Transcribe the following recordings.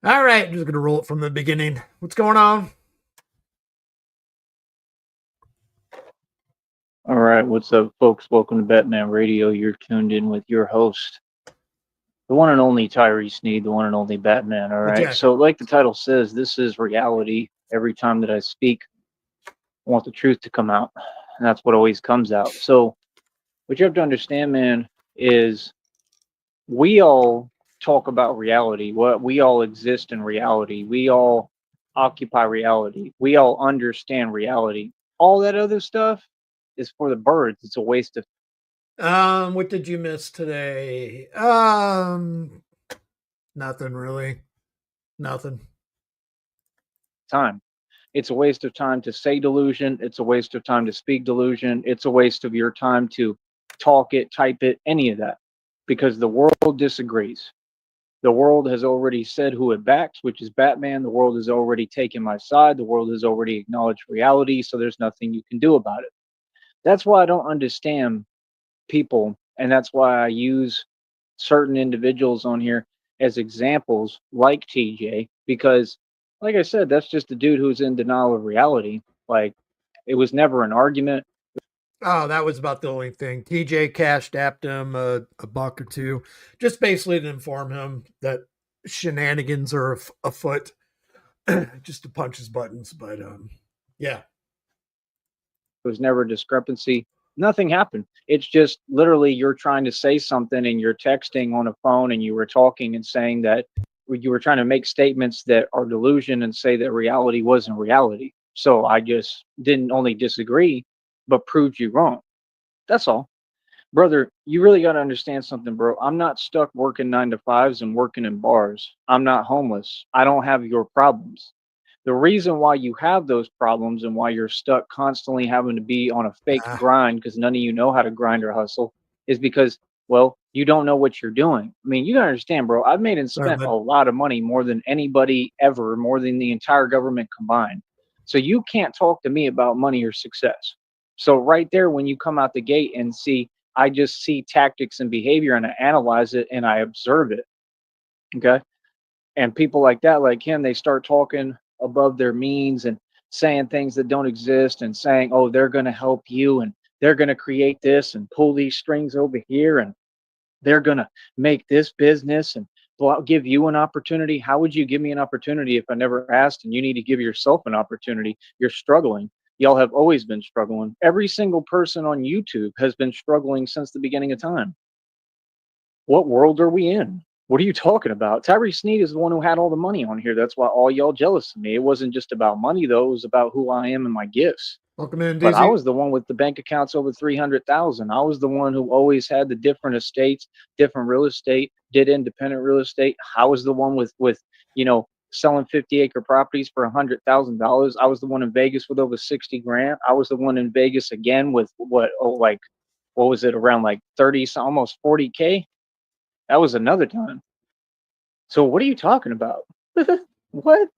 All right, I'm just gonna roll it from the beginning. What's going on? All right, what's up, folks? Welcome to Batman Radio. You're tuned in with your host, the one and only Tyree Sneed, the one and only Batman. All Well, right, Jack. so like the title says, this is reality. Every time that I speak, I want the truth to come out, and that's what always comes out. So, what you have to understand, man, is we all talk about reality. What we all exist in reality. We all occupy reality. We all understand reality. All that other stuff is for the birds. It's a waste of What did you miss today? Nothing really. Nothing. time. It's a waste of time to say delusion. It's a waste of time to speak delusion. It's a waste of your time to talk it, type it, any of that, because the world disagrees. The world has already said who it backs, which is Batman. The world has already taken my side. The world has already acknowledged reality. So there's nothing you can do about it. That's why I don't understand people. And that's why I use certain individuals on here as examples, like TJ, because, like I said, that's just a dude who's in denial of reality. Like, it was never an argument. Oh, that was about the only thing. TJ cashed apped him a buck or two, just basically to inform him that shenanigans are afoot, just to punch his buttons. But yeah. It was never a discrepancy. Nothing happened. It's just literally you're trying to say something and you're texting on a phone and you were talking and saying that you were trying to make statements that are delusion and say that reality wasn't reality. So I just didn't only disagree, but proved you wrong. That's all. Brother, you really got to understand something, bro. I'm not stuck working 9 to 5s and working in bars. I'm not homeless. I don't have your problems. The reason why you have those problems and why you're stuck constantly having to be on a fake Ah, grind because none of you know how to grind or hustle is because, well, you don't know what you're doing. I mean, you gotta understand, bro. I've made and sorry, spent a bud. lot of money, more than anybody ever, more than the entire government combined. So you can't talk to me about money or success. So right there, when you come out the gate and see, I just see tactics and behavior and I analyze it and I observe it. Okay. And people like that, like him, they start talking above their means and saying things that don't exist and saying, oh, they're going to help you and they're going to create this and pull these strings over here and they're going to make this business and give you an opportunity. How would you give me an opportunity if I never asked? And you need to give yourself an opportunity. You're struggling. Y'all have always been struggling. Every single person on YouTube has been struggling since the beginning of time. What world are we in? What are you talking about? Tyree Sneed is the one who had all the money on here. That's why all y'all jealous of me. It wasn't just about money though. It was about who I am and my gifts. Welcome in, But I DZ. was the one with the bank accounts over 300,000. I was the one who always had the different estates, different real estate, did independent real estate. I was the one with selling 50-acre properties for $100,000. I was the one in Vegas with over 60 grand. I was the one in Vegas again with what was it, around like 30, almost 40K. That was another time. So what are you talking about? What?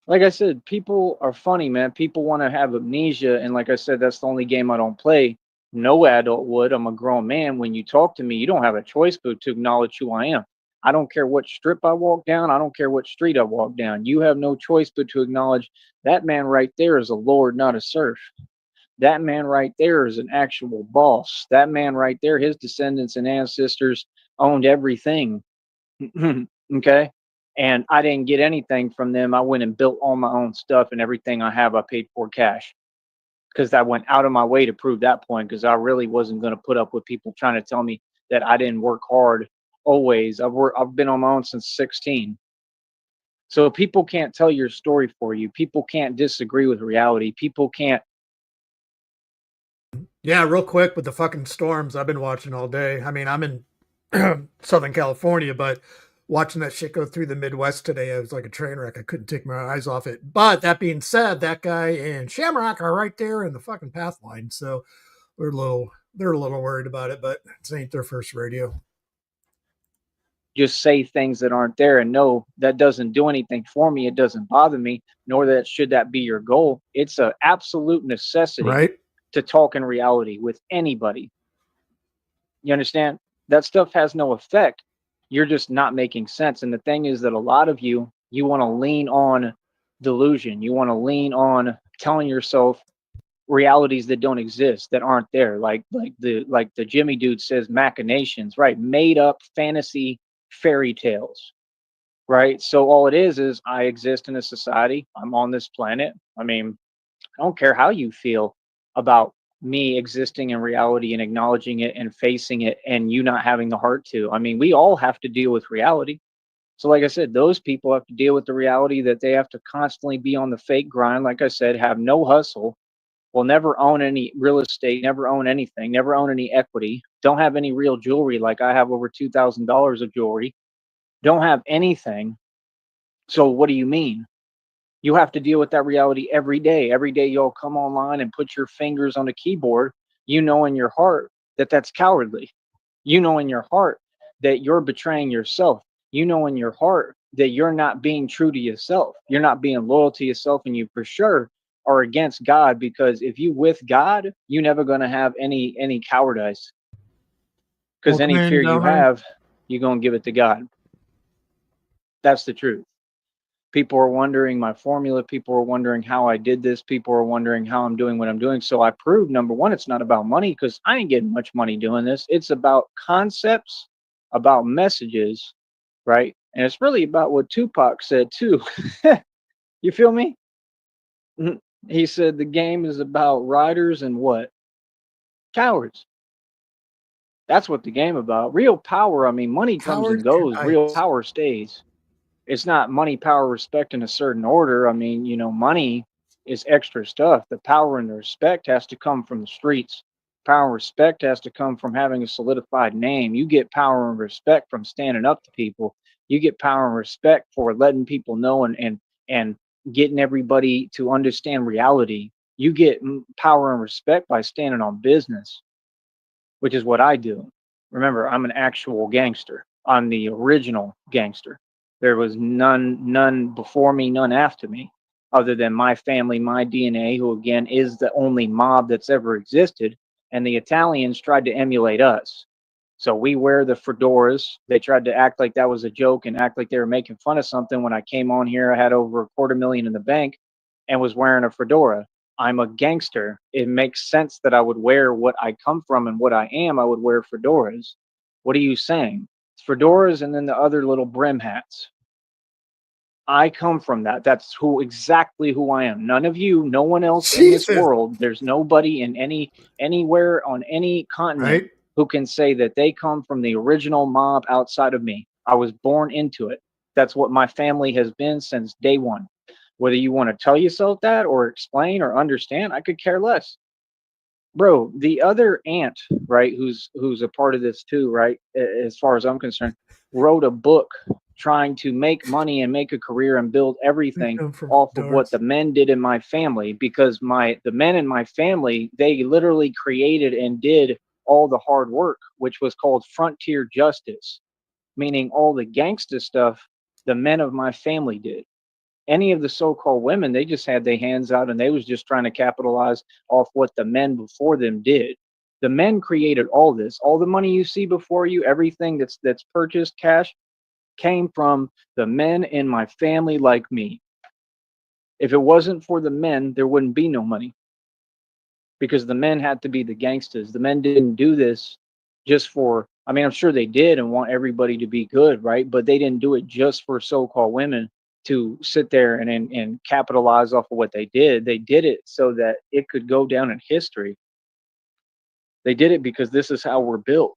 Like I said, people are funny, man. People want to have amnesia, and like I said, that's the only game I don't play. No adult would. I'm a grown man. When you talk to me, you don't have a choice but to acknowledge who I am. I don't care what strip I walk down. I don't care what street I walk down. You have no choice but to acknowledge that man right there is a lord, not a serf. That man right there is an actual boss. That man right there, his descendants and ancestors owned everything. Okay. And I didn't get anything from them. I went and built all my own stuff, and everything I have, I paid for cash because I went out of my way to prove that point because I really wasn't going to put up with people trying to tell me that I didn't work hard always. I've been on my own since 16. So people can't tell your story for you. People can't disagree with reality. People can't. Yeah, real quick with the fucking storms I've been watching all day. I mean, I'm in Southern California, but watching that shit go through the Midwest today, it was like a train wreck. I couldn't take my eyes off it. But that being said, that guy and Shamrock are right there in the fucking path line. So they're a little worried about it, but it ain't their first radio. Just say things that aren't there, and no, that doesn't do anything for me. It doesn't bother me, nor that should that be your goal. It's an absolute necessity Right? to talk in reality with anybody. You understand? That stuff has no effect. You're just not making sense. And the thing is that a lot of you You want to lean on delusion. You want to lean on telling yourself realities that don't exist, that aren't there. Like the Jimmy dude says, machinations, right? Made up fantasy fairy tales, right? So all it is I exist in a society. I'm on this planet. I mean, I don't care how you feel about me existing in reality and acknowledging it and facing it and you not having the heart to. I mean, we all have to deal with reality. So, like I said, those people have to deal with the reality that they have to constantly be on the fake grind. Like I said, have no hustle, will never own any real estate, never own anything, never own any equity, don't have any real jewelry. Like I have over $2,000 of jewelry, don't have anything. So, what do you mean? You have to deal with that reality every day. Every day you'll come online and put your fingers on a keyboard. You know in your heart that that's cowardly. You know in your heart that you're betraying yourself. You know in your heart that you're not being true to yourself. You're not being loyal to yourself, and you for sure are against God, because if you with God, you never gonna have any cowardice. Because any Ultimately fear and you gentlemen, have, you're gonna give it to God. That's the truth. People are wondering my formula. People are wondering how I did this. People are wondering how I'm doing what I'm doing. So I proved, number one, it's not about money, because I ain't getting much money doing this. It's about concepts, about messages, right? And it's really about what Tupac said too. You feel me? Mhm. He said the game is about riders and what? Cowards. That's what the game about. Real power, I mean, money comes and cowards goes. Real unite. power stays. It's not money, power, respect in a certain order. I mean, money is extra stuff. The power and the respect has to come from the streets. Power and respect has to come from having a solidified name. You get power and respect from standing up to people. You get power and respect for letting people know and getting everybody to understand reality. You get power and respect by standing on business, which is what I do. Remember, I'm an actual gangster. I'm the original gangster. There was none before me, none after me, other than my family, my DNA, who again is the only mob that's ever existed. And the Italians tried to emulate us. So we wear the fedoras. They tried to act like that was a joke and act like they were making fun of something. When I came on here, I had over a quarter million in the bank and was wearing a fedora. I'm a gangster. It makes sense that I would wear what I come from and what I am. I would wear fedoras. What are you saying? Fedoras and then the other little brim hats. I come from that. That's who exactly who I am. None of you, no one else in this Jesus, world. There's nobody in anywhere on any continent right? who can say that they come from the original mob outside of me. I was born into it. That's what my family has been since day one. Whether you want to tell yourself that or explain or understand, I could care less. Bro, the other aunt, right, who's a part of this too, right, as far as I'm concerned, wrote a book trying to make money and make a career and build We everything come from off of what doors. the men did in my family, because the men in my family, they literally created and did all the hard work, which was called frontier justice, meaning all the gangsta stuff the men of my family did. Any of the so-called women, they just had their hands out and they was just trying to capitalize off what the men before them did. The men created all this. All the money you see before you, everything that's purchased cash, came from the men in my family like me. If it wasn't for the men, there wouldn't be no money, because the men had to be the gangsters. The men didn't do this just for, I mean, I'm sure they did and want everybody to be good, right? But they didn't do it just for so-called women to sit there and capitalize off of what they did. They did it so that it could go down in history. They did it because this is how we're built.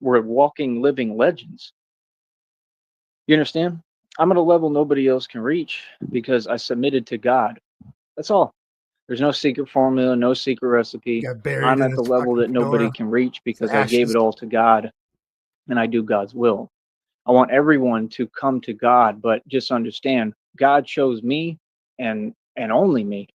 We're walking, living legends. You understand? I'm at a level nobody else can reach because I submitted to God. That's all. There's no secret formula, no secret He recipe. got buried I'm in at the his level fucking that nobody fedora, can reach his because I gave ashes. it all to God and I do God's will. I want everyone to come to God, but just understand God chose me and only me.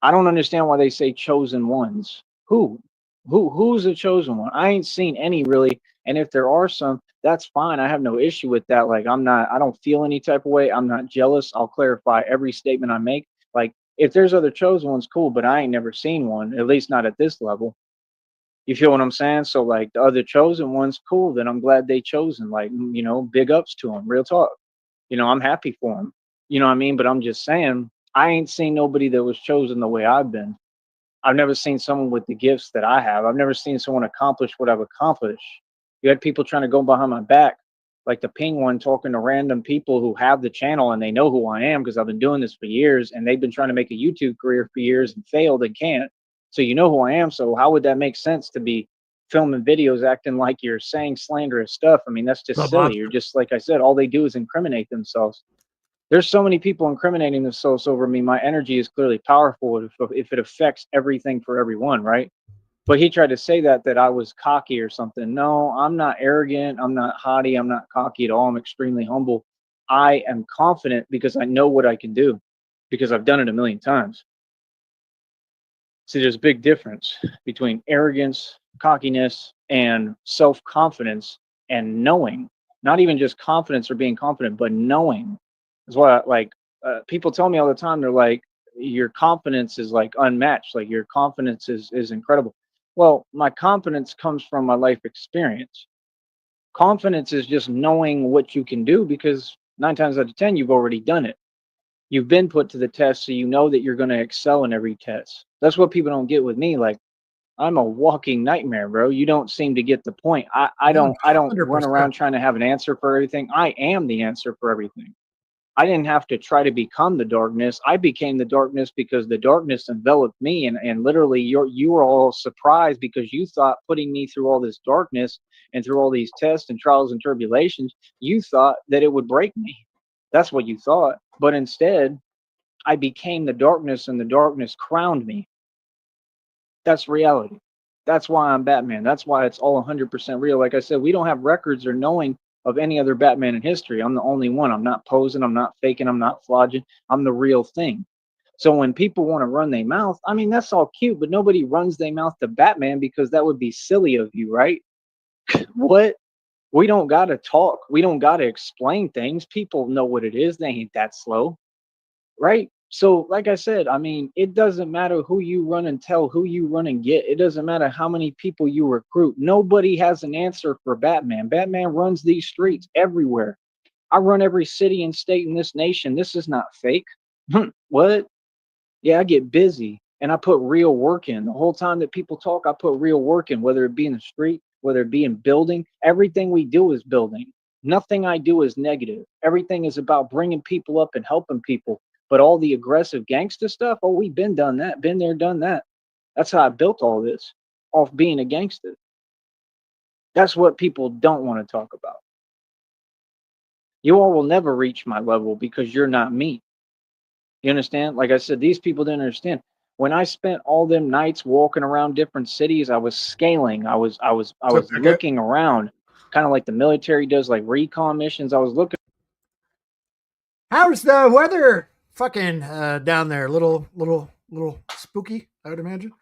I don't understand why they say chosen ones. Who? Who's the chosen one? I ain't seen any really. And if there are some, that's fine. I have no issue with that. Like I don't feel any type of way. I'm not jealous. I'll clarify every statement I make. Like if there's other chosen ones, cool, but I ain't never seen one, at least not at this level. You feel what I'm saying? So like the other chosen ones, cool. Then I'm glad they chosen. Like big ups to them. Real talk. I'm happy for them. You know what I mean? But I'm just saying, I ain't seen nobody that was chosen the way I've been. I've never seen someone with the gifts that I have. I've never seen someone accomplish what I've accomplished. You had people trying to go behind my back, like the ping one, talking to random people who have the channel and they know who I am because I've been doing this for years, and they've been trying to make a YouTube career for years and failed and can't. So you know who I am. So how would that make sense to be filming videos acting like you're saying slanderous stuff? I mean, that's The just silly. You're monster. just, like I said, all they do is incriminate themselves. There's so many people incriminating themselves over me. My energy is clearly powerful if it affects everything for everyone, right? But he tried to say that I was cocky or something. No, I'm not arrogant. I'm not haughty. I'm not cocky at all. I'm extremely humble. I am confident because I know what I can do because I've done it a million times. See, there's a big difference between arrogance, cockiness, and self confidence and knowing. Not even just confidence or being confident, but knowing. Is what people tell me all the time. They're like, your confidence is like unmatched. Like your confidence is incredible. Well, my confidence comes from my life experience. Confidence is just knowing what you can do because 9 times out of 10 you've already done it. You've been put to the test, so you know that you're going to excel in every test. That's what people don't get with me. Like, I'm a walking nightmare, bro. You don't seem to get the point. I don't run around 100%. trying to have an answer for everything. I am the answer for everything. I didn't have to try to become the darkness. I became the darkness because the darkness enveloped me, and literally you were all surprised because you thought putting me through all this darkness and through all these tests and trials and tribulations, you thought that it would break me. That's what you thought. But instead, I became the darkness and the darkness crowned me. That's reality. That's why I'm Batman. That's why it's all 100% real. Like I said, we don't have records or knowing of any other Batman in history. I'm the only one. I'm not posing. I'm not faking. I'm not flogging. I'm the real thing. So when people want to run their mouth, I mean, that's all cute, but nobody runs their mouth to Batman because that would be silly of you, right? What? We don't got to talk. We don't got to explain things. People know what it is. They ain't that slow, right? So, like I said, I mean, it doesn't matter who you run and tell, who you run and get. It doesn't matter how many people you recruit. Nobody has an answer for Batman. Batman runs these streets everywhere. I run every city and state in this nation. This is not fake. What? Yeah, I get busy and I put real work in. The whole time that people talk, I put real work in, whether it be in the street, whether it be in building. Everything we do is building. Nothing I do is negative. Everything is about bringing people up and helping people. But all the aggressive gangster stuff, oh, we've been done that, been there, done that. That's how I built all this off being a gangster. That's what people don't want to talk about. You all will never reach my level because you're not me. You understand? Like I said, these people didn't understand. When I spent all them nights walking around different cities, I was scaling. I was Took back it. looking around, kind of like the military does, like recon missions. I was looking How's the weather fucking down there? Little spooky, I would imagine.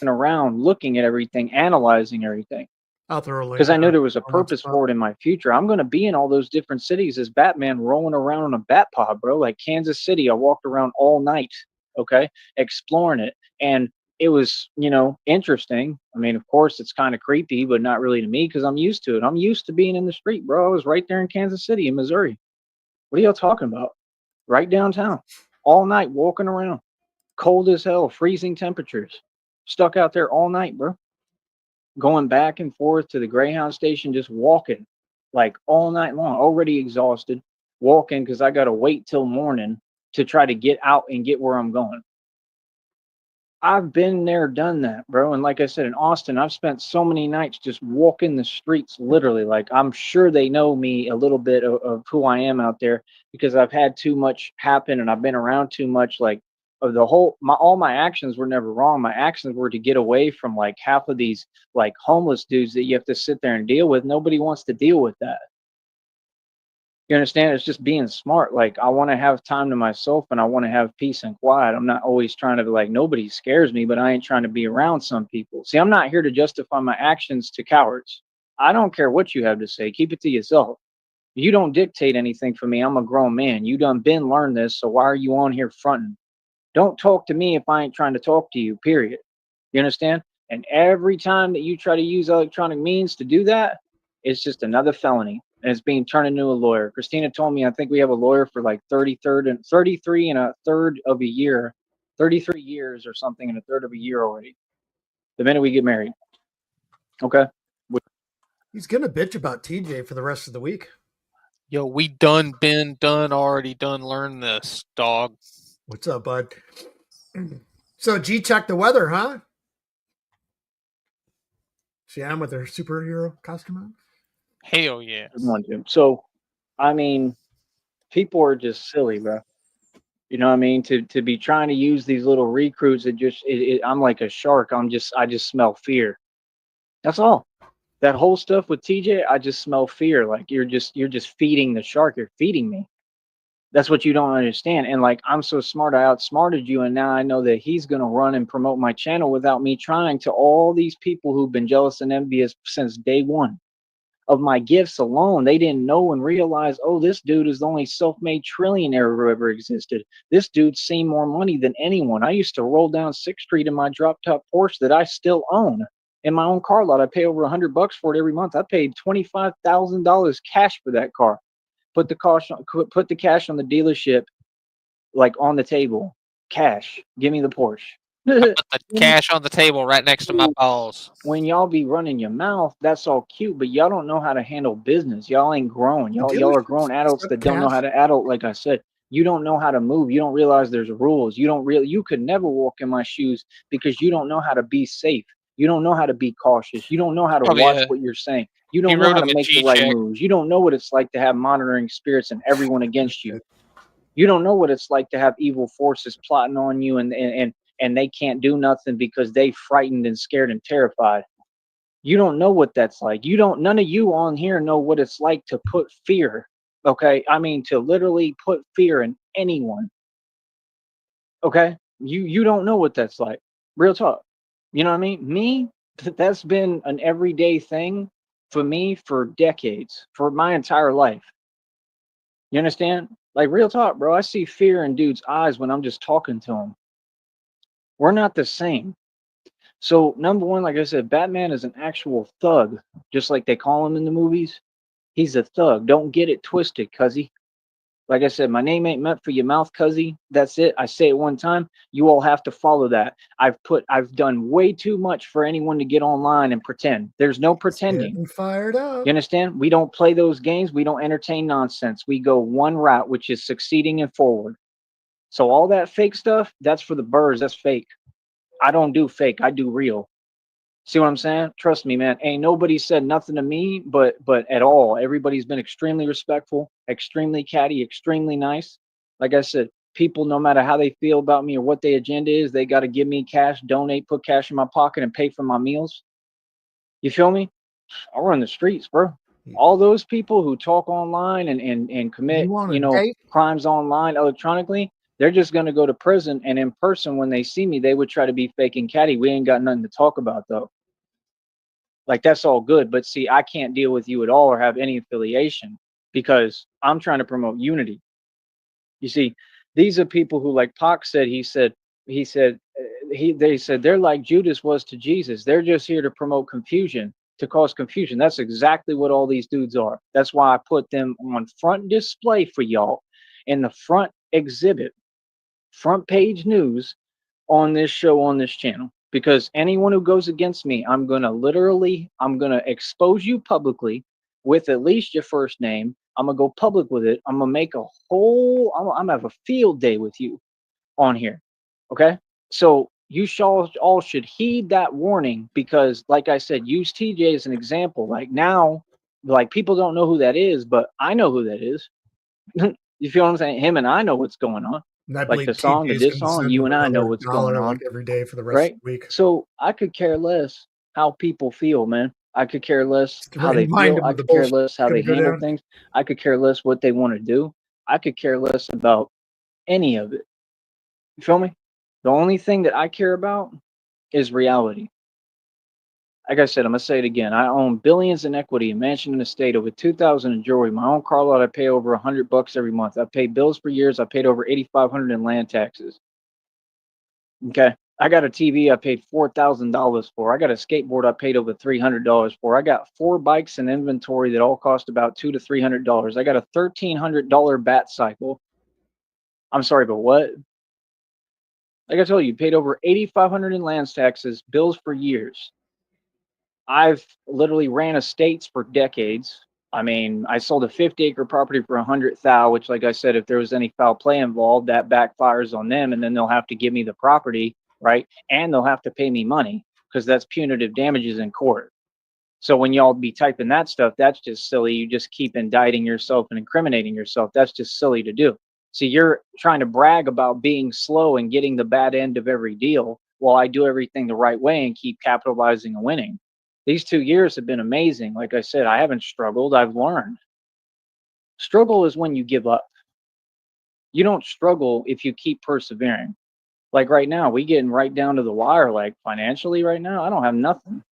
around, looking at everything, analyzing everything. Out there early. Because I knew there was a On that purpose spot. for it in my future. I'm going to be in all those different cities as Batman rolling around on a bat pod, bro. Like Kansas City, I walked around all night, okay, exploring it. And it was, interesting. I mean, of course, it's kind of creepy, but not really to me because I'm used to it. I'm used to being in the street, bro. I was right there in Kansas City, in Missouri. What are y'all talking about? Right downtown, all night walking around, cold as hell, freezing temperatures, stuck out there all night, bro, going back and forth to the Greyhound station, just walking like all night long, already exhausted, walking because I got to wait till morning to try to get out and get where I'm going. I've been there, done that, bro. And like I said, in Austin, I've spent so many nights just walking the streets, literally. Like, I'm sure they know me a little bit of who I am out there because I've had too much happen and I've been around too much. Like, of the whole, all my actions were never wrong. My actions were to get away from like half of these like homeless dudes that you have to sit there and deal with. Nobody wants to deal with that. You understand? It's just being smart. Like, I want to have time to myself and I want to have peace and quiet. I'm not always trying to be like, nobody scares me, but I ain't trying to be around some people. See, I'm not here to justify my actions to cowards. I don't care what you have to say. Keep it to yourself. You don't dictate anything for me. I'm a grown man. You done been learned this. So why are you on here fronting? Don't talk to me if I ain't trying to talk to you, period. You understand? And every time that you try to use electronic means to do that, it's just another felony. and it's being turned into a lawyer. Christina told me I think we have a lawyer for like 33 and a third of a year, 33 years or something and a third of a year already. The minute we get married. Okay. He's gonna bitch about TJ for the rest of the week. Yo, we already done learned this, dog. What's up, bud? So G checked the weather, huh? She am with her superhero costume on. Hell yes. Good one, Jim. So, I mean, people are just silly, bro. You know what I mean? To be trying to use these little recruits, I'm like a shark. I just smell fear. That's all. That whole stuff with TJ, I just smell fear. Like you're just feeding the shark. You're feeding me. That's what you don't understand. And like I'm so smart, I outsmarted you, and now I know that he's gonna run and promote my channel without me trying. To all these people who've been jealous and envious since day one of my gifts alone, they didn't know and realize, oh, this dude is the only self-made trillionaire who ever existed. This dude's seen more money than anyone. I used to roll down 6th Street in my drop-top Porsche that I still own in my own car lot. I pay over $100 for it every month. I paid $25,000 cash for that car. Put the cash on the dealership, like on the table. Cash. Give me the Porsche. Put the cash on the table right next to my balls. When y'all be running your mouth, that's all cute, but y'all don't know how to handle business. Y'all ain't grown. Y'all are grown adults that don't know how to adult. Like I said, you don't know how to move. You don't realize there's rules. You could never walk in my shoes because you don't know how to be safe. You don't know how to be cautious. You don't know how to watch what you're saying. You don't know how to make the right moves. You don't know what it's like to have monitoring spirits and everyone against you. You don't know what it's like to have evil forces plotting on you and they can't do nothing because they frightened and scared and terrified. You don't know what that's like. None of you on here know what it's like to put fear. Okay. I mean, to literally put fear in anyone. Okay. You don't know what that's like. Real talk. You know what I mean? Me, that's been an everyday thing for me for decades, for my entire life. You understand? Like real talk, bro. I see fear in dudes' eyes when I'm just talking to them. We're not the same. So number one, like I said, Batman is an actual thug, just like they call him in the movies. He's a thug. Don't get it twisted, cuzzy. Like I said, my name ain't meant for your mouth, cuzzy. That's it. I say it one time. You all have to follow that. I've done way too much for anyone to get online and pretend. There's no pretending. Getting fired up. You understand? We don't play those games. We don't entertain nonsense. We go one route, which is succeeding and forward. So all that fake stuff, that's for the birds. That's fake. I don't do fake. I do real. See what I'm saying? Trust me, man. Ain't nobody said nothing to me, but at all. Everybody's been extremely respectful, extremely catty, extremely nice. Like I said, people, no matter how they feel about me or what their agenda is, they got to give me cash, donate, put cash in my pocket, and pay for my meals. You feel me? I run the streets, bro. All those people who talk online and commit, crimes online electronically, they're just going to go to prison. And in person, when they see me, they would try to be fake and catty. We ain't got nothing to talk about, though. Like, that's all good. But see, I can't deal with you at all or have any affiliation because I'm trying to promote unity. You see, these are people who, like Pac said, they said they're like Judas was to Jesus. They're just here to promote confusion, to cause confusion. That's exactly what all these dudes are. That's why I put them on front display for y'all in the front exhibit, front page news on this show, on this channel. Because anyone who goes against me, I'm going to expose you publicly with at least your first name. I'm going to go public with it. I'm going to make I'm going to have a field day with you on here. Okay? So you all should heed that warning because, like I said, use TJ as an example. Like now, like people don't know who that is, but I know who that is. You feel what I'm saying? Him and I know what's going on. And I like the song, the diss song, you and I know what's going on. Like every day for the rest of the week. So I could care less how people feel, man. I could care less how they feel. I could care less how they handle things. I could care less what they want to do. I could care less about any of it. You feel me? The only thing that I care about is reality. Like I said, I'm going to say it again. I own billions in equity, a mansion in the state, over 2,000 in jewelry. My own car lot, I pay over $100 every month. I pay bills for years. I paid over $8,500 in land taxes. Okay. I got a TV I paid $4,000 for. I got a skateboard I paid over $300 for. I got 4 bikes in inventory that all cost about $200 to $300. I got a $1,300 bat cycle. I'm sorry, but what? Like I told you, paid over $8,500 in lands taxes, bills for years. I've literally ran estates for decades. I mean, I sold a 50-acre property for 100,000, which, like I said, if there was any foul play involved, that backfires on them, and then they'll have to give me the property, right? And they'll have to pay me money because that's punitive damages in court. So when y'all be typing that stuff, that's just silly. You just keep indicting yourself and incriminating yourself. That's just silly to do. See, you're trying to brag about being slow and getting the bad end of every deal while I do everything the right way and keep capitalizing and winning. These 2 years have been amazing. Like I said, I haven't struggled. I've learned. Struggle is when you give up. You don't struggle if you keep persevering. Like right now, we getting right down to the wire. Like financially right now, I don't have nothing.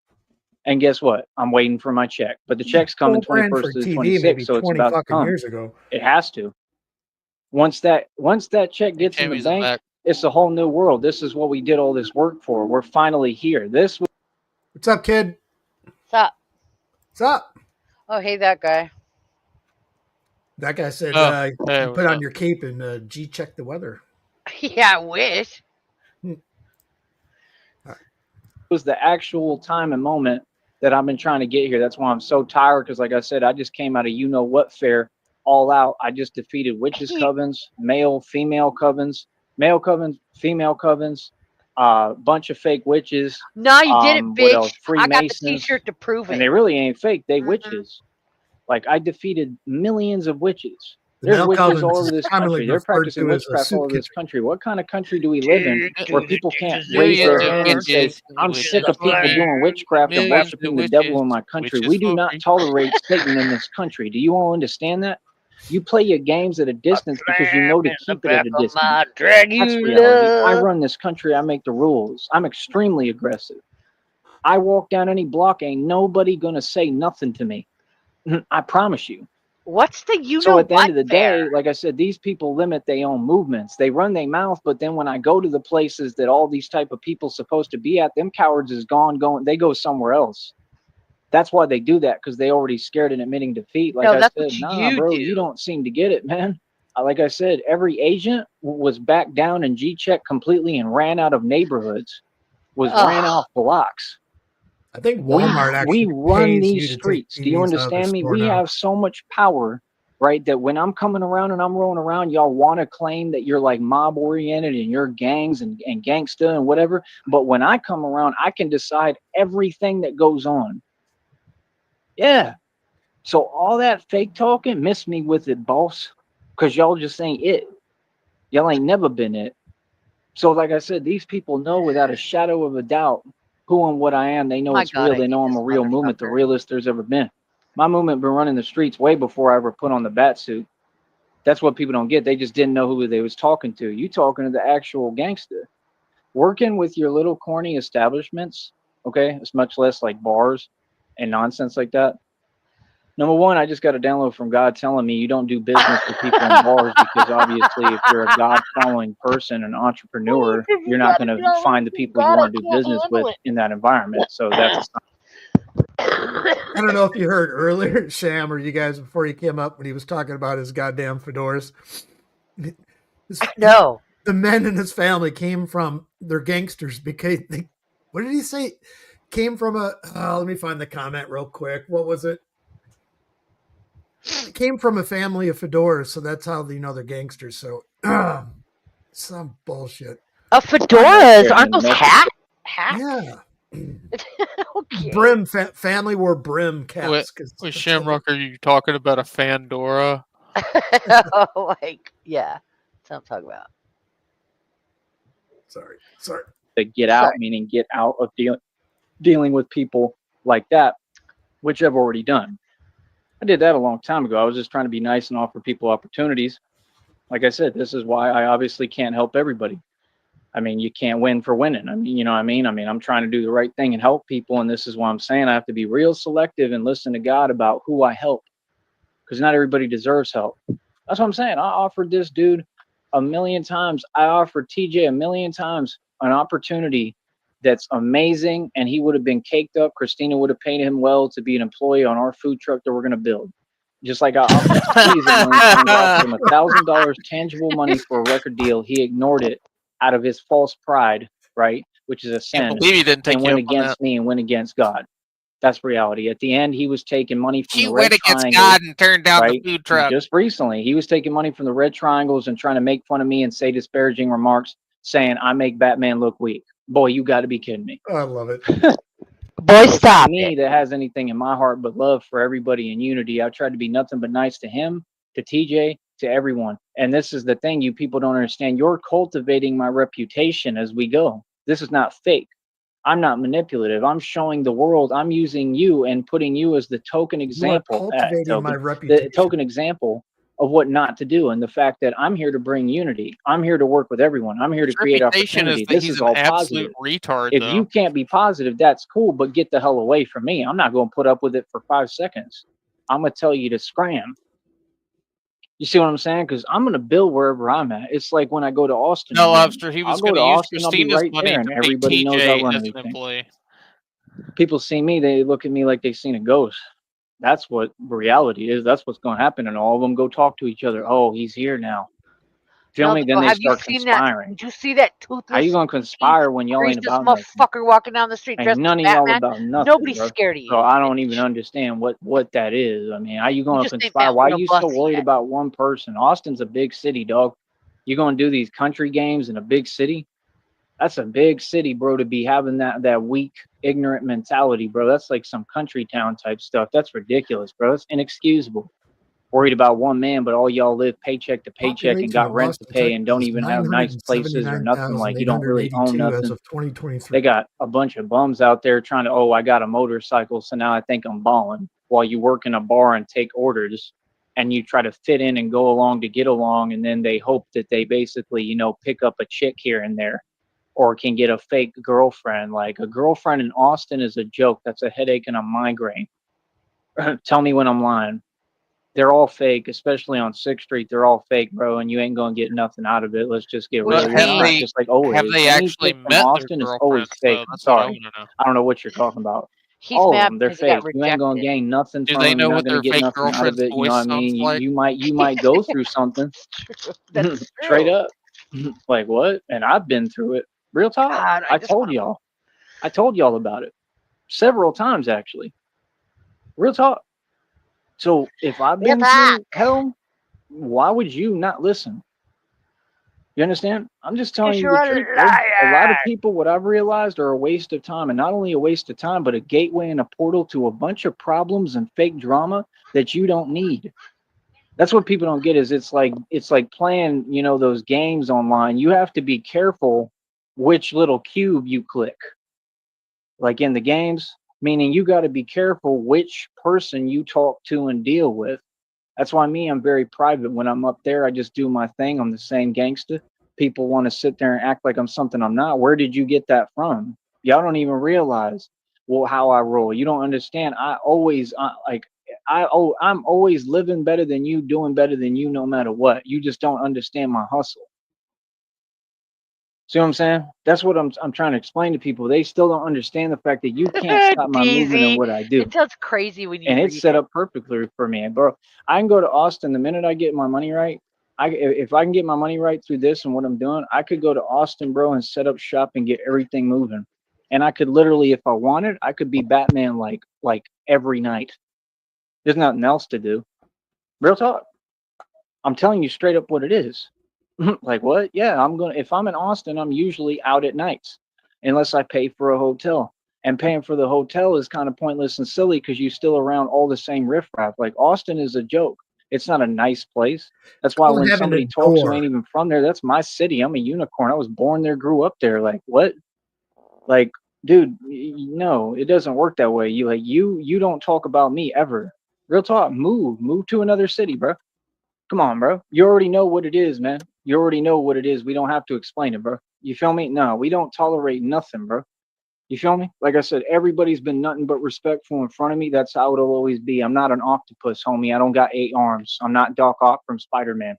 And guess what? I'm waiting for my check. But the check's coming 4 grand for 21st to the TV maybe 26th, so it's 20 about to fucking come. years ago. It has to. Once that check gets in the bank, it's a whole new world. This is what we did all this work for. We're finally here. This was What's up, kid? What's up? What's up? Oh, hey, that guy. That guy said, hey, you what's put on up? your cape and G check the weather. Yeah, I wish. was the actual time and moment that I've been trying to get here. That's why I'm so tired because, like I said, I just came out of you know what fair all out. I just defeated witches covens, male, female covens, male covens, female covens, bunch of fake witches. No, you did it, What else? bitch. I got the Freemasons. T-shirt to prove And it. they really ain't fake. They Mhm. witches. Like I defeated millions of witches. The There's male witches all covens over is this commonly country. They're referred practicing to as a witchcraft soup all over this kitchen. country. What kind of country do we live in where people can't raise Millions their of hand and say, witches, I'm witches sick of people for free. doing witchcraft and Millions of worshiping the devil witches, in my country? witches We do for not free. tolerate Satan in this country. Do you all understand that? You play your games at a distance because you know to keep it at a distance. That's reality. I run this country. I make the rules. I'm extremely aggressive. I walk down any block, ain't nobody gonna say nothing to me. I promise you. What's the you So know at the what end of the fair? day, like I said, these people limit their own movements. They run their mouth, but then when I go to the places that all these type of people supposed to be at, them cowards is going, they go somewhere else. That's why they do that, because they already scared in admitting defeat. Like No, I that's said, what nah, you bro, do. you don't seem to get it, man. Like I said, every agent was backed down and G-checked completely and ran out of neighborhoods, ran off blocks. I think Walmart We actually run pays these you to take streets. Do you TVs out of the understand me? store We now. have so much power, right? That when I'm coming around and I'm rolling around, y'all want to claim that you're like mob oriented and you're gangs and gangsta and whatever. But when I come around, I can decide everything that goes on. Yeah. So all that fake talking, miss me with it, boss. Because y'all just ain't it. Y'all ain't never been it. So like I said, these people know without a shadow of a doubt who and what I am. They know My it's God, real. I They hate know I'm this a real movement, the motherfucker. realest there's ever been. My movement been running the streets way before I ever put on the bat suit. That's what people don't get. They just didn't know who they was talking to. You talking to the actual gangster. Working with your little corny establishments, okay? It's much less like bars and nonsense like that. Number one, I just got a download from God telling me you don't do business with people in bars because obviously, if you're a God following person, an entrepreneur, you're not going to find the people you want to do business with in that environment. So that's a sign. I don't know if you heard earlier, Sham, or you guys before he came up when he was talking about his goddamn fedoras. No. The men in his family came from, they're gangsters because they, what did he say? Came from a, let me find the comment real quick. What was it? It came from a family of fedoras, so that's how you know they're gangsters. So, some bullshit. A fedoras? Aren't those hats? Yeah. Okay. Brim, family wore brim caps. With Shamrock, are you talking about a Fandora? Like, yeah. That's what I'm talking about. Sorry. To get out, meaning get out of dealing with people like that, which I've already done. I did that a long time ago. I was just trying to be nice and offer people opportunities. Like I said, this is why I obviously can't help everybody. I mean, you can't win for winning. I mean, you know what I mean? I'm trying to do the right thing and help people. And this is why I'm saying I have to be real selective and listen to God about who I help, because not everybody deserves help. That's what I'm saying. I offered this dude a million times. I offered TJ a million times. an opportunity that's amazing, and he would have been caked up. Christina would have paid him well to be an employee on our food truck that we're going to build. Just like I'll squeeze him when I'm trying to offer him $1,000 tangible money for a record deal. He ignored it out of his false pride, right? Which is a Can't sin, believe he didn't take and you went up on that. against me and went against God. That's reality. At the end, he was taking money from He the went Red against Triangle, God and turned down right? the food truck. Just recently, he was taking money from the Red Triangles and trying to make fun of me and say disparaging remarks, saying I make Batman look weak. Boy, you got to be kidding me. I love it. Boy, It's stop not me it. that has anything in my heart but love for everybody in unity. I tried to be nothing but nice to him, to TJ, to everyone. And this is the thing you people don't understand. You're cultivating my reputation as we go. This is not fake. I'm not manipulative. I'm showing the world. I'm using you and putting you as the token You are example, cultivating my the reputation. token example of what not to do. And the fact that I'm here to bring unity. I'm here to work with everyone. I'm here to His create reputation is opportunity. that This he's is an all absolute positive. retard, If though. you can't be positive, that's cool, but get the hell away from me. I'm not going to put up with it for 5 seconds. I'm going to tell you to scram. You see what I'm saying? Because I'm going to build wherever I'm at. It's like when I go to Austin No, again. Lobster, he I'll was go going to to use Austin. I'll be Christina's right money there, to and pay everybody knows I TJ run as an everything. employee. People see me, they look at me like they've seen a ghost. That's what reality is. That's what's going to happen. And all of them go talk to each other. Oh, he's here now. Feel No, me? Then no, they have you start seen that? conspiring. Did you see that How you toothless, going to conspire when y'all ain't racist about nothing? motherfucker walking down the street Ain't dressed as none of y'all Batman? about nothing, Nobody's bro. scared of So you. I don't bitch. even understand what that is. I mean, how you You going to just ain't conspire? that Why are little you bus so worried yet. about one person? Austin's a big city, dog. You going to do these country games in a big city? That's a big city, bro, to be having that weak, ignorant mentality, bro. That's like some country town type stuff. That's ridiculous, bro. It's inexcusable. Worried about one man, but all y'all live paycheck to paycheck and Population got of rent to Austin, pay and don't Texas is even have nice places or nothing. Like you don't really own 979,882 as nothing. of 2023. They got a bunch of bums out there trying to, oh, I got a motorcycle, so now I think I'm balling. While you work in a bar and take orders and you try to fit in and go along to get along, and then they hope that they basically, pick up a chick here and there or can get a fake girlfriend. Like a girlfriend in Austin is a joke. That's a headache and a migraine. Tell me when I'm lying. They're all fake, especially on 6th Street. They're all fake, bro, and you ain't gonna get nothing out of it. Let's just get What real. do But you You're have not, mean? they just like always. Any actually chick from met their Austin is always girlfriends, fake. though? I'm That's what I sorry. want to know. I don't know what you're talking about. He's All of mad them, they're because he got fake. You ain't gonna rejected. gain nothing Do from they them. know You're not what gonna their get fake nothing out of girlfriend's it. You know what voice I sounds mean? like? You might go through something. That's Straight true. up. Like what? And I've been through it. Real talk. God, I I just told want to. y'all. I told y'all about it several times actually. Real talk. So if I've Real been talk. through hell, why would you not listen? You understand? I'm just telling Because you you're the a truth, bro. A lot of liar. people, what I've realized, are a waste of time, and not only a waste of time, but a gateway and a portal to a bunch of problems and fake drama that you don't need. That's what people don't get. Is it's like playing, those games online. You have to be careful which little cube you click. Like in the games, meaning you got to be careful which person you talk to and deal with. That's why I'm very private. When I'm up there, I just do my thing. I'm the same gangster. People want to sit there and act like I'm something I'm not. Where did you get that from? Y'all don't even realize how I roll. You don't understand. I'm always living better than you, doing better than you, no matter what. You just don't understand my hustle. See what I'm saying? That's what I'm trying to explain to people. They still don't understand the fact that you can't stop my movement and DZ. what I do. It sounds crazy when you And read it's set it. up perfectly for me, bro. I can go to Austin the minute I get my money right. If I can get my money right through this and what I'm doing, I could go to Austin, bro, and set up shop and get everything moving. And I could literally, if I wanted, I could be Batman like every night. There's nothing else to do. Real talk. I'm telling you straight up what it is. Like what? Yeah, if I'm in Austin, I'm usually out at nights unless I pay for a hotel. And paying for the hotel is kind of pointless and silly because you're still around all the same riffraff. Like Austin is a joke. It's not a nice place. That's why Call when having a somebody talks who door. ain't even from there, that's my city. I'm a unicorn. I was born there, grew up there. Like what? Like, dude, no, it doesn't work that way. You don't talk about me ever. Real talk. Move to another city, bro. Come on, bro. You already know what it is, man. You already know what it is. We don't have to explain it, bro. You feel me? No, we don't tolerate nothing, bro. You feel me? Like I said, everybody's been nothing but respectful in front of me. That's how it'll always be. I'm not an octopus, homie. I don't got 8 arms. I'm not Doc Ock from Spider-Man.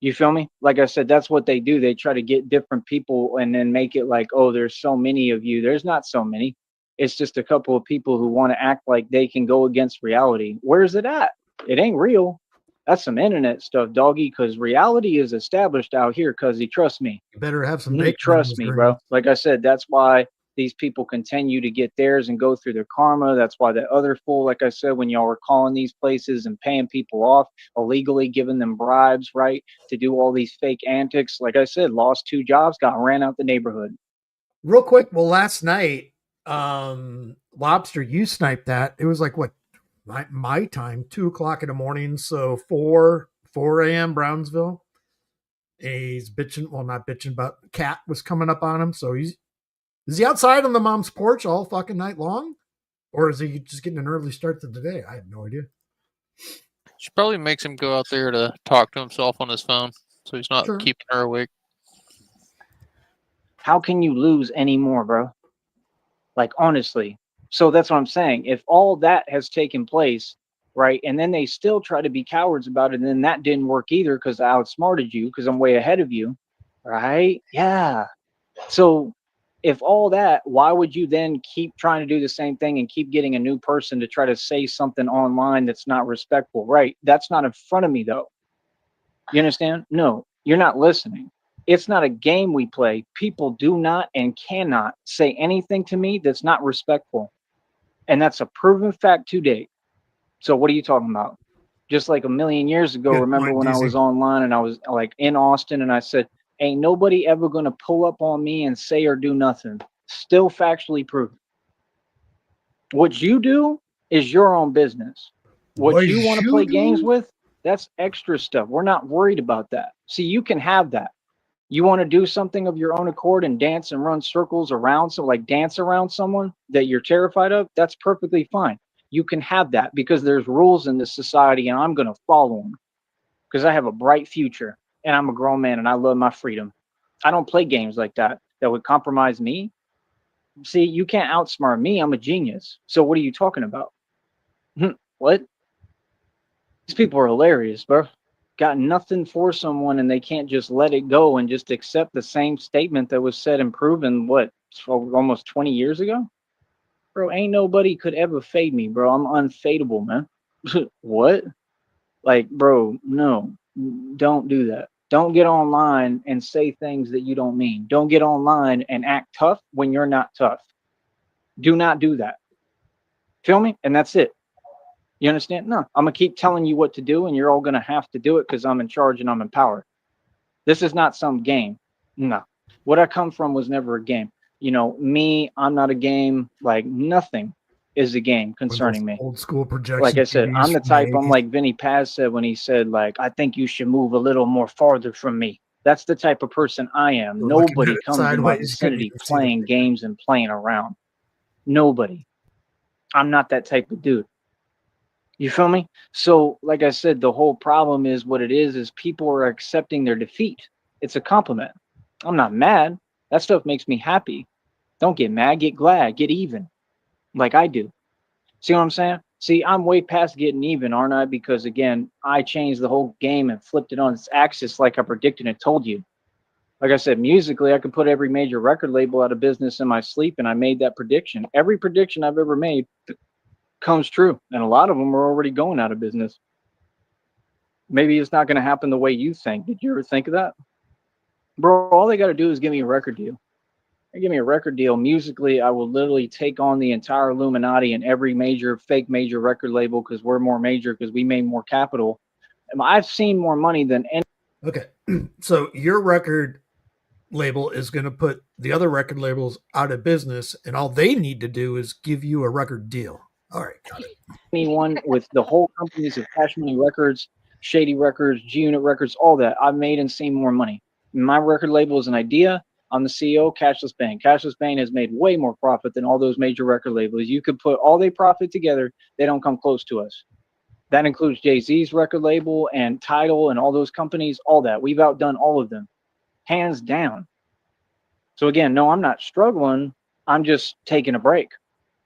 You feel me? Like I said, that's what they do. They try to get different people and then make it like, oh, there's so many of you. There's not so many. It's just a couple of people who want to act like they can go against reality. Where's it at? It ain't real. That's some internet stuff, doggy, because reality is established out here, because trust me. You better have some bacon on Trust those me, greens. bro. Like I said, that's why these people continue to get theirs and go through their karma. That's why that other fool, like I said, when y'all were calling these places and paying people off, illegally giving them bribes, right, to do all these fake antics, like I said, lost 2 jobs, got ran out the neighborhood. Real quick, well, last night, Lobster, you sniped that. It was like what my time, 2 o'clock in the morning, so 4 a.m. Brownsville. He's bitching, well, not bitching, but cat was coming up on him. So is he outside on the mom's porch all fucking night long? Or is he just getting an early start to the day? I have no idea. She probably makes him go out there to talk to himself on his phone, so he's not Sure. keeping her awake. How can you lose anymore, bro? Like, honestly. So that's what I'm saying. If all that has taken place, right, and then they still try to be cowards about it, and then that didn't work either because I outsmarted you because I'm way ahead of you, right? Yeah. So if all that, why would you then keep trying to do the same thing and keep getting a new person to try to say something online that's not respectful, right? That's not in front of me, though. You understand? No, you're not listening. It's not a game we play. People do not and cannot say anything to me that's not respectful. And that's a proven fact to date. So what are you talking about? Just like a million years ago, Good remember point, when I was DZ. online and I was like in Austin and I said, ain't nobody ever going to pull up on me and say or do nothing. Still factually proven. What you do is your own business. What you want to play games with, that's extra stuff. We're not worried about that. See, you can have that. You want to do something of your own accord and dance and run circles around, so like dance around someone that you're terrified of, that's perfectly fine. You can have that because there's rules in this society and I'm going to follow them because I have a bright future and I'm a grown man and I love my freedom. I don't play games like that that would compromise me. See, you can't outsmart me. I'm a genius. So what are you talking about? What? These people are hilarious, bro. Got nothing for someone and they can't just let it go and just accept the same statement that was said and proven, what, almost 20 years ago? Bro, ain't nobody could ever fade me, bro. I'm unfadeable, man. What? Like, bro, no, don't do that. Don't get online and say things that you don't mean. Don't get online and act tough when you're not tough. Do not do that. Feel me? And that's it. You understand? No, I'm going to keep telling you what to do, and you're all going to have to do it because I'm in charge and I'm in power. This is not some game. No. What I come from was never a game. You know, me, I'm not a game. Like, nothing is a game concerning me. Old school projection. Like I said, I'm the TVs from type, I'm 80s. like Vinny Paz said when he said, like, I think you should move a little more farther from me. That's the type of person I am. We're looking at Nobody it comes in my sideways, couldn't vicinity even see the playing picture. games and playing around. Nobody. I'm not that type of dude. You feel me? So, like I said, the whole problem is what it is people are accepting their defeat. It's a compliment. I'm not mad. That stuff makes me happy. Don't get mad, get glad, get even, like I do. See what I'm saying? See, I'm way past getting even, aren't I? Because again, I changed the whole game and flipped it on its axis like I predicted and told you. Like I said, musically, I could put every major record label out of business in my sleep, and I made that prediction. Every prediction I've ever made comes true, and a lot of them are already going out of business. Maybe it's not going to happen the way you think. Did you ever think of that? Bro, all they got to do is give me a record deal. They give me a record deal. Musically, I will literally take on the entire Illuminati and every major, fake major record label because we're more major because we made more capital. I've seen more money than any. Okay. So your record label is going to put the other record labels out of business, and all they need to do is give you a record deal. All right, got it. Anyone with the whole companies of Cash Money Records, Shady Records, G Unit Records, all that. I've made and seen more money. My record label is an idea. I'm the CEO, Cashless Bang. Cashless Bang has made way more profit than all those major record labels. You could put all they profit together, they don't come close to us. That includes Jay-Z's record label and Tidal and all those companies, all that. We've outdone all of them, hands down. So again, no, I'm not struggling. I'm just taking a break.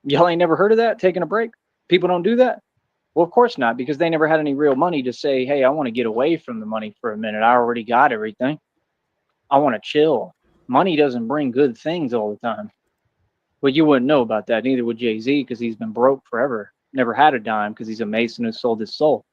Y'all ain't never heard of that, taking a break? People don't do that? Well, of course not, because they never had any real money to say, hey, I want to get away from the money for a minute. I already got everything. I want to chill. Money doesn't bring good things all the time. Well, you wouldn't know about that. Neither would Jay-Z, because he's been broke forever. Never had a dime because he's a Mason who sold his soul.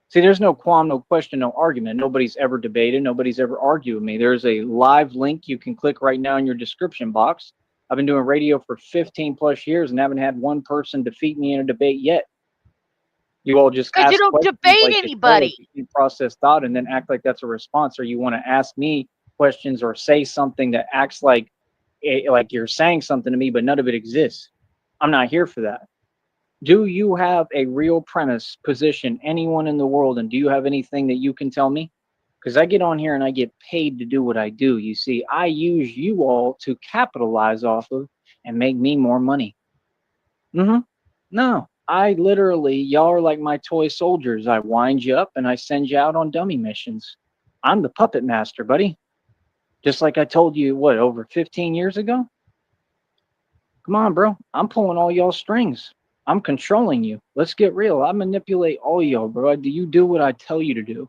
See, there's no qualm, no question, no argument. Nobody's ever debated. Nobody's ever argued with me. There's a live link you can click right now in your description box. I've been doing radio for 15 plus years and haven't had one person defeat me in a debate yet. You all just Because you ask don't questions debate like anybody. you process thought and then act like that's a response, or you want to ask me questions or say something that acts like you're saying something to me, but none of it exists. I'm not here for that. Do you have a real premise, position, anyone in the world, and do you have anything that you can tell me? Because I get on here and I get paid to do what I do. You see, I use you all to capitalize off of and make me more money. No, I literally, y'all are like my toy soldiers. I wind you up and I send you out on dummy missions. I'm the puppet master, buddy. Just like I told you, what, over 15 years ago? Come on, bro. I'm pulling all y'all strings. I'm controlling you. Let's get real. I manipulate all y'all, bro. Do you do what I tell you to do?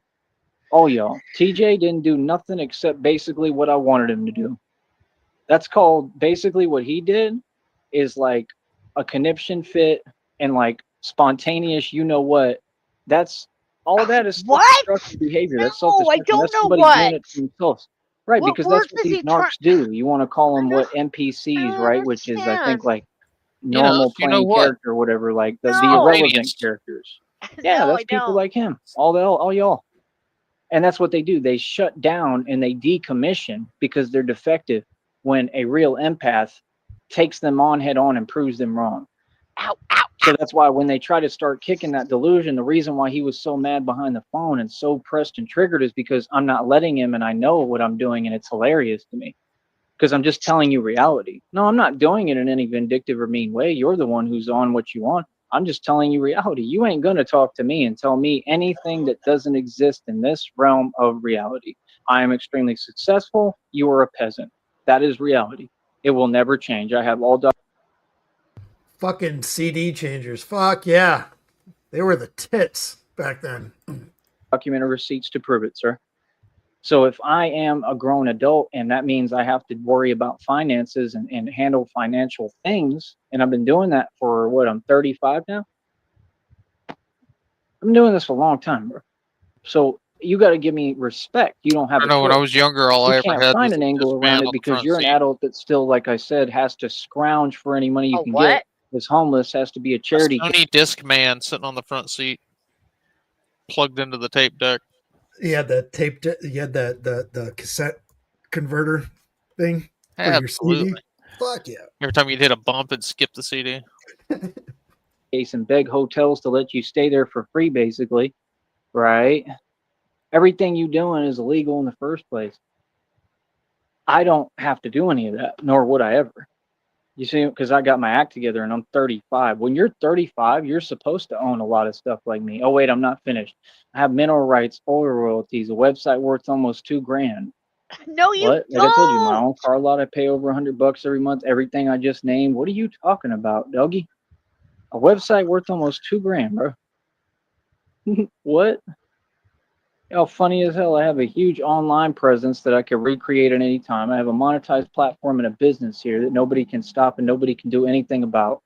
All y'all. TJ didn't do nothing except basically what I wanted him to do. That's called basically what he did is like a conniption fit and like spontaneous, you know what? That's all that is What? self-destructive behavior. That's No, I self-destruction. don't That's know somebody what. doing it to themselves. Right, What because words that's what is these he trying? narcs do. You want to call them I what don't NPCs, right? Which is I think understand. like normal you know playing what? character or whatever, like the No. irrelevant Radiance. characters. Yeah, No, that's I people don't. like him. All y'all. And that's what they do. They shut down and they decommission because they're defective when a real empath takes them on head on and proves them wrong. Ow, ow. So that's why when they try to start kicking that delusion, the reason why he was so mad behind the phone and so pressed and triggered is because I'm not letting him and I know what I'm doing and it's hilarious to me. Because I'm just telling you reality. No, I'm not doing it in any vindictive or mean way. You're the one who's on what you want. I'm just telling you reality. You ain't going to talk to me and tell me anything that doesn't exist in this realm of reality. I am extremely successful. You are a peasant. That is reality. It will never change. I have all Fucking CD changers. Fuck yeah. They were the tits back then. documented receipts to prove it, sir. So if I am a grown adult and that means I have to worry about finances and handle financial things, and I've been doing that for what, I'm 35 now? I've been doing this for a long time, bro. So you got to give me respect. You don't have I a know when I choice. was younger, all You I ever can't had find was an angle this around man it on the because front you're an seat. adult that still, like I said, has to scrounge for any money you A can what? get. Is homeless, has to be a A charity kid. Sony disc man sitting on the front seat, plugged into the tape deck. You had the tape, you had the cassette converter thing for your CD. Absolutely. Fuck yeah. Every time you'd hit a bump, it'd skip the CD. Case and beg hotels to let you stay there for free, basically, right? Everything you doing is illegal in the first place. I don't have to do any of that, nor would I ever. You see, because I got my act together and I'm 35. When you're 35, you're supposed to own a lot of stuff like me. Oh, wait, I'm not finished. I have mineral rights, oil royalties, a website worth almost $2,000. No, you What? Like I told you, my don't. own car lot, I pay over $100 every month. Everything I just named. What are you talking about, doggy? A website worth almost $2,000, bro. What? How funny as hell. I have a huge online presence that I can recreate at any time. I have a monetized platform and a business here that nobody can stop and nobody can do anything about,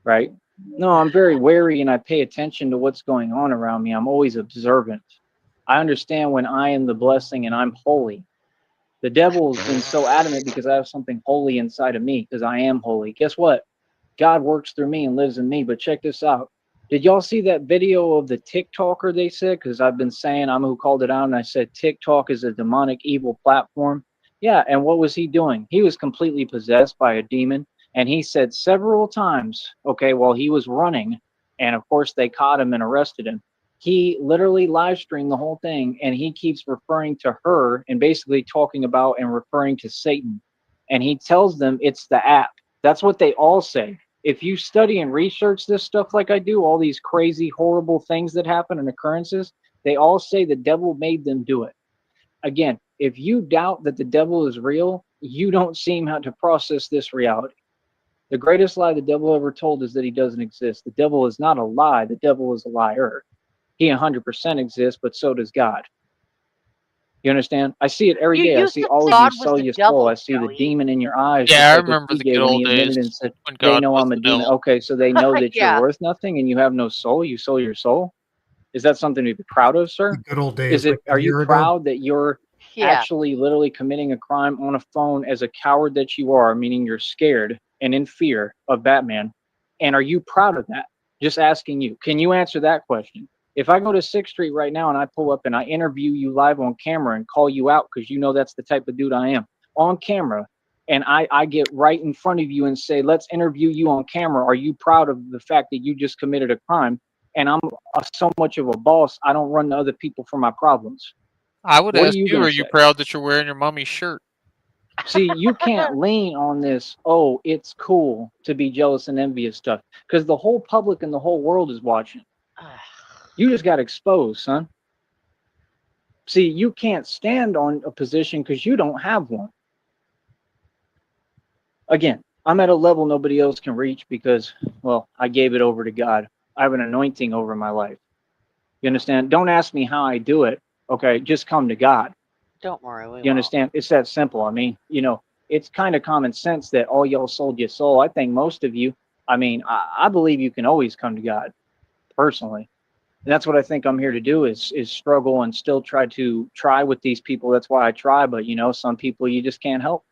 right? No, I'm very wary and I pay attention to what's going on around me. I'm always observant. I understand when I am the blessing and I'm holy. The devil's been so adamant because I have something holy inside of me because I am holy. Guess what? God works through me and lives in me. But check this out. Did y'all see that video of the TikToker they said? Because I've been saying, I'm who called it out, and I said TikTok is a demonic evil platform. Yeah, and what was he doing? He was completely possessed by a demon. And he said several times, okay, while he was running, and of course they caught him and arrested him. He literally live streamed the whole thing, and he keeps referring to her and basically talking about and referring to Satan. And he tells them it's the app. That's what they all say. If you study and research this stuff like I do, all these crazy, horrible things that happen and occurrences, they all say the devil made them do it. Again, if you doubt that the devil is real, you don't seem how to process this reality. The greatest lie the devil ever told is that he doesn't exist. The devil is not a lie. The devil is a liar. He 100% exists, but so does God. You understand? I see it every day. I You see said all of you God was sell the your soul. devil, I see the Joey. demon in your eyes, Yeah, just I like what remember he the did good when old he admitted days and said, when they God know was I'm a the demon. devil. Okay, so they know that Yeah. you're worth nothing and you have no soul. You sold your soul. Is that something to be proud of, The sir? good old Is days, it? like a Are you year ago. proud that you're Yeah. actually literally committing a crime on a phone as a coward that you are, meaning you're scared and in fear of Batman? And are you proud of that? Just asking you. Can you answer that question? If I go to 6th Street right now and I pull up and I interview you live on camera and call you out because you know that's the type of dude I am on camera, and I get right in front of you and say, let's interview you on camera. Are you proud of the fact that you just committed a crime? And I'm so much of a boss, I don't run to other people for my problems. I would What are ask you you, going are to you say? proud that you're wearing your mommy's shirt? See, you can't lean on this, oh, it's cool to be jealous and envious stuff because the whole public and the whole world is watching. You just got exposed, son. See, you can't stand on a position because you don't have one. Again, I'm at a level nobody else can reach because, well, I gave it over to God. I have an anointing over my life. You understand? Don't ask me how I do it. Okay, just come to God. Don't worry, we You won't. understand? It's that simple. I mean, it's kind of common sense that all y'all sold your soul. I think most of you, I mean, I believe you can always come to God personally. And that's what I think I'm here to do is struggle and still try with these people. That's why I try. But some people you just can't help.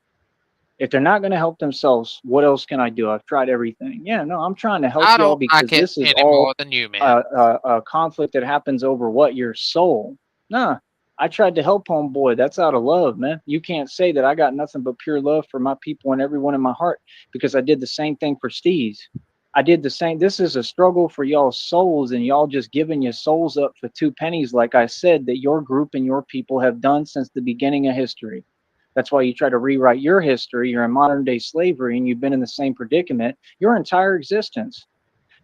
If they're not going to help themselves, what else can I do? I've tried everything. Yeah, no, I'm trying to help I y'all don't because like it this is any all more than you, man. a conflict that happens over what your soul. Nah, I tried to help homeboy. That's out of love, man. You can't say that I got nothing but pure love for my people and everyone in my heart because I did the same thing for Steez. I did the same. This is a struggle for y'all's souls and y'all just giving your souls up for 2 pennies, like I said, that your group and your people have done since the beginning of history. That's why you try to rewrite your history. You're in modern day slavery and you've been in the same predicament your entire existence.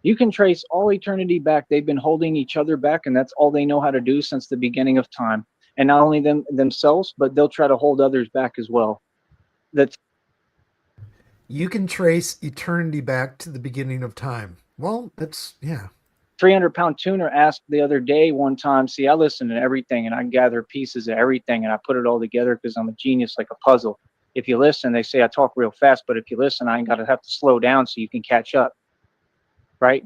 You can trace all eternity back. They've been holding each other back, and that's all they know how to do since the beginning of time. And not only themselves, but they'll try to hold others back as well. That's You can trace eternity back to the beginning of time. Well, that's, yeah. 300-pound tuner asked the other day one time. See, I listen to everything, and I gather pieces of everything, and I put it all together because I'm a genius like a puzzle. If you listen, they say I talk real fast, but if you listen, I ain't got to have to slow down so you can catch up, right?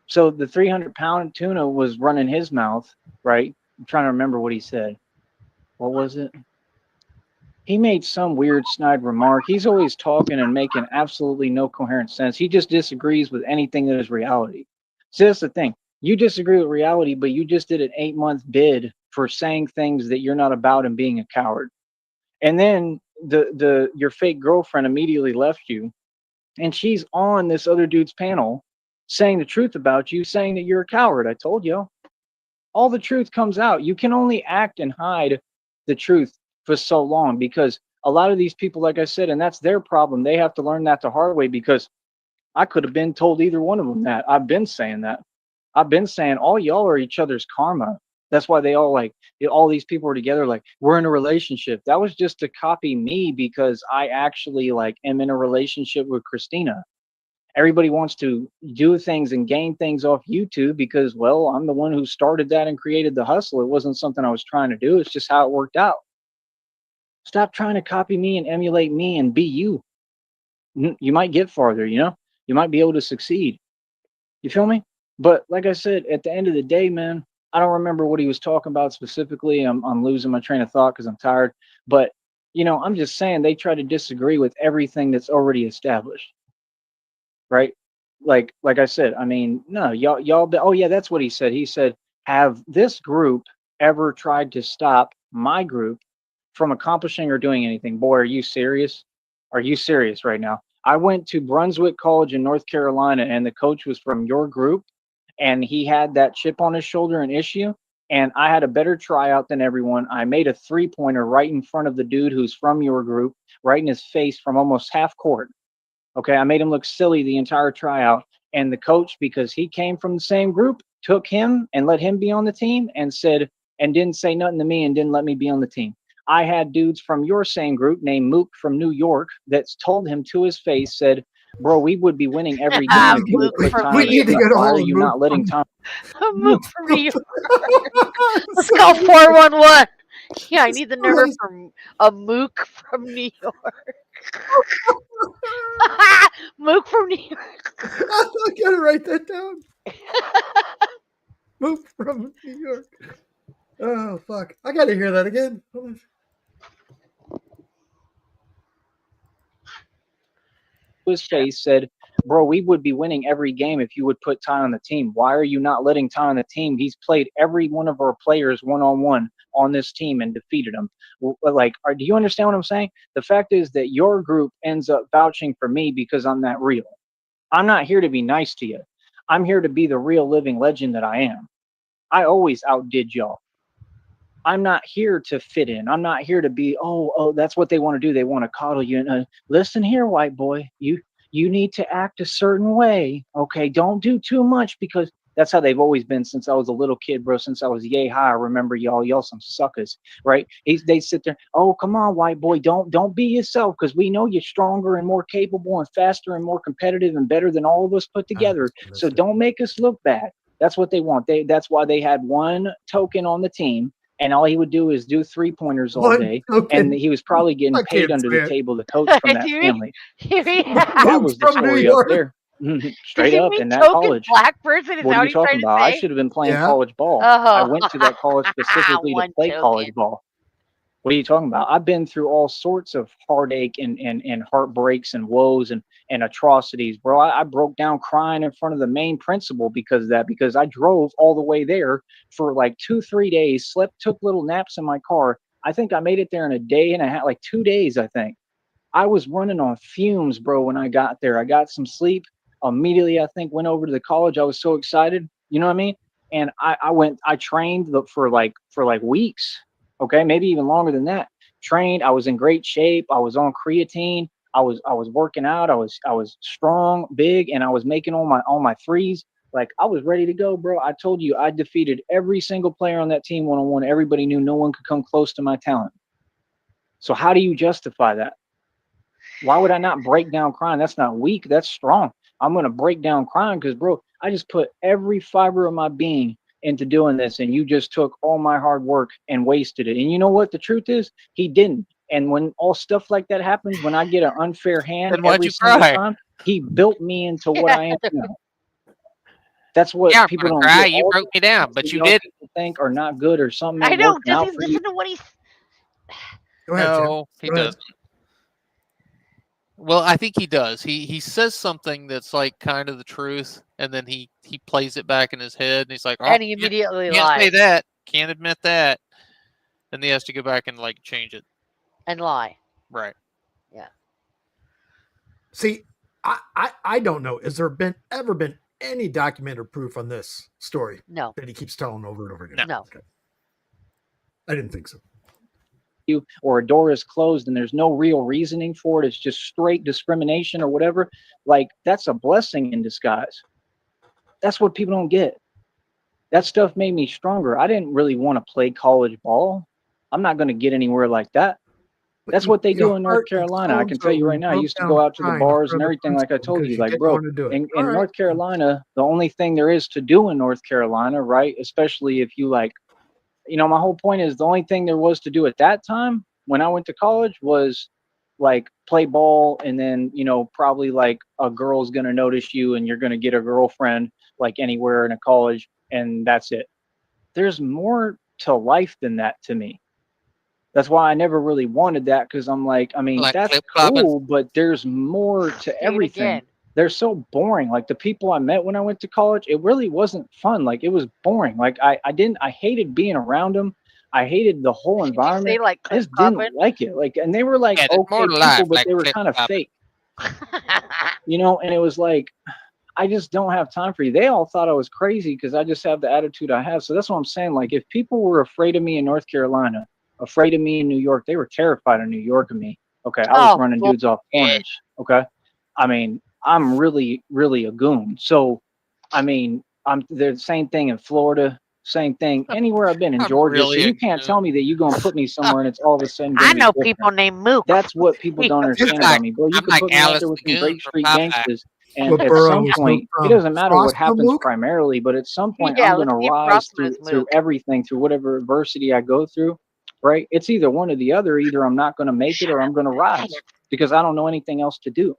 So the 300-pound tuna was running his mouth, right? I'm trying to remember what he said. What was it? He made some weird snide remark. He's always talking and making absolutely no coherent sense. He just disagrees with anything that is reality. So that's the thing. You disagree with reality, but you just did an 8-month bid for saying things that you're not about and being a coward. And then your fake girlfriend immediately left you, and she's on this other dude's panel saying the truth about you, saying that you're a coward. I told you. All the truth comes out. You can only act and hide the truth for so long because a lot of these people, like I said, and that's their problem. They have to learn that the hard way because I could have been told either one of them that. I've been saying that. I've been saying all y'all are each other's karma. That's why they all all these people are together. Like we're in a relationship. That was just to copy me because I actually am in a relationship with Christina. Everybody wants to do things and gain things off YouTube because, well, I'm the one who started that and created the hustle. It wasn't something I was trying to do. It's just how it worked out. Stop trying to copy me and emulate me and be you. You might get farther, you might be able to succeed. You feel me? But like I said, at the end of the day, man, I don't remember what he was talking about specifically. I'm losing my train of thought because I'm tired. But, I'm just saying they try to disagree with everything that's already established. Right? Like I said, I mean, no, y'all. Oh yeah, that's what he said. He said, "Have this group ever tried to stop my group from accomplishing or doing anything?" Boy, are you serious? Are you serious right now? I went to Brunswick College in North Carolina, and the coach was from your group, and he had that chip on his shoulder, an issue. And I had a better tryout than everyone. I made a 3-pointer right in front of the dude who's from your group, right in his face from almost half court. Okay, I made him look silly the entire tryout. And the coach, because he came from the same group, took him and let him be on the team and didn't say nothing to me and didn't let me be on the team. I had dudes from your same group named Mook from New York that's told him to his face, said, bro, we would be winning every game if you would Mook put from time We in the need to team. get a Why are hold of you Mook not letting from- time? Mook from New York. Let's call 411. Yeah, I need the number from a Mook from New York. Mook from New York. I gotta write that down. Move from New York. Oh fuck! I gotta hear that again. Hold on. His face said, bro, we would be winning every game if you would put Ty on the team. Why are you not letting Ty on the team? He's played every one of our players one-on-one on this team and defeated them. Like, do you understand what I'm saying? The fact is that your group ends up vouching for me because I'm that real. I'm not here to be nice to you. I'm here to be the real living legend that I am. I always outdid y'all. I'm not here to fit in. I'm not here to be, oh, that's what they want to do. They want to coddle you. And listen here, white boy, you need to act a certain way. Okay, don't do too much, because that's how they've always been since I was a little kid, bro. Since I was yay high, I remember y'all some suckers, right? They sit there, oh, come on, white boy, don't be yourself, because we know you're stronger and more capable and faster and more competitive and better than all of us put together. So don't make us look bad. That's what they want. That's why they had one token on the team. And all he would do is do 3-pointers all day. And he was probably getting paid under the table to coach from that family. That was the story up there. Straight up in that college. Black person? Is what that are you talking about? I should have been playing college ball. I went to that college specifically to play college ball. What are you talking about? I've been through all sorts of heartache and heartbreaks and woes and atrocities, bro. I broke down crying in front of the main principal because I drove all the way there for like 2-3 days, took little naps in my car. I think I made it there in a day and a half, like 2 days, I think. I was running on fumes, bro, when I got there. I got some sleep. Immediately, I think, went over to the college. I was so excited. You know what I mean? And I trained for like weeks. Okay, maybe even longer than that. Trained. I was in great shape. I was on creatine. I was working out. I was strong, big, and I was making all my threes. Like, I was ready to go, bro. I told you, I defeated every single player on that team one-on-one. Everybody knew no one could come close to my talent. So how do you justify that? Why would I not break down crying? That's not weak. That's strong. I'm going to break down crying because, bro, I just put every fiber of my being into doing this, and you just took all my hard work and wasted it. And you know what the truth is? He didn't. And when all stuff like that happens, when I get an unfair hand every single time, he built me into what I am now. That's what people don't get. You broke me down, but you didn't. People think are not good or something. I know. Does he listen to what he's? No, he doesn't. Well, I think he does. He says something that's like kind of the truth, and then he plays it back in his head, and he's like, "Oh, and he immediately can't lies. say that, can't admit that," and he has to go back and like change it and lie. Right. Yeah. See, I don't know. Has there ever been any documented proof on this story? No. That he keeps telling over and over again. No. Okay. I didn't think so. Or a door is closed and there's no real reasoning for it, it's just straight discrimination or whatever, like, that's a blessing in disguise. That's what people don't get. That stuff made me stronger. I didn't really want to play college ball. I'm not going to get anywhere like that. That's what they do in North Carolina. I can tell you right now, I used to go out to the bars and everything, like I told you, like, bro, in North Carolina, the only thing there is to do in North Carolina, right, especially if you, like, my whole point is the only thing there was to do at that time when I went to college was like play ball, and then, probably like a girl's going to notice you and you're going to get a girlfriend like anywhere in a college, and that's it. There's more to life than that to me. That's why I never really wanted that, because I'm like that's cool, but there's more to everything. They're so boring. Like, the people I met when I went to college, it really wasn't fun. Like, it was boring. Like, I hated being around them. I hated the whole environment. Like, I just didn't like it. Like, and they were like okay people, but they were kind of fake. And it was like, I just don't have time for you. They all thought I was crazy because I just have the attitude I have. So that's what I'm saying. Like, if people were afraid of me in North Carolina, afraid of me in New York, they were terrified of New York of me. Okay, I was running dudes off corners. Okay, I'm really, really a goon. So, I'm the same thing in Florida, Same thing. Anywhere I've been in I'm Georgia, so really you can't tell me that you're gonna put me somewhere and it's all of a sudden I gonna be know different. people named Mook. That's what people don't understand about me, bro. You I'm could like put me out Alice there with some Lagoon Grape from Street Popeye. gangsters, and What at borough some was Mook point, it from? doesn't matter what Frostma happens Mook? primarily, but at some point, Yeah, I'm let's gonna keep rise Frostman as through Mook. everything, through whatever adversity I go through. Right? It's either one or the other. Either I'm not gonna make it or I'm gonna rise because I don't know anything else to do.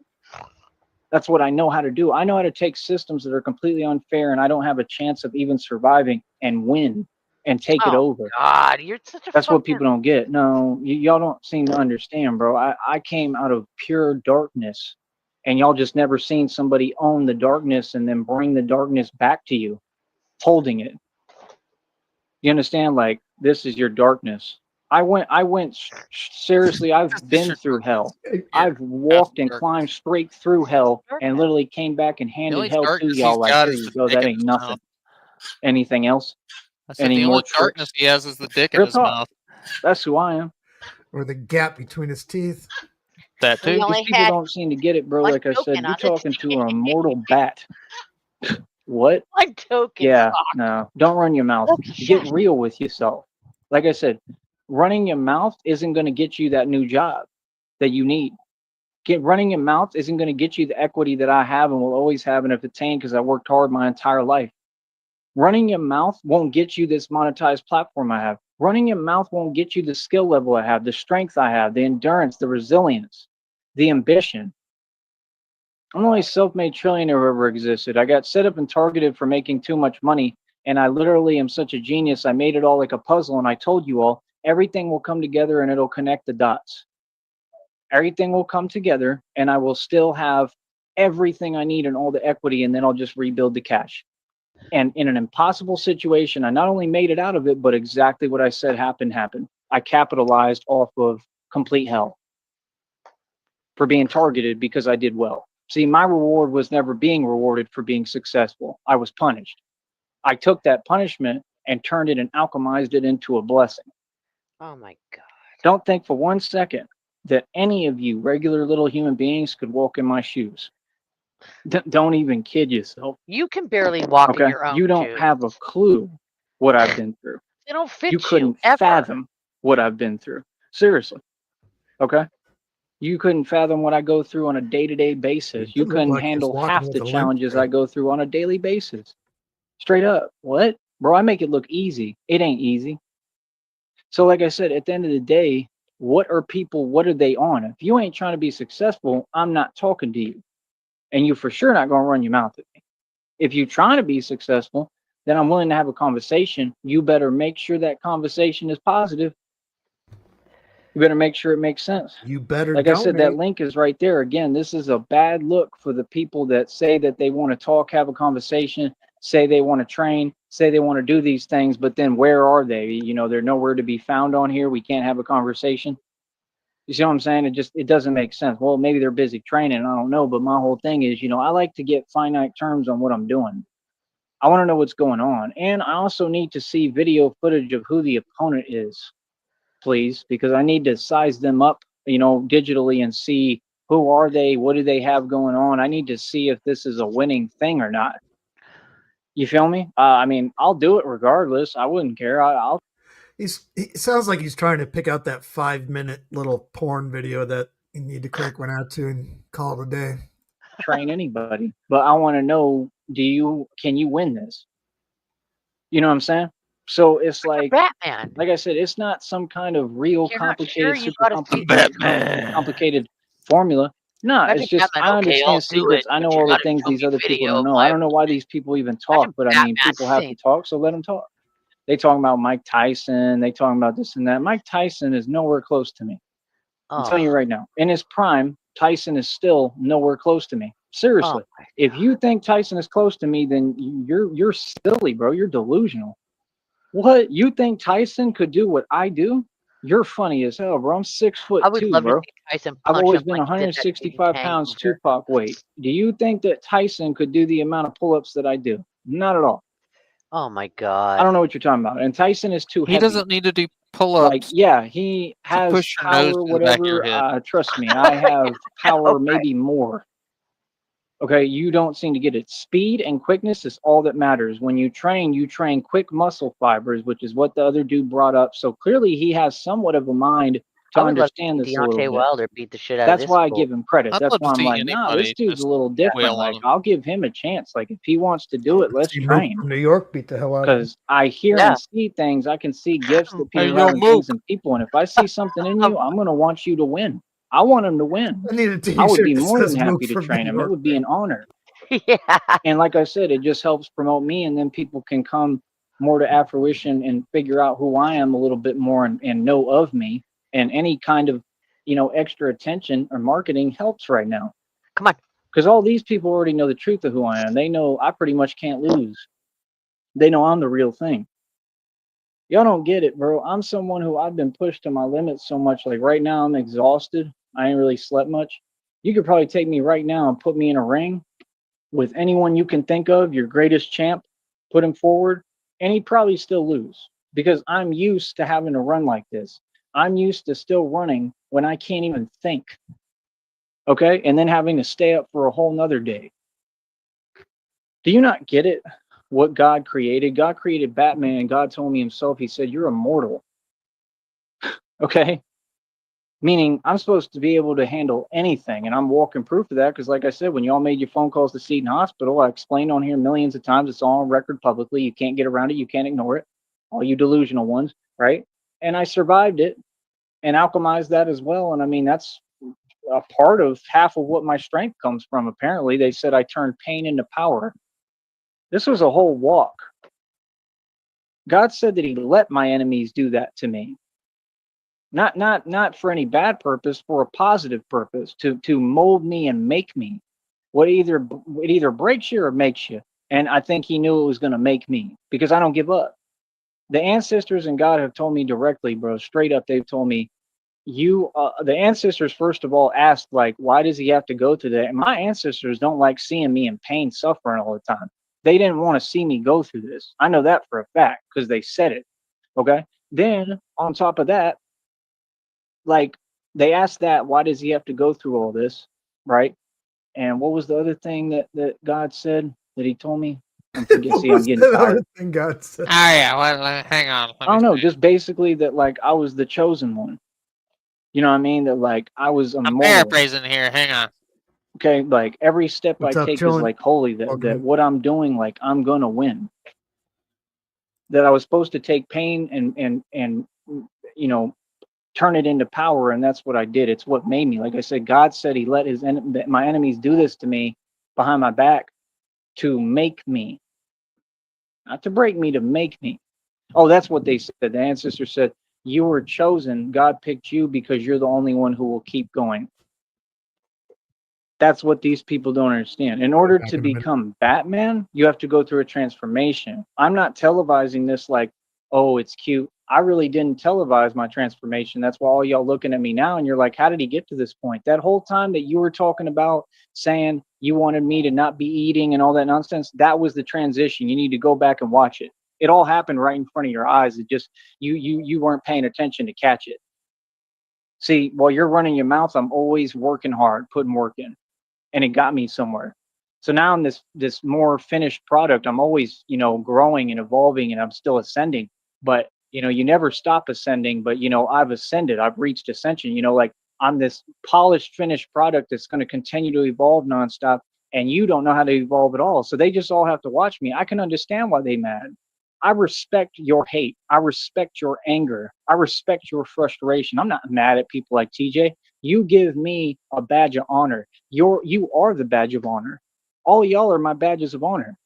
That's what I know how to do. I know how to take systems that are completely unfair and I don't have a chance of even surviving and win and take it Oh over. God, you're such a That's what fucking. people don't get. No, y'all don't seem to understand, bro. I came out of pure darkness and y'all just never seen somebody own the darkness and then bring the darkness back to you, holding it. You understand? Like, this is your darkness. Seriously, I've been through hell. Yeah, I've walked and climbed darkness. straight through hell and Darkness. literally came back and The handed only hell to darkness y'all he's like, got here is you the go. dick That in ain't his nothing. mouth. Anything else? I said Any the more only tricks? darkness he has is the dick in Real his talk. mouth. That's who I am. Or the gap between his teeth? That We too. only These people had don't seem to get it, bro. one Like I said, token you're on the talking to a mortal bat. What? one token. Yeah, Fuck. no. Don't run your mouth. Okay, Get shut. real with yourself. Like I said, running your mouth isn't going to get you that new job that you need. Running your mouth isn't going to get you the equity that I have and will always have and have attained because I worked hard my entire life. Running your mouth won't get you this monetized platform I have. Running your mouth won't get you the skill level I have, the strength I have, the endurance, the resilience, the ambition. I'm the only self-made trillionaire who ever existed. I got set up and targeted for making too much money, and I literally am such a genius. I made it all like a puzzle, and I told you all, everything will come together and it'll connect the dots. Everything will come together, and I will still have everything I need and all the equity, and then I'll just rebuild the cash. And in an impossible situation, I not only made it out of it, but exactly what I said happened. I capitalized off of complete hell for being targeted because I did well. See, my reward was never being rewarded for being successful. I was punished. I took that punishment and turned it and alchemized it into a blessing. Oh my God. Don't think for 1 second that any of you regular little human beings could walk in my shoes. Don't even kid yourself. You can barely walk in Okay? your own You don't shoes. have a clue what I've been through. They don't fit You couldn't ever. fathom what I've been through. Seriously. Okay? You couldn't fathom what I go through on a day-to-day basis. You It looked couldn't like he was handle walking half with the a limp challenges today. I go through on a daily basis. Straight up. What? Bro, I make it look easy. It ain't easy. So like I said, at the end of the day, what are they on? If you ain't trying to be successful, I'm not talking to you. And you for sure not going to run your mouth at me. If you're trying to be successful, then I'm willing to have a conversation. You better make sure that conversation is positive. You better make sure it makes sense. You better Like I said, that donate. link is right there. Again, this is a bad look for the people that say that they want to talk, have a conversation, say they want to train, say they want to do these things, but then where are they? You know, they're nowhere to be found on here. We can't have a conversation. You see what I'm saying? It doesn't make sense. Well, maybe they're busy training. I don't know. But my whole thing is, I like to get finite terms on what I'm doing. I want to know what's going on. And I also need to see video footage of who the opponent is, please, because I need to size them up, digitally and see who are they, what do they have going on. I need to see if this is a winning thing or not. You feel me? I mean, I'll do it regardless. I wouldn't care. I'll He sounds like he's trying to pick out that 5-minute little porn video that you need to crank one out to and call it a day. train anybody, but I want to know, can you win this? You know what I'm saying? So it's like Batman. I said, it's not some kind of real You're not complicated, sure you super gotta see. complicated formula. No, Imagine it's just Batman. I Okay, I'll understand do it, secrets. I but know you all the gotta things show these me other people video don't of know. I my. don't know why these people even talk, Imagine but I mean, Batman people have to sing. talk, so let them talk. They talking about Mike Tyson. They talking about this and that. Mike Tyson is nowhere close to me. I'm telling you Oh, right now. In his prime, Tyson is still nowhere close to me. oh Seriously. my If God. you think Tyson is close to me, then you're silly, bro. You're delusional. What? You think Tyson could do what I do? You're funny as hell, bro. I'm 6'2", I would love to bro. see Tyson I've punch always him been like he did that Katie 165 Tang pounds mover. Tupac weight. Do you think that Tyson could do the amount of pull-ups that I do? Not at all. Oh my I God. don't know what you're talking about. And Tyson is too He heavy. doesn't need to do pull Like, ups yeah, he to has push your nose power, to the back of your whatever. head. Trust me, I have power, Okay. maybe more. Okay, you don't seem to get it. Speed and quickness is all that matters. When you train quick muscle fibers, which is what the other dude brought up. So clearly he has somewhat of a mind to I would love to understand see this a little Deontay bit. Wilder beat the shit out of That's this why I fool. give him credit. I'd That's love to why I'm see like, nah, this anybody dude's just a little different. wail on Like, him. I'll give him a chance. Like, if he wants to do it, let's See Mook train. from New York beat the hell out of him. Because I hear Yeah. and see things. I can see gifts that Hey, people yo, have in Mook. things and people. And if I see something in you, I'm going to want you to win. I want him to win. I need a I would t-shirt be that more than says Mook happy to from train New him. It York. would be an honor. Yeah. And like I said, it just helps promote me, and then people can come more to fruition and figure out who I am a little bit more and know of me. And any kind of, extra attention or marketing helps right now. Come on. Because all these people already know the truth of who I am. They know I pretty much can't lose. They know I'm the real thing. Y'all don't get it, bro. I'm someone who I've been pushed to my limits so much. Like right now, I'm exhausted. I ain't really slept much. You could probably take me right now and put me in a ring with anyone you can think of, your greatest champ, put him forward, and he'd probably still lose because I'm used to having to run like this. I'm used to still running when I can't even think. Okay. And then having to stay up for a whole nother day. Do you not get it? What God created? God created Batman, and God told me himself, he said, you're immortal. Okay. Meaning I'm supposed to be able to handle anything. And I'm walking proof of that because, like I said, when y'all made your phone calls to Seton Hospital, I explained on here millions of times. It's all on record publicly. You can't get around it. You can't ignore it. All you delusional ones, right? And I survived it and alchemized that as well. And I mean, that's a part of half of what my strength comes from. Apparently, they said I turned pain into power. This was a whole walk. God said that he let my enemies do that to me. Not for any bad purpose, for a positive purpose, to mold me and make me. It either breaks you or makes you. And I think he knew it was going to make me because I don't give up. The ancestors and God have told me directly, bro, straight up. They've told me, the ancestors, first of all, asked, like, why does he have to go through that? And my ancestors don't like seeing me in pain, suffering all the time. They didn't want to see me go through this. I know that for a fact because they said it. Okay. Then on top of that, like, they asked that, why does he have to go through all this? Right. And what was the other thing that God said that he told me? I'm forgetting. What See, I'm was getting that tired. other thing God said? Oh yeah, well, hang on. I don't know, just basically that, like, I was the chosen one. You know what I mean? That, like, I was I'm immortal. paraphrasing here. Hang on. Okay, like every step What's I up, take is chilling? like holy. That Welcome that in. what I'm doing, like, I'm gonna win. That I was supposed to take pain and you know turn it into power, and that's what I did. It's what made me. Like I said, God said he let my enemies do this to me behind my back to make me, not to break me, to make me. Oh, that's what they said. The ancestor said, you were chosen. God picked you because you're the only one who will keep going. That's what these people don't understand. In order to become Batman, you have to go through a transformation. I'm not televising this like, oh, it's cute. I really didn't televise my transformation. That's why all y'all looking at me now and you're like, how did he get to this point? That whole time that you were talking about saying you wanted me to not be eating and all that nonsense, that was the transition. You need to go back and watch it. It all happened right in front of your eyes. It just you weren't paying attention to catch it. See, while you're running your mouth, I'm always working hard, putting work in, and it got me somewhere. So now in this more finished product, I'm always, growing and evolving, and I'm still ascending. But you never stop ascending. But I've ascended. I've reached ascension. Like, I'm this polished, finished product that's going to continue to evolve nonstop. And you don't know how to evolve at all. So they just all have to watch me. I can understand why they mad. I respect your hate. I respect your anger. I respect your frustration. I'm not mad at people like TJ. You give me a badge of honor. You are the badge of honor. All y'all are my badges of honor.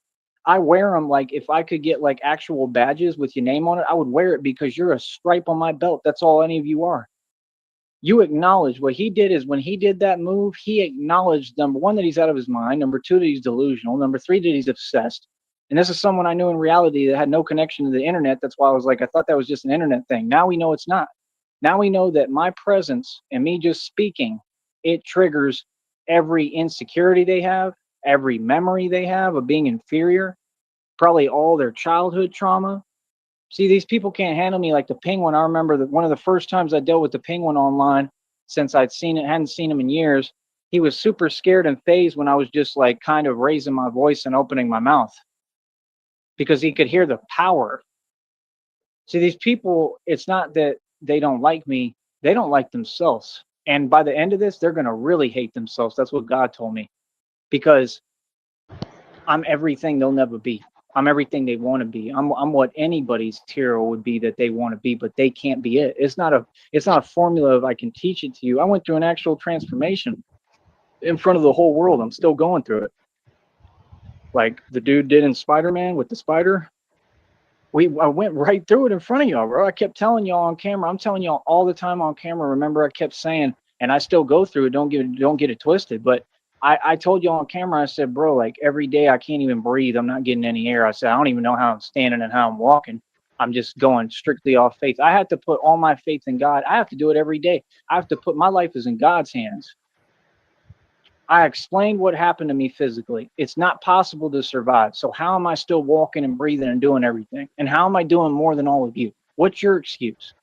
I wear them. Like, if I could get like actual badges with your name on it, I would wear it because you're a stripe on my belt. That's all any of you are. You acknowledge what he did. Is when he did that move, he acknowledged, number one, that he's out of his mind. Number two, that he's delusional. Number three, that he's obsessed. And this is someone I knew in reality that had no connection to the internet. That's why I was like, I thought that was just an internet thing. Now we know it's not. Now we know that my presence and me just speaking, it triggers every insecurity they have, every memory they have of being inferior, probably all their childhood trauma. See, these people can't handle me like the Penguin. I remember that one of the first times I dealt with the Penguin online, since hadn't seen him in years, He was super scared and phased when I was just like kind of raising my voice and opening my mouth because he could hear the power. See, these people, it's not that they don't like me, they don't like themselves. And by the end of this, they're going to really hate themselves. That's what God told me because I'm everything they'll never be. I'm everything they want to be. I'm what anybody's hero would be that they want to be, but they can't be it. It's not a formula of I can teach it to you. I went through an actual transformation in front of the whole world. I'm still going through it. Like the dude did in Spider-Man with the spider. I went right through it in front of y'all, bro. I kept telling y'all on camera. I'm telling y'all all the time on camera. Remember, I kept saying, and I still go through it. Don't get it twisted. But I told y'all on camera, I said, bro, like every day I can't even breathe. I'm not getting any air. I said, I don't even know how I'm standing and how I'm walking. I'm just going strictly off faith. I have to put all my faith in God. I have to do it every day. I have to put my life is in God's hands. I explained what happened to me physically. It's not possible to survive. So how am I still walking and breathing and doing everything? And how am I doing more than all of you? What's your excuse?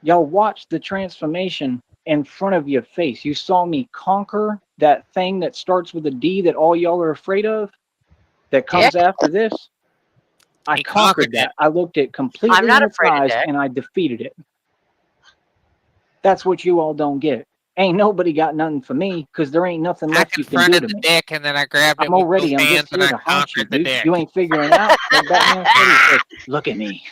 Y'all watched the transformation in front of your face. You saw me conquer that thing that starts with a D that all y'all are afraid of that comes after this. I He conquered that. I looked it completely I'm not in its afraid of eyes death. and I defeated it. That's what you all don't get. Ain't nobody got nothing for me because there ain't nothing I left you can do confronted to the me. dick and then I grabbed it I'm with already, both I'm hands just and here I to haunt you, conquered the dude. dick. You ain't figuring out. Like Batman said, he said, look at me.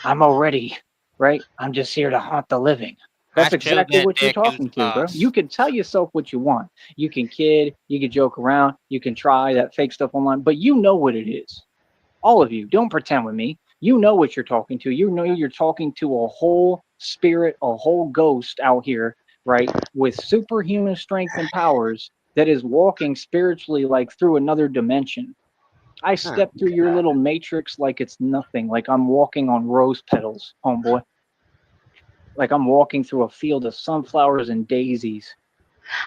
I'm already, right? I'm just here to haunt the living. That's I showed exactly that what you're dick who's talking the to, bro. boss. You can tell yourself what you want. You can kid, you can joke around, you can try that fake stuff online, but you know what it is. All of you, don't pretend with me. You know what you're talking to. You know you're talking to a whole spirit, a whole ghost out here, right? With superhuman strength and powers that is walking spiritually like through another dimension. I step through your little matrix like it's nothing, like I'm walking on rose petals, homeboy. Like I'm walking through a field of sunflowers and daisies.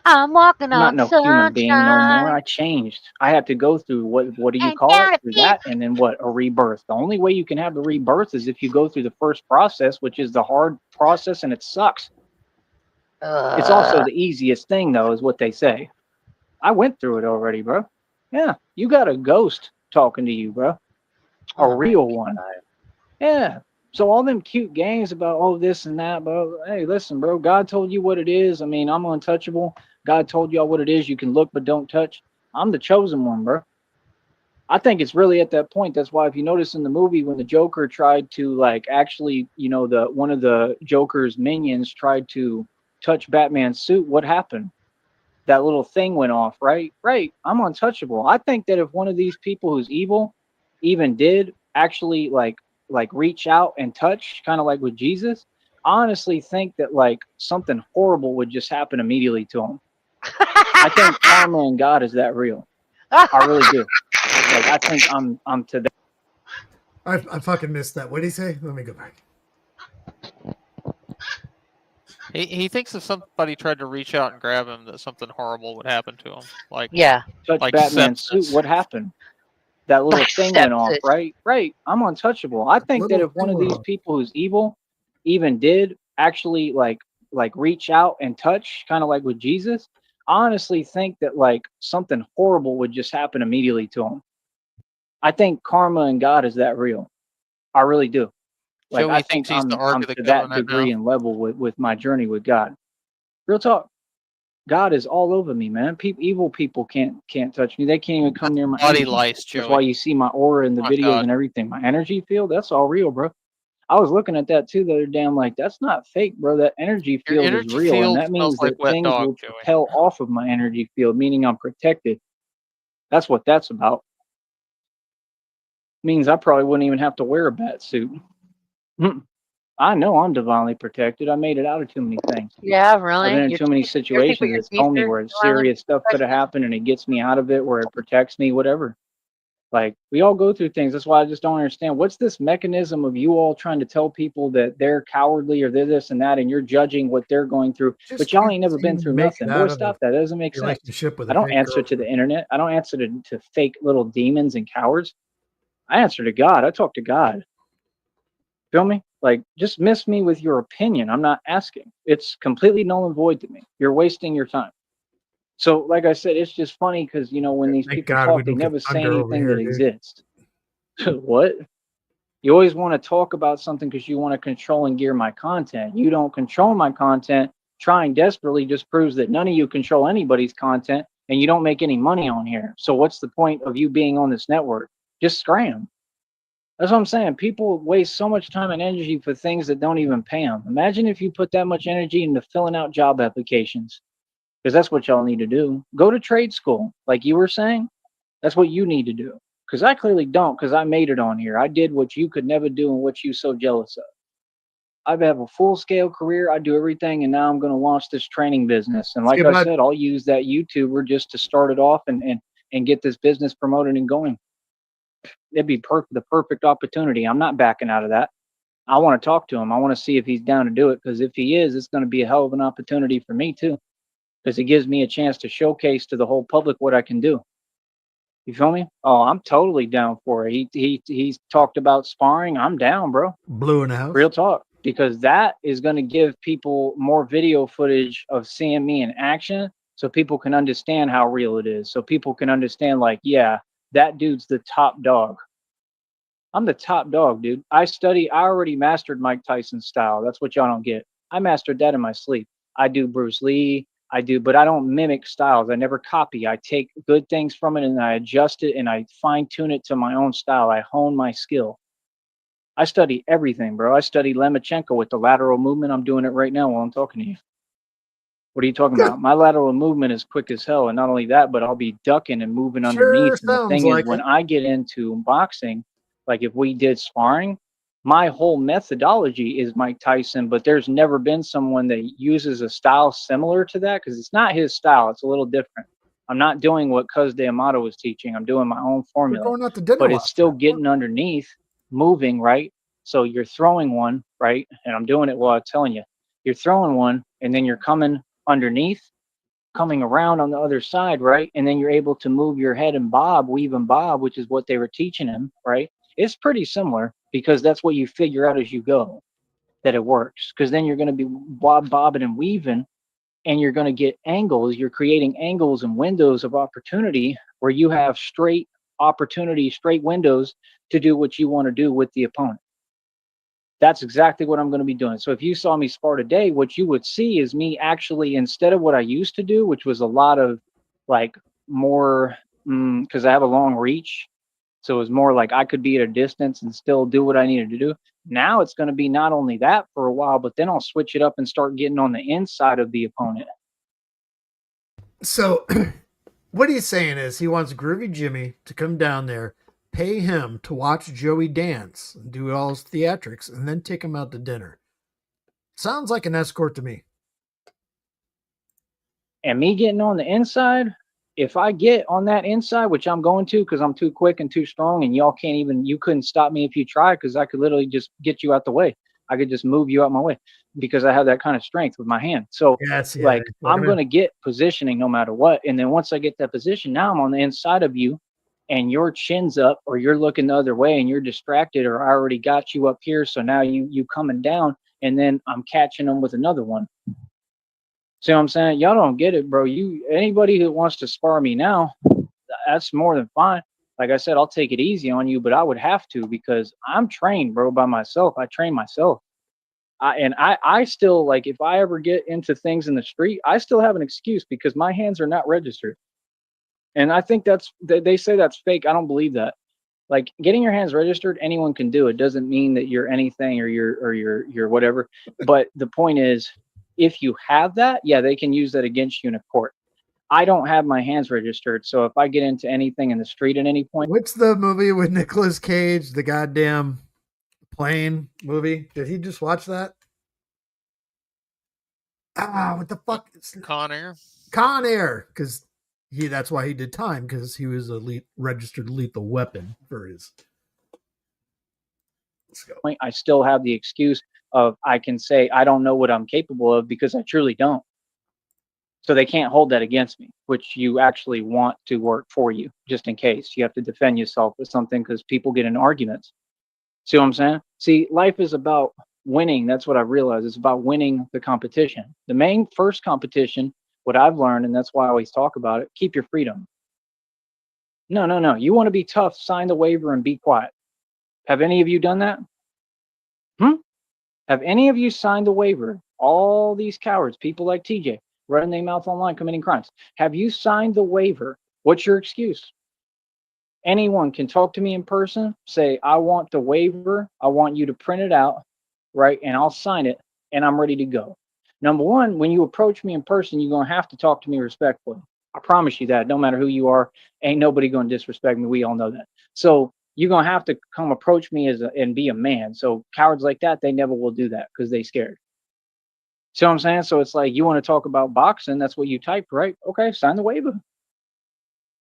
I'm walking I'm not on no human being no more. sunshine I changed. I had to go through what do you and call it? down a Through pit. that and then what? A rebirth. The only way you can have the rebirth is if you go through the first process, which is the hard process and it sucks. It's also the easiest thing though, is what they say. I went through it already, bro. Yeah, you got a ghost talking to you, bro. A Oh my real one. Yeah. So all them cute games about this and that, bro. Hey, listen, bro. God told you what it is. I mean, I'm untouchable. God told y'all what it is. You can look but don't touch. I'm the chosen one, bro. I think it's really at that point. That's why if you notice in the movie when the Joker tried to like actually, the one of the Joker's minions tried to touch Batman's suit, what happened? That little thing went off, right? Right. I'm untouchable. I think that if one of these people who's evil even did actually like reach out and touch, kind of like with Jesus, I honestly think that like something horrible would just happen immediately to him. I think karma and God is that real. I really do. Like I think I'm to that. I fucking missed that. What did he say? Let me go back. He thinks if somebody tried to reach out and grab him, that something horrible would happen to him. Like Yeah. Touch like Batman's suit. sepsis. What happened? That little Like thing went off, sepsis. right? Right. I'm untouchable. I think that Little if one thing of went these off. people who's evil even did actually like reach out and touch, kind of like with Jesus, I honestly think that like something horrible would just happen immediately to him. I think karma and God is that real. I really do. Like I Joey think thinks he's the Ark I'm of the to that Covenant now. degree and level with my journey with God. Real talk. God is all over me, man. Evil people can't touch me. They can't even come near my Body energy. lice, That's why Joey. you see my aura in the My videos God. and everything. My energy field, that's all real, bro. I was looking at that too the other day. I'm like, that's not fake, bro. That energy Your field is energy real, and field that smells means like that wet things dog, will Joey. propel off of my energy field, meaning I'm protected. That's what that's about. Means I probably wouldn't even have to wear a bat suit. I know I'm divinely protected. I made it out of too many things. Yeah, I've really. been in Your too many teeth. You ever think what situations your that's teeth told me are? where Divinely serious stuff could have protected? happened and it gets me out of it, where it protects me, whatever. Like we all go through things. That's why I just don't understand. What's this mechanism of you all trying to tell people that they're cowardly or they're this and that, and you're judging what they're going through, Just but y'all can't ain't never been seem to through make it nothing. Boy, out of stop a that. That doesn't make sense. relationship with I a don't fake answer to girlfriend. the internet. I don't answer to fake little demons and cowards. I answer to God. I talk to God. Feel me? Like, just miss me with your opinion. I'm not asking. It's completely null and void to me. You're wasting your time. So, like I said, it's just funny because, when these Thank people God we talk, they don't get never say thunder over anything here, that dude. exists. What? You always want to talk about something because you want to control and gear my content. You don't control my content. Trying desperately just proves that none of you control anybody's content and you don't make any money on here. So what's the point of you being on this network? Just scram. That's what I'm saying. People waste so much time and energy for things that don't even pay them. Imagine if you put that much energy into filling out job applications, because that's what y'all need to do. Go to trade school, like you were saying. That's what you need to do. Because I clearly don't, because I made it on here. I did what you could never do and what you so jealous of. I have a full scale career. I do everything, and now I'm going to launch this training business. And like See, I but said, I'll use that YouTuber just to start it off and get this business promoted and going. It'd be the perfect opportunity. I'm not backing out of that. I want to talk to him. I want to see if he's down to do it, because if he is, it's going to be a hell of an opportunity for me too, because it gives me a chance to showcase to the whole public what I can do. You feel me? Oh, I'm totally down for it. He's talked about sparring. I'm down, bro. blue in the house. Real talk, because that is going to give people more video footage of seeing me in action, so people can understand how real it is. So people can understand, like, yeah, that dude's the top dog. I'm the top dog, dude. I already mastered Mike Tyson's style. That's what y'all don't get. I mastered that in my sleep. I do Bruce Lee. But I don't mimic styles. I never copy. I take good things from it and I adjust it and I fine tune it to my own style. I hone my skill. I study everything, bro. I study Lemachenko with the lateral movement. I'm doing it right now while I'm talking to you. What are you talking about? My lateral movement is quick as hell. And not only that, but I'll be ducking and moving Sure underneath. And the sounds thing is, like when it. I get into boxing, like if we did sparring, my whole methodology is Mike Tyson, but there's never been someone that uses a style similar to that, because it's not his style. It's a little different. I'm not doing what Cuz de Amato was teaching. I'm doing my own We're formula, going out to dinner but it's last still night. getting underneath, moving, right? So you're throwing one, right? And I'm doing it while I'm telling you. You're throwing one, and then you're coming underneath, coming around on the other side, right? And then you're able to move your head and weave and bob, which is what they were teaching him, right? It's pretty similar, because that's what you figure out as you go, that it works. Because then you're going to be bobbing and weaving, and you're going to get angles. You're creating angles and windows of opportunity where you have straight opportunity, straight windows to do what you want to do with the opponent. That's exactly what I'm going to be doing. So if you saw me spar today, what you would see is me actually, instead of what I used to do, which was a lot of like more, because I have a long reach. So it was more like I could be at a distance and still do what I needed to do. Now it's going to be not only that for a while, but then I'll switch it up and start getting on the inside of the opponent. So what he's saying is he wants Groovy Jimmy to come down there, pay him to watch Joey dance and do all his theatrics, and then take him out to dinner. Sounds like an escort to me. And me getting on the inside, if I get on that inside, which I'm going to, because I'm too quick and too strong, and y'all can't even, you couldn't stop me if you tried, because I could literally just get you out the way. I could just move you out my way because I have that kind of strength with my hand. So Yes, yeah. like I'm going to get positioning no matter what. And then once I get that position, now I'm on the inside of you and your chin's up, or you're looking the other way and you're distracted, or I already got you up here. So now you coming down, and then I'm catching them with another one. See what I'm saying? Y'all don't get it, bro. Anybody who wants to spar me now, that's more than fine. Like I said, I'll take it easy on you, but I would have to, because I'm trained, bro, by myself. I train myself. I still, like, if I ever get into things in the street, I still have an excuse because my hands are not registered. And I think they say that's fake. I don't believe that. Like, getting your hands registered, anyone can do. It doesn't mean that you're anything or you're whatever. But the point is, if you have that, yeah, they can use that against you in a court. I don't have my hands registered, so if I get into anything in the street at any point, What's the movie with Nicolas Cage, the goddamn plane movie? Did he just watch that? What the fuck? Con Air. Con Air, because that's why he did time, because he was a registered lethal weapon for his. Let's go. I still have the excuse of, I can say I don't know what I'm capable of, because I truly don't. So they can't hold that against me, which you actually want to work for you, just in case. You have to defend yourself with something, because people get in arguments. See what I'm saying? See, life is about winning. That's what I realized. It's about winning the competition. The main first competition, what I've learned, and that's why I always talk about it, keep your freedom. No, no, no. You want to be tough, sign the waiver and be quiet. Have any of you done that? Have any of you signed the waiver? All these cowards, people like TJ, running their mouth online, committing crimes. Have you signed the waiver? What's your excuse? Anyone can talk to me in person, say, I want the waiver. I want you to print it out, right? And I'll sign it and I'm ready to go. Number one, when you approach me in person, you're going to have to talk to me respectfully. I promise you that. No matter who you are, ain't nobody going to disrespect me. We all know that. So you're going to have to come approach me and be a man. So cowards like that, they never will do that because they scared. See what I'm saying? So it's like, you want to talk about boxing. That's what you typed, right? Okay, sign the waiver.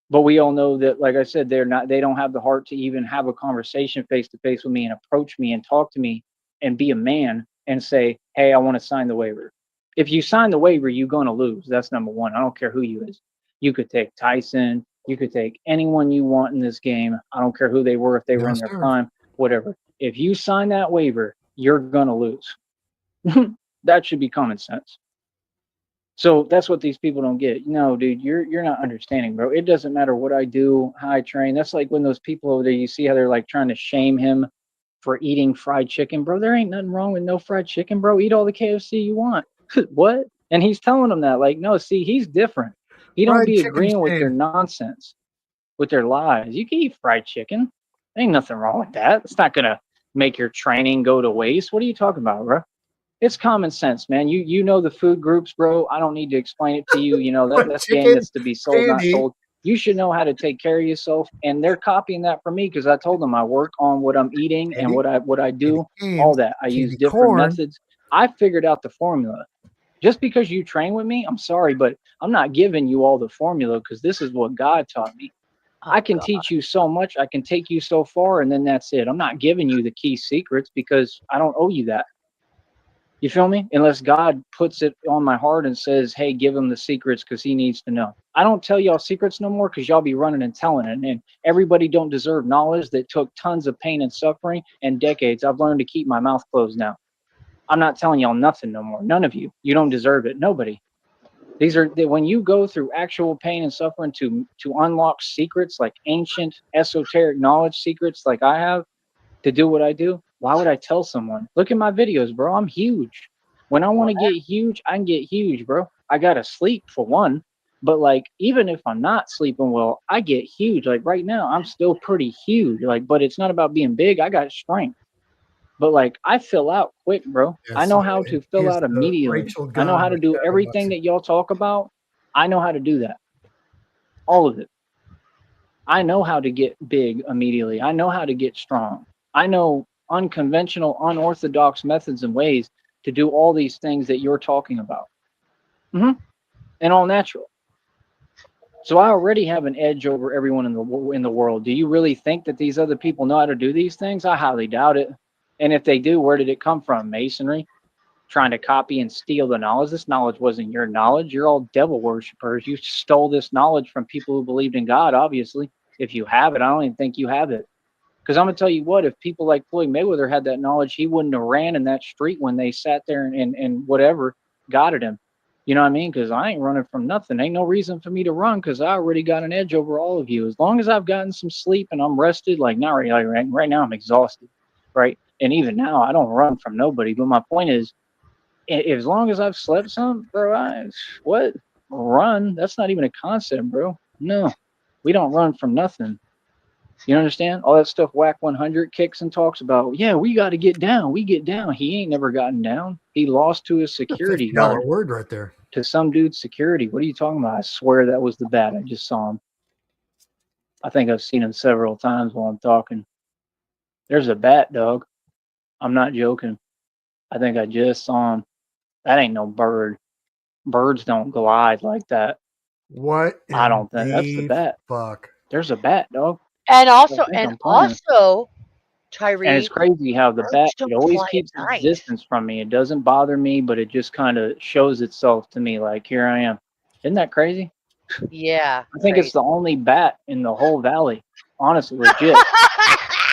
But we all know that, like I said, they don't have the heart to even have a conversation face to face with me and approach me and talk to me and be a man and say, hey, I want to sign the waiver. If you sign the waiver, you're going to lose. That's number one. I don't care who you is. You could take Tyson. You could take anyone you want in this game. I don't care who they were, if they were in their prime, whatever. If you sign that waiver, you're going to lose. That should be common sense. So that's what these people don't get. No, dude, you're not understanding, bro. It doesn't matter what I do, how I train. That's like when those people over there, you see how they're like trying to shame him for eating fried chicken, bro. There ain't nothing wrong with no fried chicken, bro. Eat all the KFC you want. What? And he's telling them that, like, no, see, he's different. He don't Fried be chicken agreeing with their shame. nonsense, with their lies. You can eat fried chicken. Ain't nothing wrong with that. It's not gonna make your training go to waste. What are you talking about, bro? It's common sense, man. You know the food groups, bro. I don't need to explain it to you. You know Fried that's game chicken, that's to be sold, not candy, told. You should know how to take care of yourself, and they're copying that from me because I told them I work on what I'm eating and candy, what I candy do. All canes, that I use candy different corn. methods. I figured out the formula. Just because you train with me, I'm sorry, but I'm not giving you all the formula because this is what God taught me. Oh, I can God. teach you so much. I can take you so far, and then that's it. I'm not giving you the key secrets because I don't owe you that. You feel me? Unless God puts it on my heart and says, hey, give him the secrets because he needs to know. I don't tell y'all secrets no more because y'all be running and telling it. And everybody don't deserve knowledge that took tons of pain and suffering and decades. I've learned to keep my mouth closed now. I'm not telling y'all nothing no more. None of you. You don't deserve it. Nobody. These are when you go through actual pain and suffering to unlock secrets like ancient esoteric knowledge secrets like I have, to do what I do, why would I tell someone? Look at my videos, bro. I'm huge. When I want to get huge, I can get huge, bro. I gotta sleep for one. But like, even if I'm not sleeping well, I get huge. Like right now, I'm still pretty huge. Like, but it's not about being big. I got strength. But like, I fill out quick, bro. I Yes, know how to he fill is out the immediately. Rachel I know Gunn how of to do shadow everything boxing. that y'all talk about. I know how to do that. All of it. I know how to get big immediately. I know how to get strong. I know unconventional, unorthodox methods and ways to do all these things that you're talking about. And all natural. So I already have an edge over everyone in the world. Do you really think that these other people know how to do these things? I highly doubt it. And if they do, where did it come from? Masonry? Trying to copy and steal the knowledge. This knowledge wasn't your knowledge. You're all devil worshippers. You stole this knowledge from people who believed in God, obviously. If you have it, I don't even think you have it. Because I'm going to tell you what, if people like Floyd Mayweather had that knowledge, he wouldn't have ran in that street when they sat there and whatever got at him. You know what I mean? Because I ain't running from nothing. Ain't no reason for me to run because I already got an edge over all of you. As long as I've gotten some sleep and I'm rested, like not right, like right now I'm exhausted, right? And even now I don't run from nobody. But my point is, as long as I've slept some, bro, what? Run? That's not even a concept, bro. No, we don't run from nothing. You understand? All that stuff Whack 100 kicks and talks about. Yeah, we got to get down. We get down. He ain't never gotten down. He lost to his A security $50 guard, word right there. to some dude's security. What are you talking about? I swear that was the bat. I just saw him. I think I've seen him several times while I'm talking. There's a bat, dog. I'm not joking. I think I just saw him. That ain't no bird. Birds don't glide like that. What I in don't think that's the the bat. fuck? There's a bat, dog. And I also, think I'm playing. And it's Tyree, crazy how the bat, birds don't it always fly keeps at its night. distance from me. It doesn't bother me, but it just kind of shows itself to me like, here I am. Isn't that crazy? Yeah, I think it's crazy. the only bat in the whole valley. Honestly, legit.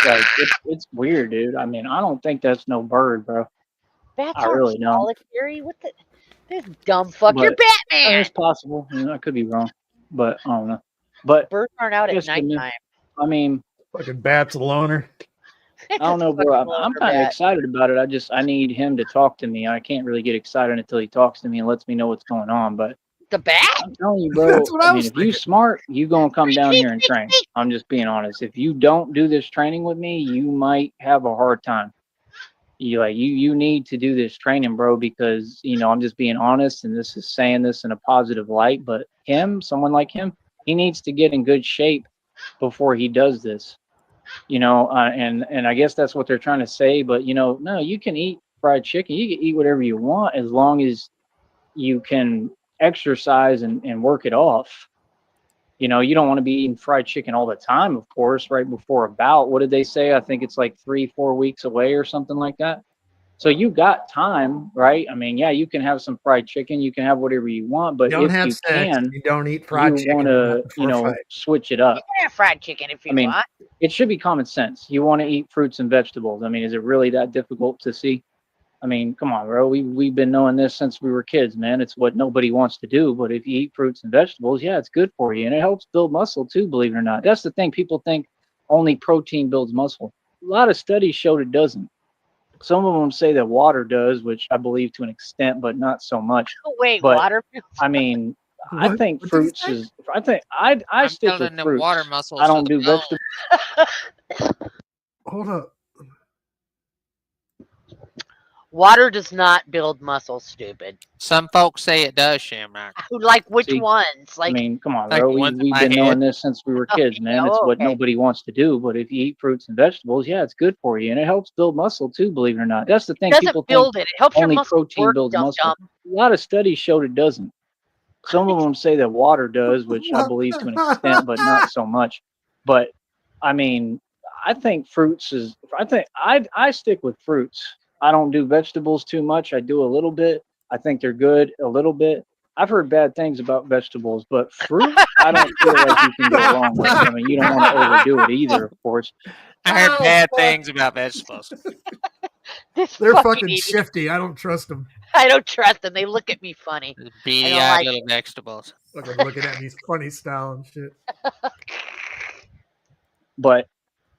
Like, it's weird, dude. I mean, I don't think that's no bird, bro. Bats I aren't really don't. solitary. What the? This dumb fuck. You're But Batman. it's possible. I could be wrong, but I don't know. But Birds aren't out I at guess to me, nighttime. I mean, Fucking Bat's a loner. I don't know, bro. I'm kind of excited about it. I need him to talk to me. I can't really get excited until he talks to me and lets me know what's going on. But The bat? I'm telling you, bro. That's what I I mean, was if you thinking. smart, you gonna come down here and train. I'm just being honest. If you don't do this training with me, you might have a hard time. You need to do this training, bro, because I'm just being honest, and this is saying this in a positive light. But someone like him, he needs to get in good shape before he does this. And I guess that's what they're trying to say. But no, you can eat fried chicken. You can eat whatever you want as long as you can exercise and work it off. You don't want to be eating fried chicken all the time, of course, right before a bout. What did they say? I think it's like 3-4 weeks away or something like that. So you got time, right? I mean, yeah, you can have some fried chicken, you can have whatever you want, but Don't if have you sex. can, You don't eat you fried chicken want right to, before a fight. switch it You up. can have fried chicken if you I mean, want. it should be common sense. You want to eat fruits and vegetables. I mean, is it really that difficult to see? I mean, come on, bro. We've been knowing this since we were kids, man. It's what nobody wants to do. But if you eat fruits and vegetables, yeah, it's good for you, and it helps build muscle too. Believe it or not, that's the thing. People think only protein builds muscle. A lot of studies showed it doesn't. Some of them say that water does, which I believe to an extent, but not so much. Oh, wait, But water? I mean, I What? think What did he fruits say? is. I think I I'm stick with building them water fruits. muscles I to don't the do bone. vegetables. Hold up. Water does not build muscle, stupid. Some folks say it does, Shamrock. Like which See, ones? I Like, mean, come on, Like bro. the ones in We've my been knowing head. this since we were kids, man. It's oh, what okay. nobody wants to do. But if you eat fruits and vegetables, yeah, it's good for you, and it helps build muscle too. Believe it or not, that's the It thing. doesn't People think build it. It helps your only muscles protein work, builds dum muscle. dum. A lot of studies showed it doesn't. Some of them say that water does, which I believe to an extent, but not so much. But I mean, I think fruits is. I think I stick with fruits. I don't do vegetables too much. I do a little bit. I think they're good a little bit. I've heard bad things about vegetables, but fruit, I don't feel like you can go wrong with. I mean, you don't want to overdo it either, of course. I heard Oh, bad fuck. things about vegetables. This They're fucking fucking idiot. shifty. I don't trust them. I don't trust them. They look at me funny. The I don't beady-eyed like little vegetables. Fucking looking at me funny style and shit. But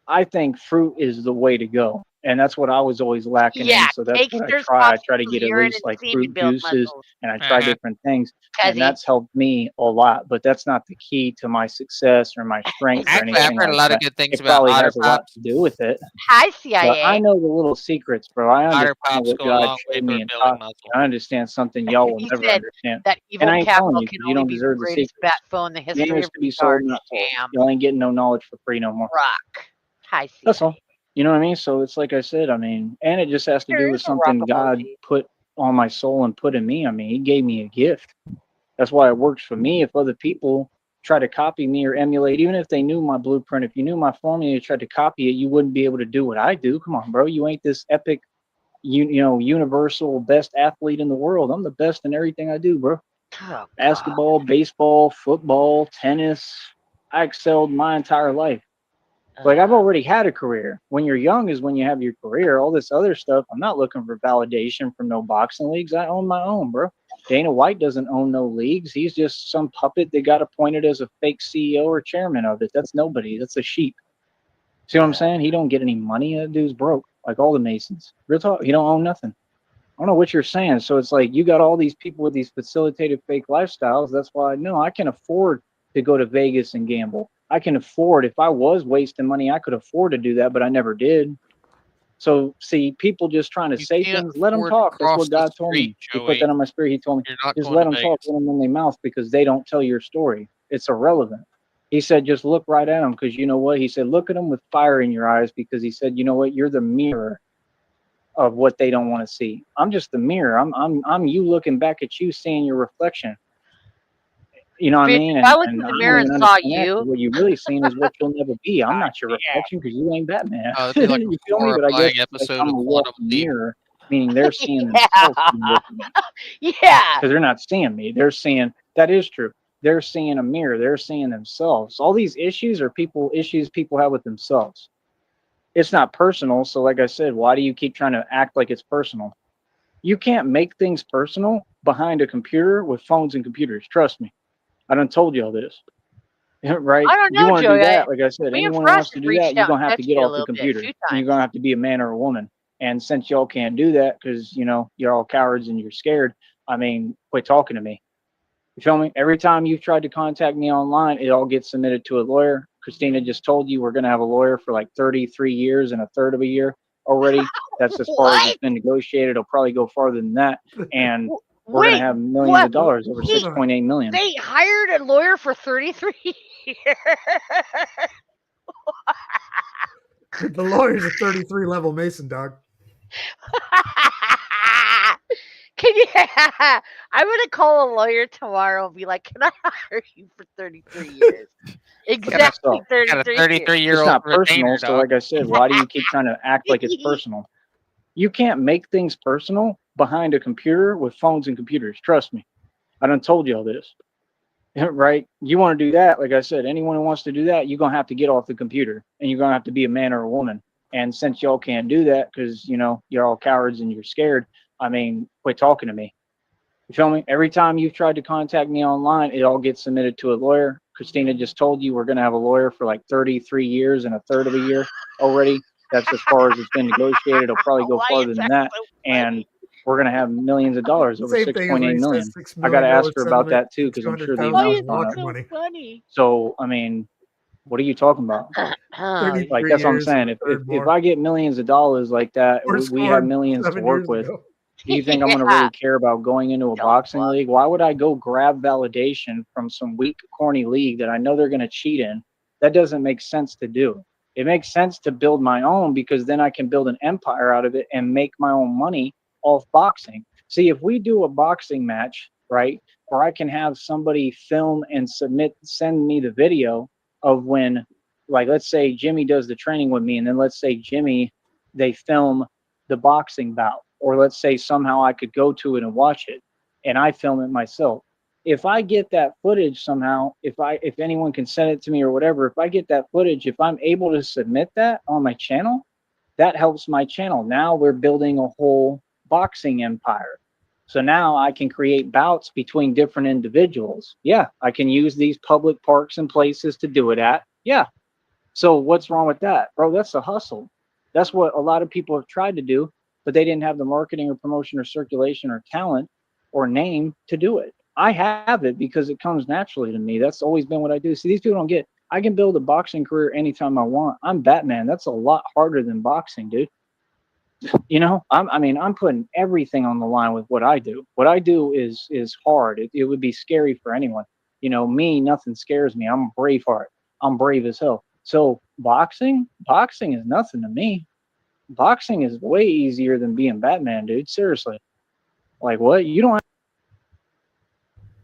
I think fruit is the way to go. And that's what I was always lacking Yeah, in. So that's cake what I stirs try. I try to popsicles, get at urine, least and like semen fruit build juices muscles. and I try different things. And Cuzzy. that's helped me a lot. But that's not the key to my success or my strength or Actually, I've anything heard a like lot of that. good things It about probably otter has a lot pops. to do with it. Hi, But I CIA. know the little secrets, bro. I Otter understand pops what go a God long way showed for me and building taught me. muscle. I understand something y'all will He never said understand. that And evil I ain't telling capital you can because you only don't be the deserve the greatest secrets. bat phone in the Gamers history of to be sold, retard. not told. Sham. Y'all ain't getting no knowledge for free no more. Rock. Hi, That's CIA. all. You know what I mean? So it's like I said, I mean, and it just has to There do is with a rock something God emoji. put on my soul and put in me. I mean, He gave me a gift. That's why it works for me. If other people try to copy me or emulate, even if they knew my blueprint, if you knew my formula, you tried to copy it, you wouldn't be able to do what I do. Come on, bro. You ain't this epic, universal best athlete in the world. I'm the best in everything I do, bro. Oh, God. Basketball, baseball, football, tennis. I excelled my entire life. Like I've already had a career. When you're young is when you have your career. All this other stuff, I'm not looking for validation from no boxing leagues. I own my own, bro. Dana White doesn't own no leagues. He's just some puppet that got appointed as a fake CEO or chairman of it. That's nobody. That's a sheep. See what I'm saying? He don't get any money. That dude's broke, like all the Masons. Real talk. He don't own nothing. I don't know what you're saying. So it's like you got all these people with these facilitated fake lifestyles. That's why no, I can afford to go to Vegas and gamble. I can afford, if I was wasting money, I could afford to do that, but I never did. So see, people just trying to You say can't things, let them afford to talk. That's cross what the God told street, me. He put that Joey. on my spirit. He told me, You're not just going let to them talk, Vegas. let them in their mouth because they don't tell your story. It's irrelevant. He said, just look right at them because you know what? He said, look at them with fire in your eyes because he said, you know what? You're the mirror of what they don't want to see. I'm just the mirror. I'm you looking back at you, seeing your reflection. You know what I Bitch, mean? if I looked And in I the don't mirror and even saw understand that 'cause you, what you really seen is what you'll never be. I'm not your yeah. reflection because you ain't Batman. Oh, it'd be like You a feel me? But I guess horrifying it's like episode I'm of a Quantum walking Leap. mirror, meaning they're seeing Yeah. themselves when you look at me Yeah. because they're not seeing me. They're seeing that is true. They're seeing a mirror. They're seeing themselves. All these issues are issues people have with themselves. It's not personal. So, like I said, why do you keep trying to act like it's personal? You can't make things personal behind a computer with phones and computers. Trust me. I done told you all this. Right? I don't You know, want to do Joey. that, like I said, Me and anyone who Frost wants to have do that, reached you're out gonna and have to touched get you a off the little bit, a computer, few and you're times. gonna have to be a man or a woman. And since y'all can't do that because you're all cowards and you're scared, I mean, quit talking to me. You feel me? Every time you've tried to contact me online, it all gets submitted to a lawyer. Christina just told you we're gonna have a lawyer for like 33 years and a third of a year already. That's as far as it's What? been negotiated. It'll probably go farther than that. And we're gonna Wait, have millions of what? dollars, over Hold on. 6.8 million. They hired a lawyer for 33 years. The lawyer's a 33 level Mason, dog. Can you? I'm gonna call a lawyer tomorrow and be like, "Can I hire you for 33 years? Exactly So, Got a 33 years." 33-year-old it's not retainer, personal. So, dog. like I said, why do you keep trying to act like it's personal? You can't make things personal behind a computer with phones and computers. Trust me. I done told you all this. Right? You want to do that, like I said, anyone who wants to do that, you're gonna have to get off the computer, and you're gonna have to be a man or a woman. And since y'all can't do that because you're all cowards and you're scared, I mean, quit talking to me. You feel me? Every time you've tried to contact me online, it all gets submitted to a lawyer. Christina just told you we're gonna have a lawyer for like 33 years and a third of a year already. That's as far as it's been negotiated. It'll probably go Why farther is than that that. so And funny? we're gonna have millions of dollars, over Same thing as when 6.8 he says million. $6 I gotta million ask her about settlement that too, and because I'm sure the Why amount's is $200,000 gone that up. block so money. funny? So, I mean, what are you talking about? Oh, Like 33 that's what I'm years and saying. a If third if more. I get millions of dollars like that, Or we have scored millions to 7 work years with. ago. Do you think I'm gonna yeah. really care about going into a Don't boxing fuck. league? Why would I go grab validation from some weak, corny league that I know they're gonna cheat in? That doesn't make sense to do. It makes sense to build my own because then I can build an empire out of it and make my own money off boxing. See, if we do a boxing match, right, where I can have somebody film and send me the video of when, like, let's say Jimmy does the training with me, and then let's say they film the boxing bout, or let's say somehow I could go to it and watch it, and I film it myself. If I get that footage somehow, if anyone can send it to me or whatever, if I get that footage, if I'm able to submit that on my channel, that helps my channel. Now we're building a whole boxing empire. So now I can create bouts between different individuals. Yeah, I can use these public parks and places to do it at. Yeah. So what's wrong with that? Bro, that's a hustle. That's what a lot of people have tried to do, but they didn't have the marketing or promotion or circulation or talent or name to do it. I have it because it comes naturally to me. That's always been what I do. See, these people don't get, I can build a boxing career anytime I want. I'm Batman. That's a lot harder than boxing, dude. I'm putting everything on the line with what I do. What I do is hard. It would be scary for anyone. Me, nothing scares me. I'm a brave heart. I'm brave as hell. So boxing is nothing to me. Boxing is way easier than being Batman, dude. Seriously. Like what? You don't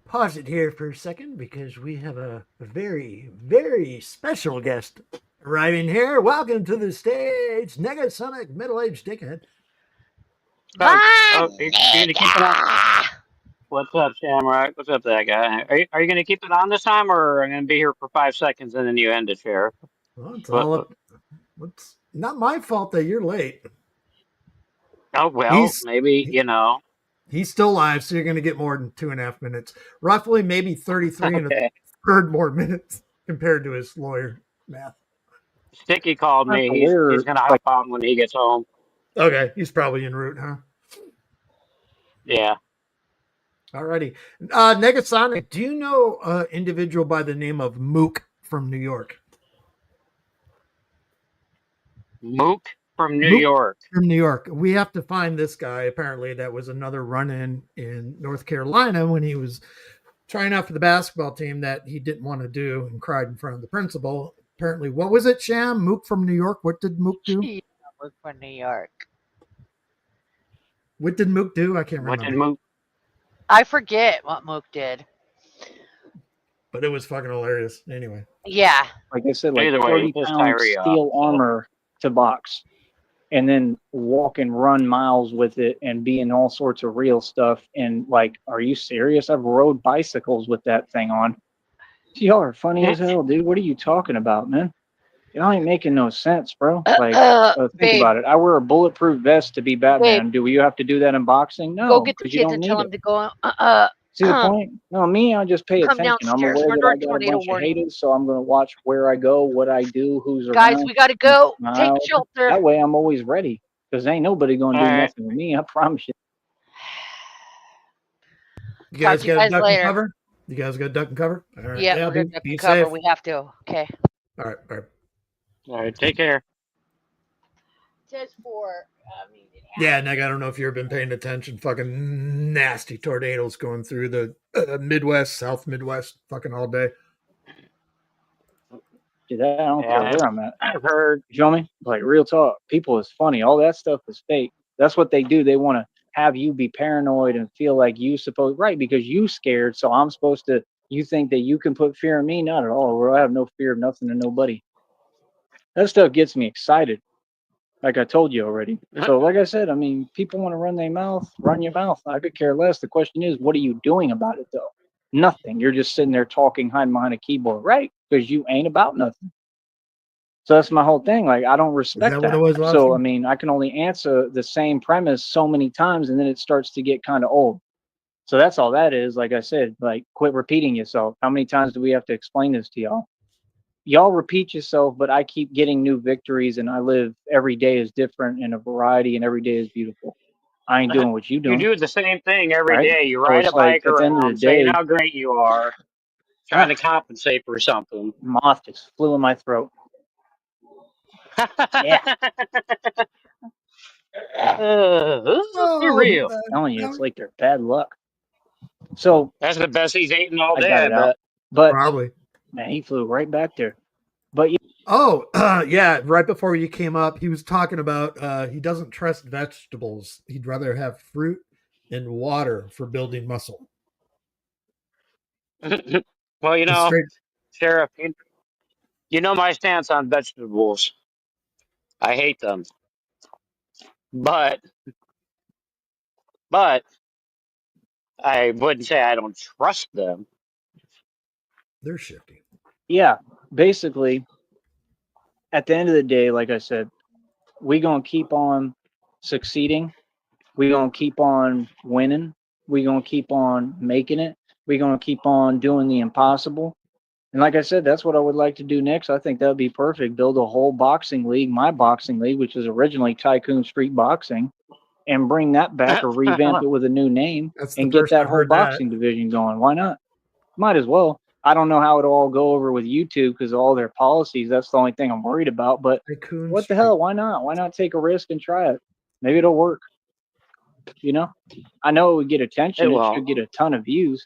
Pause it here for a second because we have a very, very special guest arriving here. Welcome to the stage, Negasonic Middle-Aged Dickhead. Are you gonna keep it on? Vanessa! What's up, Shamrock? What's up, that guy? Are you gonna keep it on this time, or I'm gonna be here for 5 seconds and then you end it, Sheriff? Well, it's What, all up. It's not my fault that you're late. oh well, He's maybe he- he's still live, so you're going to get more than 2.5 minutes. Roughly, maybe 33 and a Okay. third more minutes compared to his lawyer math. Sticky called have me. to He's wear gonna like hop on when he gets home. Okay, he's probably en route, huh? Yeah. Alrighty. Negasonic, do you know an individual by the name of Mook from New York? Mook from New Mook York. from New York. We have to find this guy. Apparently, that was another run-in in North Carolina when he was trying out for the basketball team that he didn't want to do and cried in front of the principal. Apparently, what was it, Sham? Mook from New York. What did Mook do? Yeah, we're from New York. What did Mook do? I can't What did remember. Mook? I forget what Mook did. But it was fucking hilarious. Anyway. Yeah. like I said, like Either way, he pissed 30-pound Tyree off. steel armor to box, and then walk and run miles with it and be in all sorts of real stuff. And like, are you serious? I've rode bicycles with that thing on. Y'all are funny as hell, dude. What are you talking about, man? Y'all ain't making no sense, bro. Like, think babe, about it. I wear a bulletproof vest to be Batman. babe, Do you have to do that in boxing? go No, get the because you kids don't and tell need them it. to go. See the point? No, me, I just pay Come attention. I'm downstairs. aware We're that I doing got a tornado bunch of warning. haters, so I'm gonna watch where I go, what I do, who's Guys, around, we gotta and go. keep my eye Take open. shelter. That way, I'm always ready. Because ain't nobody gonna All do right. nothing with me. I promise you. You Talk guys to you got guys duck and later. cover? You guys got duck and cover? All right. Yeah, Yeah, we're gonna be, duck be and cover. safe. We have to. Okay. All right. All right. All right. Take care. Just for Yeah, Nick, I don't know if you've been paying attention. Fucking nasty tornadoes going through the Midwest, South Midwest, fucking all day. Dude, I don't care Yeah, where I'm at. I've heard. You feel me? Like real talk. People is funny. All that stuff is fake. That's what they do. They want to have you be paranoid and feel like you supposed right because you scared. So I'm supposed to. You think that you can put fear in me? Not at all. Bro. I have no fear of nothing and nobody. That stuff gets me excited. Like I told you already. So like I said, I mean, people want to run their mouth, run your mouth. I could care less. The question is, what are you doing about it though? Nothing. You're just sitting there talking, hiding behind a keyboard, right? Because you ain't about nothing. So that's my whole thing. Like I don't Is respect that what that. it was, So I Lobster? mean, I can only answer the same premise so many times, and then it starts to get kind of old. So that's all that is. Like I said, like quit repeating yourself. How many times do we have to explain this to y'all? Y'all repeat yourself, but I keep getting new victories, and I live every day is different in a variety, and every day is beautiful. I ain't doing what you You doing, do the same thing every right? day. You So ride a it's like bike at the end of the around saying day, how great you are, trying to compensate for something. moth just flew in my throat. Yeah, Be Oh, real. I'm telling you, it's like they're bad luck. So That's the best he's eaten all I day, got I it out, bet. but probably. man, he flew right back there. But Oh, yeah. Right before you came up, he was talking about he doesn't trust vegetables. He'd rather have fruit and water for building muscle. Well, Just straight. Sheriff, you know my stance on vegetables. I hate them. But but I wouldn't say I don't trust them. They're shifty. yeah, basically, at the end of the day, like I said, we gonna keep on succeeding. We gonna keep on winning. We gonna keep on making it. We gonna keep on doing the impossible. And like I said, that's what I would like to do next. I think that would be perfect. Build a whole boxing league, my boxing league, which is originally Tycoon Street Boxing, and bring that back or revamp it with a new name That's the and get first that I've whole heard that. boxing division going. Why not? Might as well. I don't know how it'll all go over with YouTube because of all their policies. That's the only thing I'm worried about. But Tycoon what the Street. hell? Why not? Why not take a risk and try it? Maybe it'll work. You know, I know it would get attention. It It should won't. get a ton of views.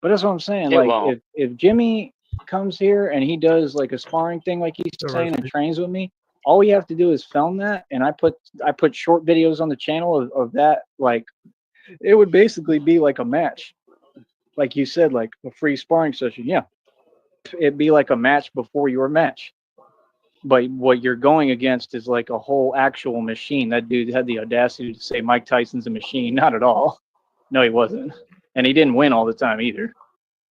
But that's what I'm saying. It Like won't. if Jimmy comes here and he does like a sparring thing, like he's saying, and trains with me, all we have to do is film that, and I put short videos on the channel of that. Like it would basically be like a match, like you said, like a free sparring session. Yeah, it'd be like a match before your match. But what you're going against is like a whole actual machine. That dude had the audacity to say Mike Tyson's a machine. Not at all. No, he wasn't. And he didn't win all the time either.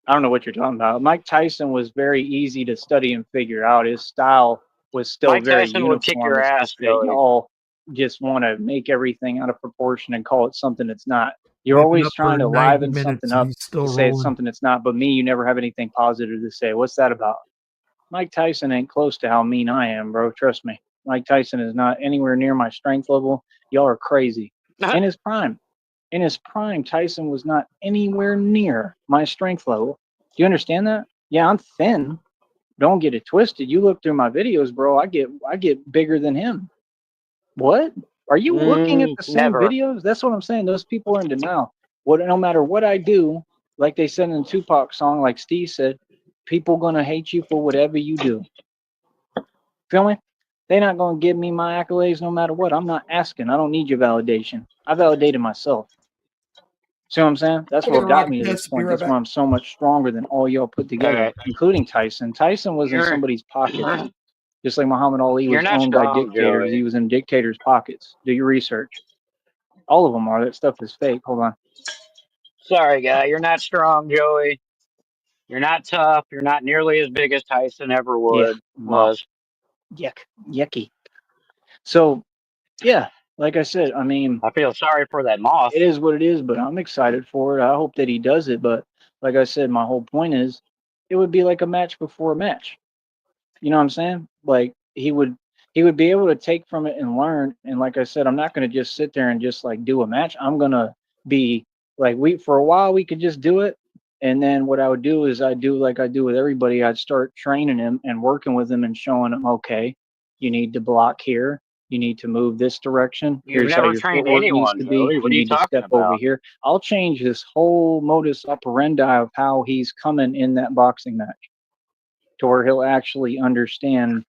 I don't know what you're talking about. Mike Tyson was very easy to study and figure out. His style was still Mike very Tyson would kick uniform. your It's ass, just that Joey. y'all just want to make everything out of proportion and call it something it's not. You're We've been always up for trying to 90 liven minutes something and up he's still to say it's rolling. something it's not. But me, you never have anything positive to say. What's that about? Mike Tyson ain't close to how mean I am, bro. Trust me. Mike Tyson is not anywhere near my strength level. Y'all are crazy. In his prime. In his prime, Tyson was not anywhere near my strength level. Do you understand that? Yeah, I'm thin. Don't get it twisted. You look through my videos, bro. I get bigger than him. What? Are you looking at the same Never. videos? That's what I'm saying. Those people are in denial. No matter what I do, like they said in the Tupac song, like Steve said, people gonna hate you for whatever you do. Feel me? They're not gonna give me my accolades no matter what. I'm not asking. I don't need your validation. I validated myself. See what I'm saying? That's We're what gonna got rock me to this this. Be point. right That's why back. I'm so much stronger than all y'all put together, Okay. including Tyson. Tyson was in You're somebody's pockets, just like Muhammad Ali you're was not owned by strong, dictators. He Joey. was in dictators' pockets. Do your research. All of them are. That stuff is fake. Hold on. Sorry, guy. You're not strong, Joey. You're not tough. You're not nearly as big as Tyson ever Yeah, would wow. was. yucky. So yeah, like I said, I mean, I feel sorry for that moth. it is what it is, but I'm excited for it. I hope that he does it. But like I said, my whole point is it would be like a match before a match. You know what I'm saying? Like he would be able to take from it and learn. And like I said, I'm not gonna just sit there and just like do a match. I'm gonna be like we for a while we could just do it. And then what I would do is I'd do like I do with everybody, I'd start training him and working with him and showing him, okay, you need to block here, you need to move this direction. You've Here's how never your trained footwork needs anyone, to be. Joey. You What are you need to talking step over about? here. I'll change this whole modus operandi of how he's coming in that boxing match to where he'll actually understand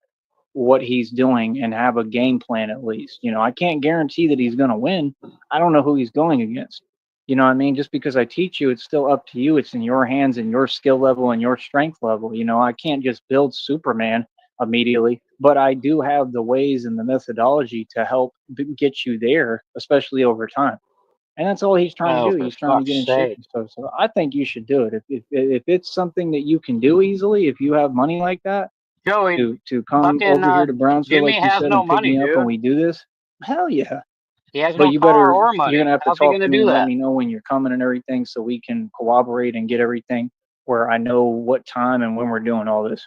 what he's doing and have a game plan at least. You know, I can't guarantee that he's going to win. I don't know who he's going against. You know what I mean? Just because I teach you, it's still up to you. It's in your hands and your skill level and your strength level. You know, I can't just build Superman immediately, but I do have the ways and the methodology to help get you there, especially over time. And that's all he's trying to Oh, do. for He's trying to get fuck's in shape sake. and stuff. So I think you should do it. If it's something that you can do easily, if you have money like that, Joey, to come fucking over here to Brownsville, Jimmy like you has said, no and pick money, me up and dude. we do this, hell yeah. He has But no car or you're money. gonna have to How's he talk gonna to me do and let that? me know when you're coming and everything, so we can cooperate and get everything where I know what time and when we're doing all this.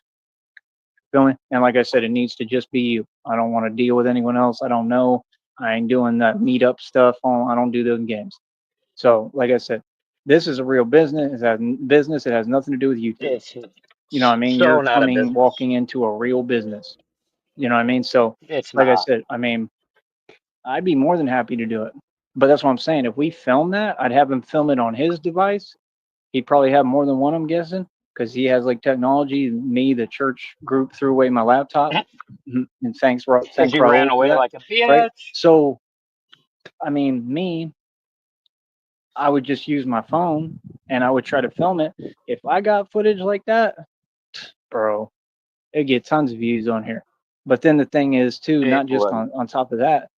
Feel me? And like I said, it needs to just be you. I don't want to deal with anyone else. I don't know. I ain't doing that meetup stuff. I don't do those games. So, like I said, this is a real business. Business. It has nothing to do with YouTube. It's You know what I mean? so You're not a coming, business. walking into a real business. You know what I mean? So, It's like I not. said, I mean, I'd be more than happy to do it. But that's what I'm saying. If we film that, I'd have him film it on his device. He'd probably have more than one, I'm guessing, because he has like technology. Me, the church group, threw away my laptop, and Because thank you ran Raul for away that, like a right? bitch. So, I mean, I would just use my phone and I would try to film it. If I got footage like that, bro, it'd get tons of views on here. But then the thing is, too, It not just would. on top of that,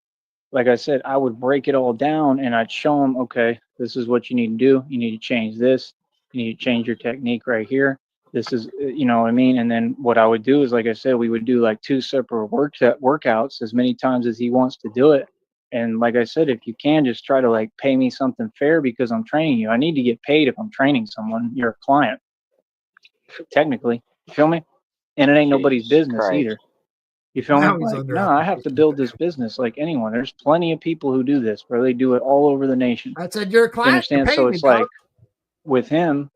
like I said, I would break it all down and I'd show them, okay, this is what you need to do. You need to change this. You need to change your technique right here. This is, you know what I mean? And then what I would do is, like I said, we would do like 2 separate workouts as many times as he wants to do it. And like I said, if you can just try to like pay me something fair because I'm training you. I need to get paid if I'm training someone. You're a client, technically. You feel me? And it ain't nobody's Jesus business Christ. either. You feel me? Now he's Like, under no, I have to obligation. build this business like anyone. There's plenty of people who do this, where they do it all over the nation. I said, "You're a You client. You're understand? So paying me, it's dog." like with him,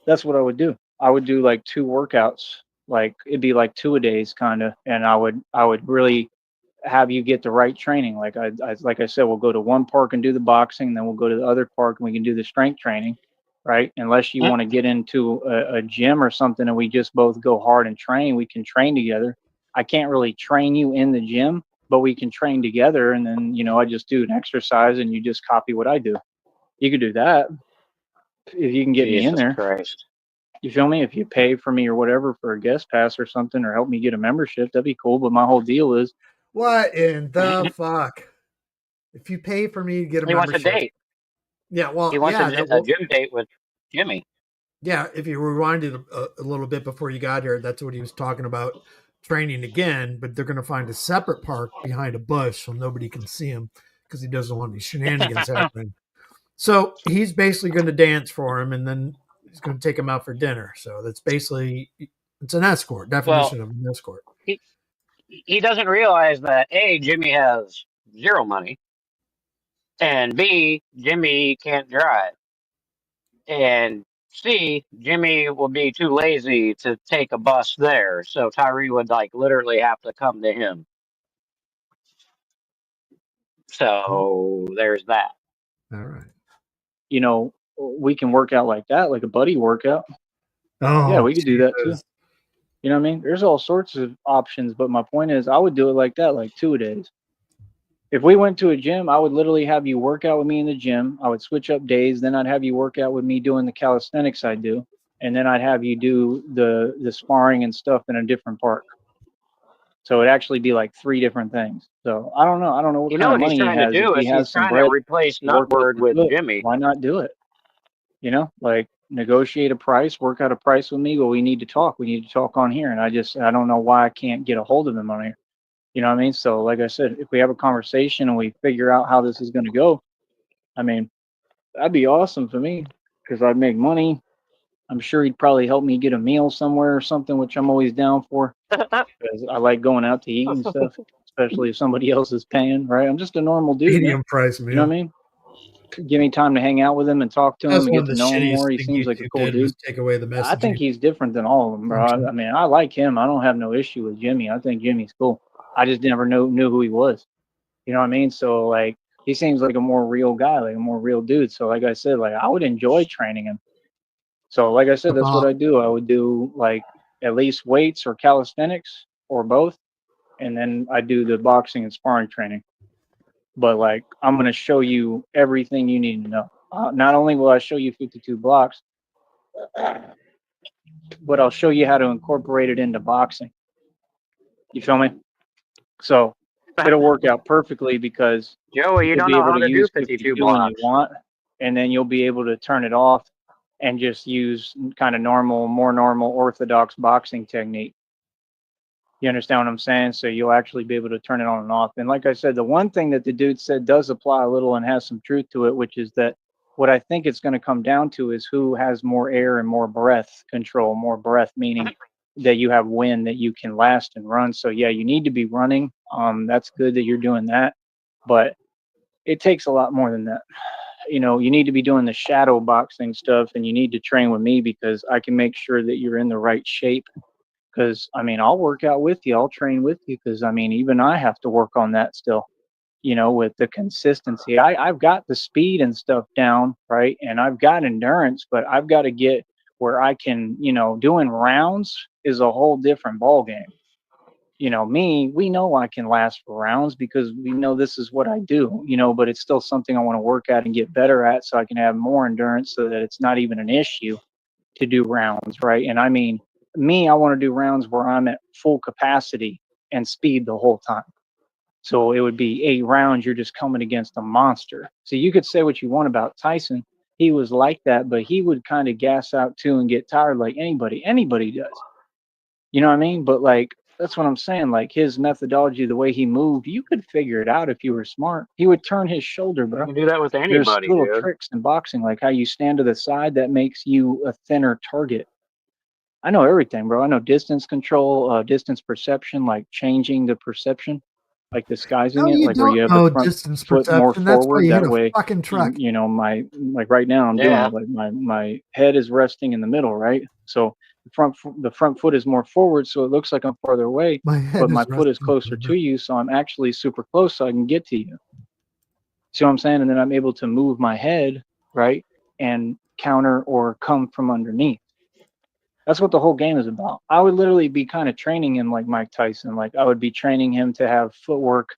that's what I would do. I would do like 2 workouts, like it'd be like 2 a days kind of, and I would really have you get the right training. Like I said, we'll go to one park and do the boxing, then we'll go to the other park and we can do the strength training, right? Unless you want to get into a gym or something and we just both go hard and train, we can train together. I can't really train you in the gym, but we can train together, and then I just do an exercise and you just copy what I do. You could do that if you can get me in Jesus there. Christ. You feel me? If you pay for me or whatever for a guest pass or something, or help me get a membership, that'd be cool. But my whole deal is, What in the fuck? If you pay for me to get a He wants a membership, date. yeah, He well, wants yeah, a gym date with Jimmy. yeah. If you rewinded a little bit before you got here, that's what he was talking about, training again. But they're going to find a separate park behind a bush so nobody can see him because he doesn't want any shenanigans happening. So he's basically going to dance for him, and then he's going to take him out for dinner. So that's basically it's an escort Well, definition of an escort. he he doesn't realize that A, Jimmy has zero money, and B, Jimmy can't drive. And C, Jimmy will be too lazy to take a bus there. So Tyree would like literally have to come to him. So there's that. All right. we can work out like that, like a buddy workout. Yeah, Oh, we could do that too. Jesus. You know what I mean? There's all sorts of options, but my point is, I would do it like that, like 2 a days. If we went to a gym, I would literally have you work out with me in the gym. I would switch up days. Then I'd have you work out with me doing the calisthenics I do, and then I'd have you do the sparring and stuff in a different park. So it'd actually be like 3 different things. So I don't know. I don't know what You kind know of what he's money he trying to has. If do he is he's has some trying to bread replace to work with Nutbird to with do it, Jimmy. why not do it? Like negotiate a price, work out a price with me. Well, we need to talk. We need to talk on here. And I don't know why I can't get a hold of him on here. You know what I mean? So, like I said, if we have a conversation and we figure out how this is going to go, I mean, that'd be awesome for me because I'd make money. I'm sure he'd probably help me get a meal somewhere or something, which I'm always down for because I like going out to eat and stuff, especially if somebody else is paying, right? I'm just a normal dude, man. Medium price You know what I meal. mean? Give me time to hang out with him and talk to him That's and one get of to the know him shittiest more. He things seems like a YouTube cool did was dude. take away the I think messaging he's different than all of them, bro. function. I mean, I like him. I don't have no issue with Jimmy. I think Jimmy's cool. I just never knew who he was. You know what I mean? So like, he seems like a more real guy, like a more real dude. So like I said, like I would enjoy training him. So like I said, that's what I do. I would do like at least weights or calisthenics or both, and then I do the boxing and sparring training. But like, I'm gonna show you everything you need to know. Not only will I show you 52 blocks, but I'll show you how to incorporate it into boxing. You feel me? So it'll work out perfectly because Joey, you you'll don't be know able how to to do use 52 52 when you blocks. want, and then you'll be able to turn it off and just use kind of more normal orthodox boxing technique. You understand what I'm saying? So you'll actually be able to turn it on and off. And like I said, the one thing that the dude said does apply a little and has some truth to it, which is that what I think it's going to come down to is who has more air and more breath control, more breath, meaning that you have wind that you can last and run. So yeah, you need to be running. That's good that you're doing that, but it takes a lot more than that. You know, you need to be doing the shadow boxing stuff and you need to train with me because I can make sure that you're in the right shape. Because I mean, I'll work out with you, I'll train with you. Because I mean, even I have to work on that still, you know, with the consistency. I've got the speed and stuff down, right? And I've got endurance, but I've got to get where I can, you know, doing rounds is a whole different ball game. You know, me, we know I can last for rounds because we know this is what I do, you know, but it's still something I want to work at and get better at so I can have more endurance so that it's not even an issue to do rounds, right? And I mean, me, I want to do rounds where I'm at full capacity and speed the whole time. So it would be 8 rounds, you're just coming against a monster. So you could say what you want about Tyson. He was like that, but he would kind of gas out too and get tired like anybody does. You know what I mean? But like, that's what I'm saying. Like his methodology, the way he moved, you could figure it out if you were smart. He would turn his shoulder, You bro. can do that with There's anybody, little dude. tricks in boxing, like how you stand to the side that makes you a thinner target. I know everything, bro. I know distance control, distance perception, like changing the perception, like disguising No, it, you like where don't you have the know front distance foot more perception. That's why forward. you hit That a way, fucking truck. you know, my like right now I'm doing Yeah. it. Like my head is resting in the middle, right? So the front foot is more forward, so it looks like I'm farther away, My head but my is foot is resting. closer to you, so I'm actually super close, so I can get to you. See what I'm saying? And then I'm able to move my head, right, and counter or come from underneath. That's what the whole game is about. I would literally be kind of training him like Mike Tyson. Like I would be training him to have footwork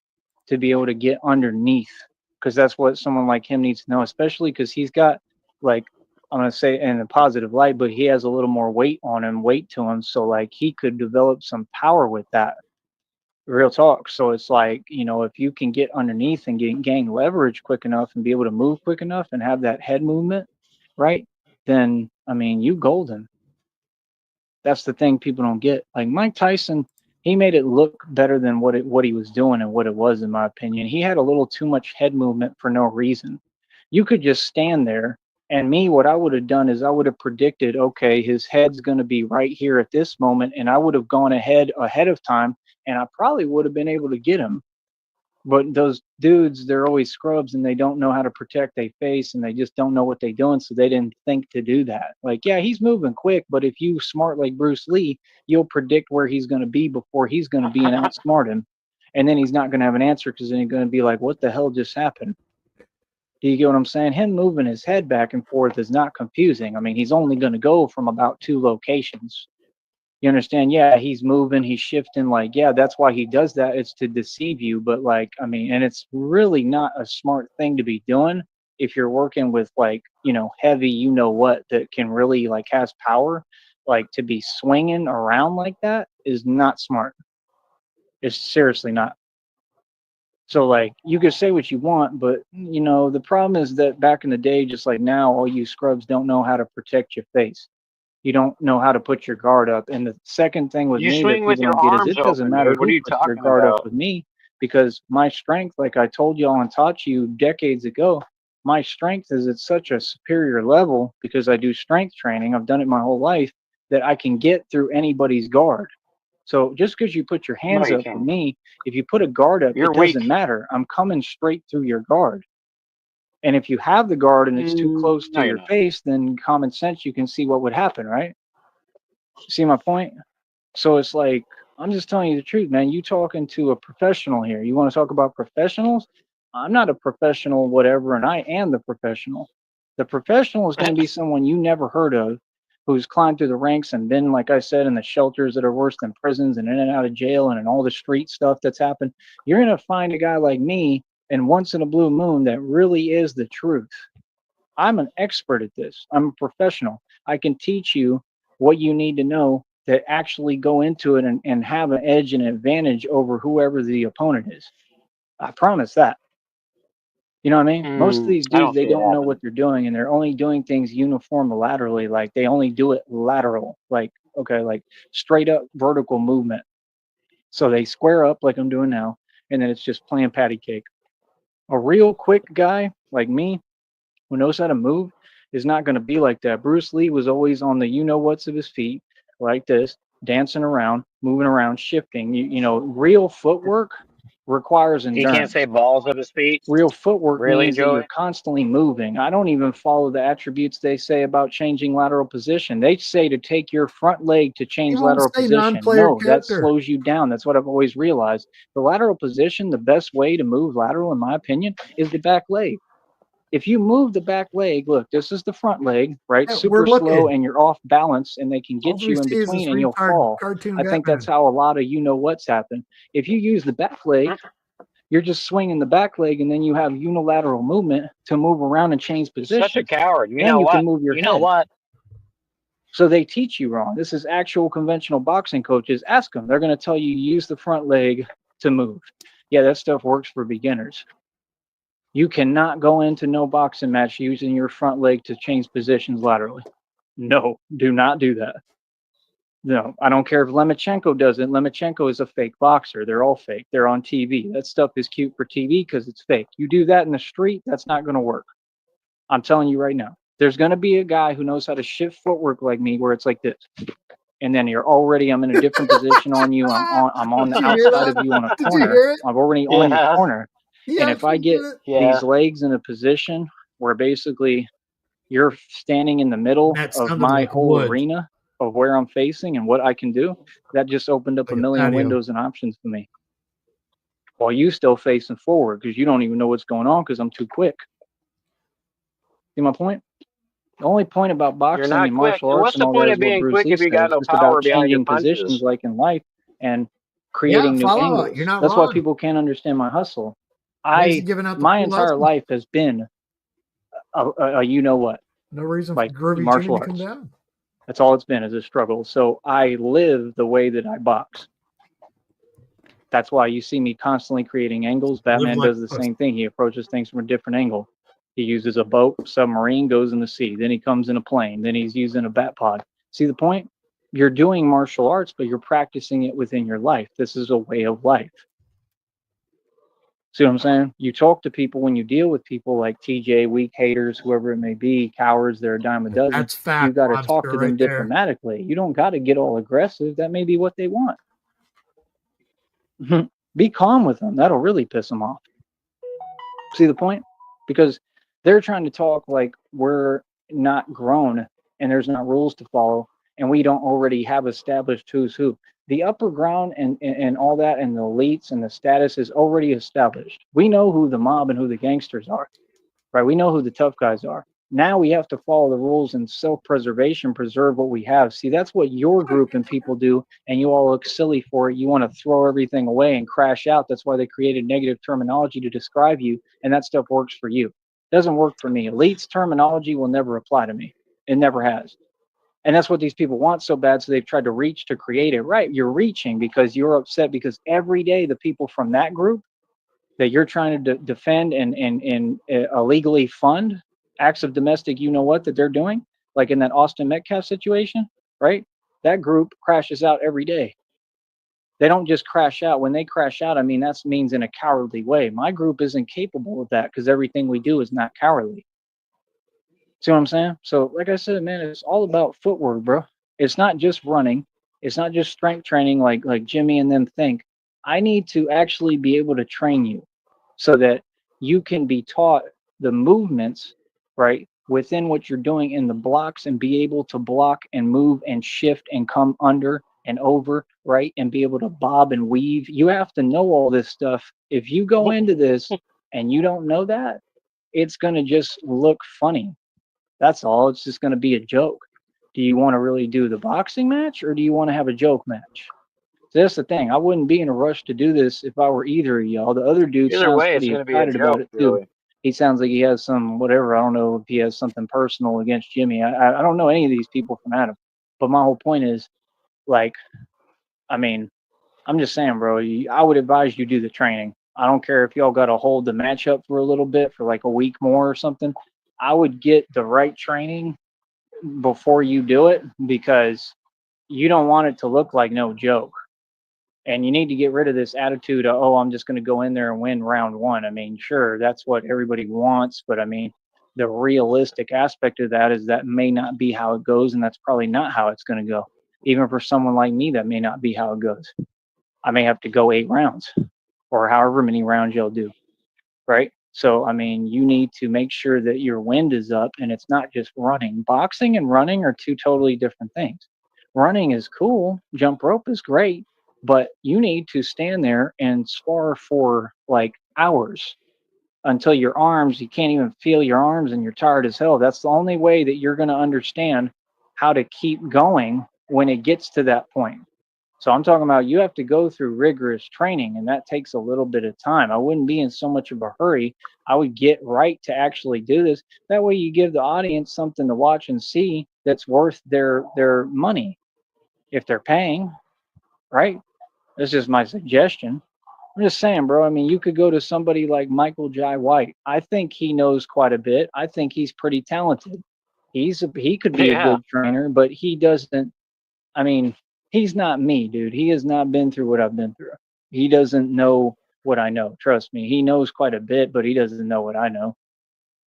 to be able to get underneath because that's what someone like him needs to know, especially because he's got like I'm gonna say in a positive light, but he has a little more weight on him, weight to him. So like he could develop some power with that. Real talk. So it's like, you know, if you can get underneath and gain leverage quick enough and be able to move quick enough and have that head movement, right? Then I mean you golden. That's the thing people don't get. Like Mike Tyson, he made it look better than what he was doing and what it was, in my opinion. He had a little too much head movement for no reason. You could just stand there, and me, what I would have done is I would have predicted, okay, his head's going to be right here at this moment, and I would have gone ahead of time, and I probably would have been able to get him. But those dudes, they're always scrubs and they don't know how to protect their face and they just don't know what they're doing. So they didn't think to do that. Like, yeah, he's moving quick, but if you smart like Bruce Lee, you'll predict where he's going to be before he's going to be and outsmart him. And then he's not going to have an answer because then he's going to be like, what the hell just happened? Do you get what I'm saying? Him moving his head back and forth is not confusing. I mean, he's only going to go from about 2 locations. You understand? Yeah, he's moving, he's shifting. Like, yeah, that's why he does that. It's to deceive you. But like, I mean, and it's really not a smart thing to be doing if you're working with like, you know, heavy, you know what, that can really like has power. Like to be swinging around like that is not smart. It's seriously not. So like you could say what you want, but you know, the problem is that back in the day, just like now, all you scrubs don't know how to protect your face. You don't know how to put your guard up. And the second thing with You me that swing with people your don't get is arms it doesn't open, matter dude. What are who you puts their talking guard up about? with me, because my strength, like I told y'all and taught you decades ago, my strength is at such a superior level because I do strength training. I've done it my whole life that I can get through anybody's guard. So just because you put your No, hands you up with can't. me, if you put a guard up, You're it doesn't weak. matter. I'm coming straight through your guard. And if you have the guard and it's too close No, to you're your not. face, then common sense, you can see what would happen, right? See my point? So it's like, I'm just telling you the truth, man. You talking to a professional here. You want to talk about professionals? I'm not a professional, whatever, and I am the professional. The professional is going to be someone you never heard of who's climbed through the ranks and been, like I said, in the shelters that are worse than prisons and in and out of jail and in all the street stuff that's happened. You're going to find a guy like me and once in a blue moon that really is the truth. I'm an expert at this. I'm a professional. I can teach you what you need to know to actually go into it and have an edge and advantage over whoever the opponent is. I promise that. You know what I mean? Most of these I dudes, don't they see it don't know what happening. they're doing and they're only doing things uniform laterally. Like they only do it lateral, like, okay, like straight up vertical movement. So they square up like I'm doing now, and then it's just playing patty cake. A real quick guy like me, who knows how to move is not going to be like that. Bruce Lee was always on the you know what's of his feet, like this, dancing around, moving around, shifting. You know, real footwork requires He can't say endurance. balls of his feet. Real footwork Really, means that you're Joey? constantly moving. I don't even follow the attributes they say about changing lateral position. They say to take your front leg to He change won't lateral say position. non-player No, that character. slows you down. That's what I've always realized. The lateral position, the best way to move lateral, in my opinion, is the back leg. If you move the back leg, look, this is the front leg, right? Yeah, we're Super slow looking. and you're off balance and they can All get we you in see is between this and you'll retard fall. cartoon I think that's Batman. how a lot of you know what's happened. If you use the back leg, you're just swinging the back leg and then you have unilateral movement to move around and change You're such a positions. coward. You And know you can what? move your You know head. what? So they teach you wrong. This is actual conventional boxing coaches. Ask them. They're going to tell you use the front leg to move. Yeah, that stuff works for beginners. You cannot go into no boxing match using your front leg to change positions laterally. No, do not do that. No, I don't care if Lemachenko does it. Lemachenko is a fake boxer. They're all fake. They're on TV. That stuff is cute for TV because it's fake. You do that in the street, that's not going to work. I'm telling you right now. There's going to be a guy who knows how to shift footwork like me where it's like this. And then I'm in a different position on you. I'm on Did the you hear outside of that? you on a Did you corner. hear it? I'm already on your Yeah, corner. He And if I actually get did it. yeah. these legs in a position where basically you're standing in the middle That of sounded my like whole wood, arena of where I'm facing and what I can do, that just opened up a like a million patio. windows and options for me. While you still facing forward because you don't even know what's going on because I'm too quick. See my point? The only point about You're boxing not and quick. martial And arts what's and the all that point of is what being Bruce quick Lee if you got says. no It's about power behind your changing positions punches? like in life and Yeah, creating new follow it. You're angles. not That's why wrong. people can't understand my hustle. Why is he giving out the My free entire lessons? life has been a you know what, No reason for like Groovy Jimmy martial to come arts. down. That's all it's been is a struggle. So I live the way that I box. That's why you see me constantly creating angles. Live Batman like does the a pussy. same thing. He approaches things from a different angle. He uses a boat, submarine, goes in the sea. Then he comes in a plane. Then he's using a bat pod. See the point? You're doing martial arts, but you're practicing it within your life. This is a way of life. See what I'm saying? You talk to people when you deal with people like TJ, weak haters, whoever it may be, cowards, they're a dime a dozen. That's You fact, got to talk Lobster, to them right there. diplomatically. You don't got to get all aggressive. That may be what they want. Be calm with them. That'll really piss them off. See the point? Because they're trying to talk like we're not grown and there's not rules to follow and we don't already have established who's who. The upper ground and all that and the elites and the status is already established. We know who the mob and who the gangsters are, right? We know who the tough guys are. Now we have to follow the rules and self-preservation, preserve what we have. See, that's what your group and people do, and you all look silly for it. You want to throw everything away and crash out. That's why they created negative terminology to describe you, and that stuff works for you. It doesn't work for me. Elite's terminology will never apply to me. It never has. And that's what these people want so bad, so they've tried to reach to create it. Right, you're reaching because you're upset because every day the people from that group that you're trying to defend and illegally fund acts of domestic, you know what, that they're doing, like in that Austin Metcalf situation, right? That group crashes out every day. They don't just crash out. When they crash out, I mean, that means in a cowardly way. My group isn't capable of that because everything we do is not cowardly. See what I'm saying? So, like I said, man, it's all about footwork, bro. It's not just running. It's not just strength training like Jimmy and them think. I need to actually be able to train you so that you can be taught the movements, right, within what you're doing in the blocks and be able to block and move and shift and come under and over, right, and be able to bob and weave. You have to know all this stuff. If you go into this and you don't know that, it's going to just look funny. That's all. It's just going to be a joke. Do you want to really do the boxing match or do you want to have a joke match? So that's the thing. I wouldn't be in a rush to do this if I were either of y'all. The other dude Either sounds way, it's pretty going to be a excited about joke, it too. really. He sounds like he has some whatever. I don't know if he has something personal against Jimmy. I don't know any of these people from Adam. But my whole point is, like, I mean, I'm just saying, bro, I would advise you do the training. I don't care if y'all got to hold the match up for a little bit, for like a week more or something. I would get the right training before you do it because you don't want it to look like no joke. And you need to get rid of this attitude of, oh, I'm just going to go in there and win round one. I mean, sure, that's what everybody wants. But I mean, the realistic aspect of that is that may not be how it goes. And that's probably not how it's going to go. Even for someone like me, that may not be how it goes. I may have to go 8 rounds or however many rounds you'll do. Right. So, I mean, you need to make sure that your wind is up and it's not just running. Boxing and running are 2 totally different things. Running is cool. Jump rope is great, but you need to stand there and spar for like hours until your arms, you can't even feel your arms and you're tired as hell. That's the only way that you're going to understand how to keep going when it gets to that point. So I'm talking about you have to go through rigorous training, and that takes a little bit of time. I wouldn't be in so much of a hurry. I would get right to actually do this. That way you give the audience something to watch and see that's worth their money if they're paying, right? That's just my suggestion. I'm just saying, bro. I mean, you could go to somebody like Michael Jai White. I think he knows quite a bit. I think he's pretty talented. He could be a Yeah. good trainer, but he doesn't. I mean, he's not me, dude. He has not been through what I've been through. He doesn't know what I know. Trust me. He knows quite a bit, but he doesn't know what I know.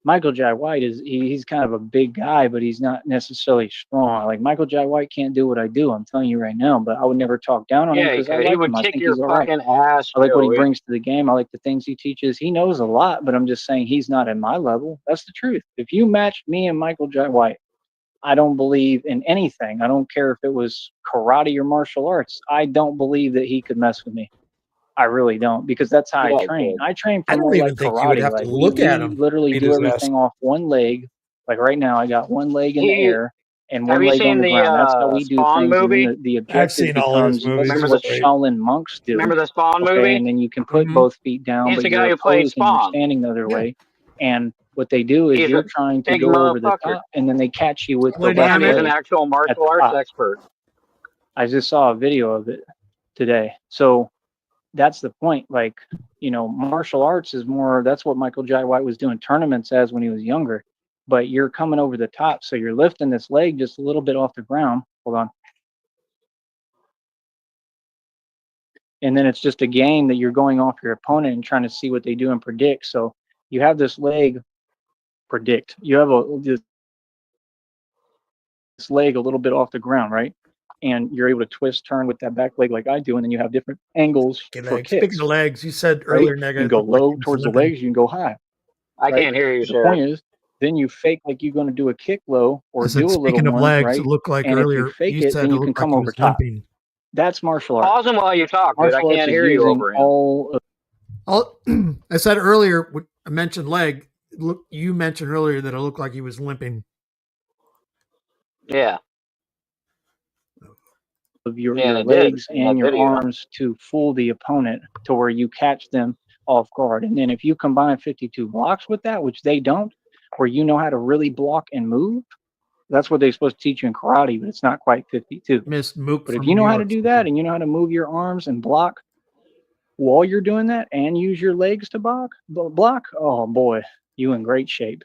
Michael Jai White he's kind of a big guy, but he's not necessarily strong. Like Michael Jai White can't do what I do. I'm telling you right now, but I would never talk down on him Yeah, because I he like would him. I kick think your he's all right. fucking ass, I like what he Joey. brings to the game. I like the things he teaches. He knows a lot, but I'm just saying he's not at my level. That's the truth. If you matched me and Michael Jai White, I don't believe in anything. I don't care if it was karate or martial arts. I don't believe that he could mess with me. I really don't, because that's how I Yeah, train. kid. I train I for don't more even like think you would karate. have to Like look at we him. literally Beat do his ass. everything off one leg. Like right now, I got one leg in the He air and have one you leg on seen the the ground. That's how we do Spawn things. And then movie? the I've objective seen all of his becomes this movies. is Remember He's what the great. Shaolin monks do. remember the Spawn Okay. movie? And then you can put Hmm. both feet down, He's but the you're guy who played opposed and you're Spawn. standing the other Yeah. way. And what they do is He's you're a trying to big go over the motherfucker. top and then they catch you with the Play left And he's an dynamite. leg actual at martial the arts top. expert. I just saw a video of it today. So that's the point. Like, martial arts is more, that's what Michael Jai White was doing tournaments as when he was younger. But you're coming over the top. So you're lifting this leg just a little bit off the ground. Hold on. And then it's just a game that you're going off your opponent and trying to see what they do and predict. So you have this leg predict. You have this leg a little bit off the ground, right? And you're able to twist, turn with that back leg like I do. And then you have different angles for Legs. Speaking kicks, of legs, you said right? earlier, You Nega, can it go looked like low he was towards the limping. legs. You can go high. I Right? can't hear you, The sir. point is, then you fake like you're going to do a kick low or I said, do a little speaking of one, legs, it right? looked like And if you earlier fake you it, said then it you can looked like come he over was top. limping. That's martial arts. Pause him while you talk, dude. I Martial arts can't is hear you using over him. all I said earlier, when I mentioned leg. Look, you mentioned earlier that it looked like he was limping. Yeah. of your Yeah, it did legs in that and your video. arms to fool the opponent to where you catch them off guard. And then if you combine 52 blocks with that, which they don't, where you know how to really block and move, that's what they're supposed to teach you in karate, but it's not quite 52. Miss Mook But if from you New know how to York. do that and you know how to move your arms and block while you're doing that and use your legs to block, oh boy, you in great shape.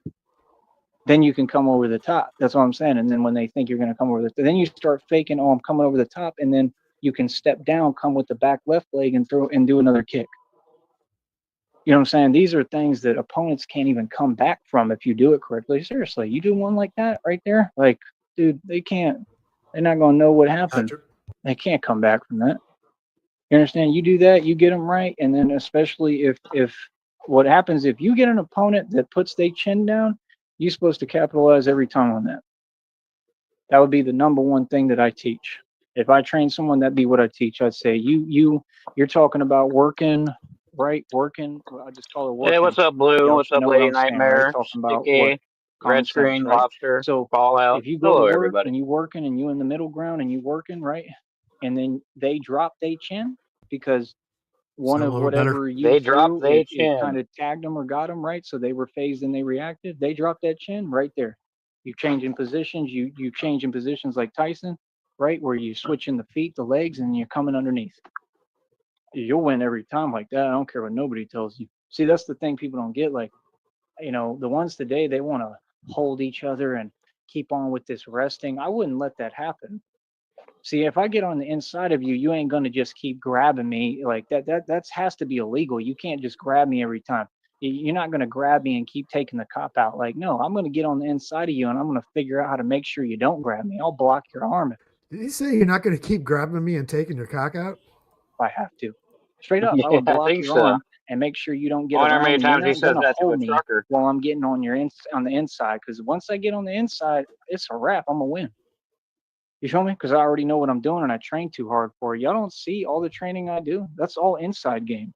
Then you can come over the top. That's what I'm saying. And then when they think you're going to come over then you start faking, oh, I'm coming over the top, and then you can step down, come with the back left leg, and throw and do another kick. You know what I'm saying? These are things that opponents can't even come back from if you do it correctly. Seriously, you do one like that right there, like, dude, they can't. They're not going to know what happened. They can't come back from that. You understand? You do that, you get them right, and then especially if what happens if you get an opponent that puts their chin down, you're supposed to capitalize every time on that. That would be the number one thing that I teach. If I train someone, that'd be what I teach. I'd say you're talking about working, right? Working. I just call it working. Hey, what's up, Blue? Y'all What's up, know what Lady I'm saying, right? Nightmare? Talking about Sticky, what? Common Red sense, Screen, right? Lobster, So Fallout. if you go Hello, to work everybody. and you working and you in the middle ground and you working, right? And then they drop their chin because one Sound a of little better. whatever you They dropped threw, their it chin. kind of tagged them or got them, right? So they were phased and they reacted. They dropped that chin right there. You changing positions. You changing positions like Tyson, right? Where you switching the feet, the legs, and you're coming underneath. You'll win every time like that. I don't care what nobody tells you. See, that's the thing people don't get. Like, you know, the ones today, they want to hold each other and keep on with this resting. I wouldn't let that happen. See, if I get on the inside of you, you ain't gonna just keep grabbing me like that. That has to be illegal. You can't just grab me every time. You're not gonna grab me and keep taking the cop out. Like, no, I'm gonna get on the inside of you and I'm gonna figure out how to make sure you don't grab me. I'll block your arm Did he say you're not going to keep grabbing me and taking your cock out? if I have to. Straight up, I Yeah, would I block think your so. arm and make sure you don't I get wonder how around many me. You're times he not says gonna that to a hold me trucker. while I'm getting on on the inside. Because once I get on the inside, it's a wrap. I'm gonna win. You feel me? Because I already know what I'm doing and I train too hard for it. Y'all don't see all the training I do. That's all inside game.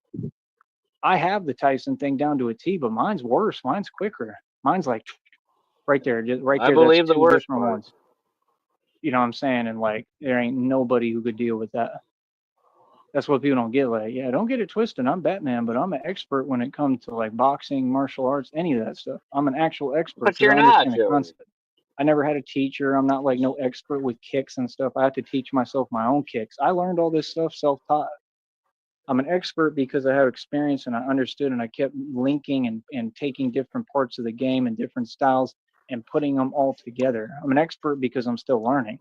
I have the Tyson thing down to a T, but mine's worse. Mine's quicker. Mine's like right there, just right I there. That's believe the two worst different part. ones. You know what I'm saying? And like, there ain't nobody who could deal with that. That's what people don't get. Like, yeah, don't get it twisted. I'm Batman, but I'm an expert when it comes to like boxing, martial arts, any of that stuff. I'm an actual expert But because you're I not, understand the Joey. concept. I never had a teacher. I'm not like no expert with kicks and stuff. I had to teach myself my own kicks. I learned all this stuff self-taught. I'm an expert because I have experience and I understood and I kept linking and taking different parts of the game and different styles and putting them all together. I'm an expert because I'm still learning.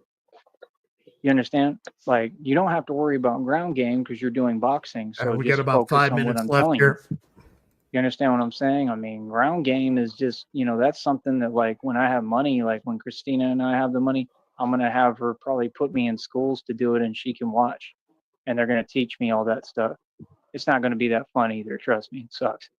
You understand? Like, you don't have to worry about ground game because you're doing boxing. So We got just about focus 5 on what minutes I'm left telling you. here. You understand what I'm saying? I mean, ground game is just, you know, that's something that like when I have money, like when Christina and I have the money, I'm going to have her probably put me in schools to do it and she can watch and they're going to teach me all that stuff. It's not going to be that fun either. Trust me. It sucks,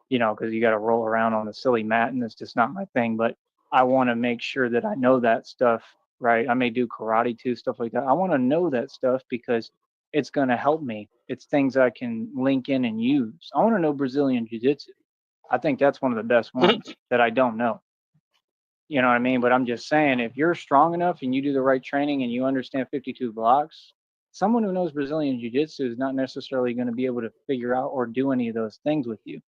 you know, because you got to roll around on the silly mat and it's just not my thing. But I want to make sure that I know that stuff, right? I may do karate too, stuff like that. I want to know that stuff because it's going to help me. It's things I can link in and use. I want to know Brazilian Jiu Jitsu. I think that's one of the best ones that I don't know. You know what I mean? But I'm just saying, if you're strong enough and you do the right training and you understand 52 blocks, someone who knows Brazilian Jiu Jitsu is not necessarily going to be able to figure out or do any of those things with you.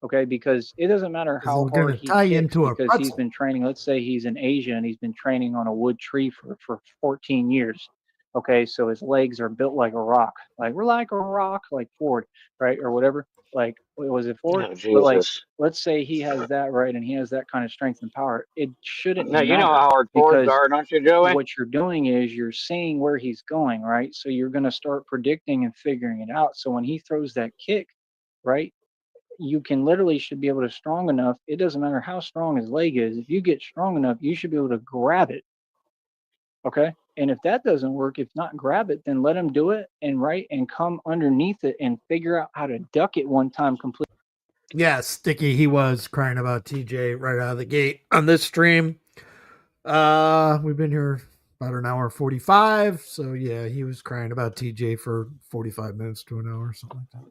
Okay, because it doesn't matter This is how going hard to he tie kicks into a because he's pretzel. been training. Let's say he's in Asia and he's been training on a wood tree for 14 years. Okay, so his legs are built like a rock. Like, we're like a rock, like Ford, right? Or whatever. Like, was it Ford? Oh, But like, Jesus. let's say he has that, right? And he has that kind of strength and power. It shouldn't Now, you know matter how hard Fords because are, don't you, Joey? what you're doing is you're seeing where he's going, right? So you're going to start predicting and figuring it out. So when he throws that kick, right? You can literally should be able to strong enough. It doesn't matter how strong his leg is. If you get strong enough, you should be able to grab it. Okay. And if that doesn't work, if not grab it, then let him do it and right and come underneath it and figure out how to duck it one time completely. Yeah, Sticky, he was crying about TJ right out of the gate on this stream. We've been here about an hour 45. So yeah, he was crying about TJ for 45 minutes to an hour, something like that.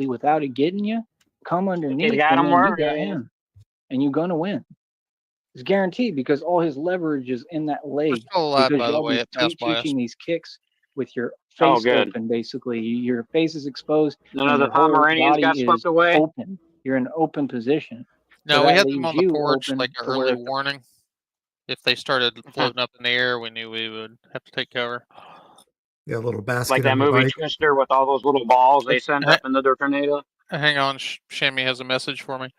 Without it getting you, come You underneath got and him then you where? got him. And you're gonna win. It's guaranteed because all his leverage is in that We're leg. still alive, Because by the y'all way. be It passed by us. teaching these kicks with your Oh, face good. open, basically. Your face is exposed None and of the your whole Pomeranians got body swept is away? open. You're in an open position. So No, we that had them leaves on the you porch like open an to early where warning. If they started floating up in the air, we knew we would have to take cover. Yeah, a little basket. Like that on the movie bike. Twister with all those little balls they send up into their tornado. Hang on, Shammy has a message for me.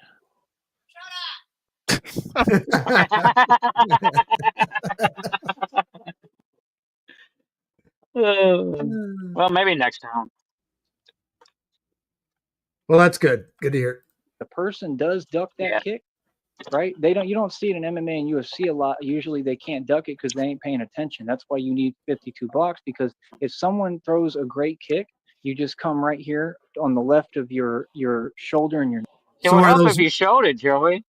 Well, maybe next time. Well, that's good. Good to hear. The person does duck that Yeah. kick, right? You don't see it in MMA and UFC a lot. Usually they can't duck it because they ain't paying attention. That's why you need 52 blocks, because if someone throws a great kick, you just come right here on the left of your shoulder and your. It So would are help those if you showed it, Joey.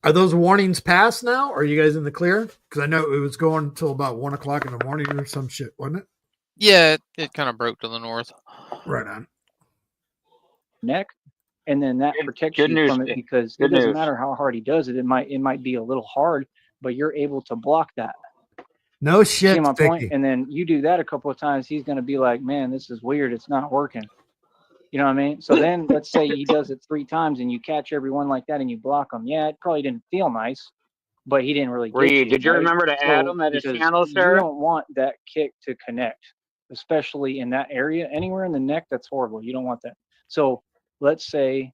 are those warnings passed now? Or are you guys in the clear? Because I know it was going until about 1 o'clock in the morning or some shit, wasn't it? Yeah, it kind of broke to the north. Right on. neck, and then that protects Good you news, from it, Dick. because Good it doesn't news. matter how hard he does it. It might be a little hard, but you're able to block that. No shit, See my point? Sticky. And then you do that a couple of times, he's going to be like, man, this is weird. It's not working. You know what I mean? So then let's say he does it 3 times and you catch everyone like that and you block him. Yeah, it probably didn't feel nice, but he didn't really get you. Did you right? remember to add him at his Because channel, you sir? don't want that kick to connect, especially in that area. Anywhere in the neck, that's horrible. You don't want that. So let's say,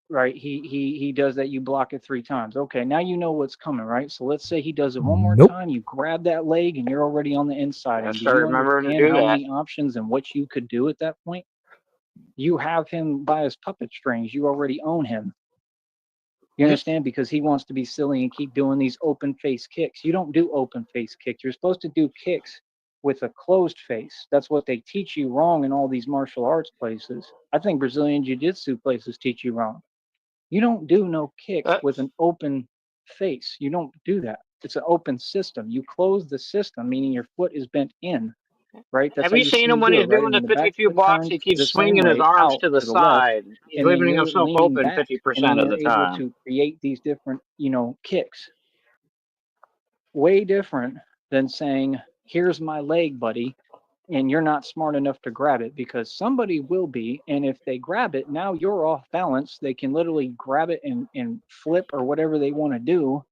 right, he does that, you block it 3 times. Okay, now you know what's coming, right? So let's say he does it one more Nope. time, you grab that leg and you're already on the inside. I And do start you remembering to understand do how that. many options and what you could do at that point? You have him by his puppet strings. You already own him. You understand? Because he wants to be silly and keep doing these open face kicks. You don't do open face kicks. You're supposed to do kicks with a closed face. That's what they teach you wrong in all these martial arts places. I think Brazilian Jiu-Jitsu places teach you wrong. You don't do no kick with an open face. You don't do that. It's an open system. You close the system, meaning your foot is bent in, right? That's Have how you you seen see him me when do he's it, right? doing And the then the back 52 foot blocks? turns He keeps the same swinging his way arms out to the to the left, side. He's and then leaving you're himself leaning open back, 50% and then of you're the able time. to create these different, kicks. Way different than saying, here's my leg, buddy, and you're not smart enough to grab it, because somebody will be, and if they grab it, now you're off balance. They can literally grab it and flip or whatever they want to do,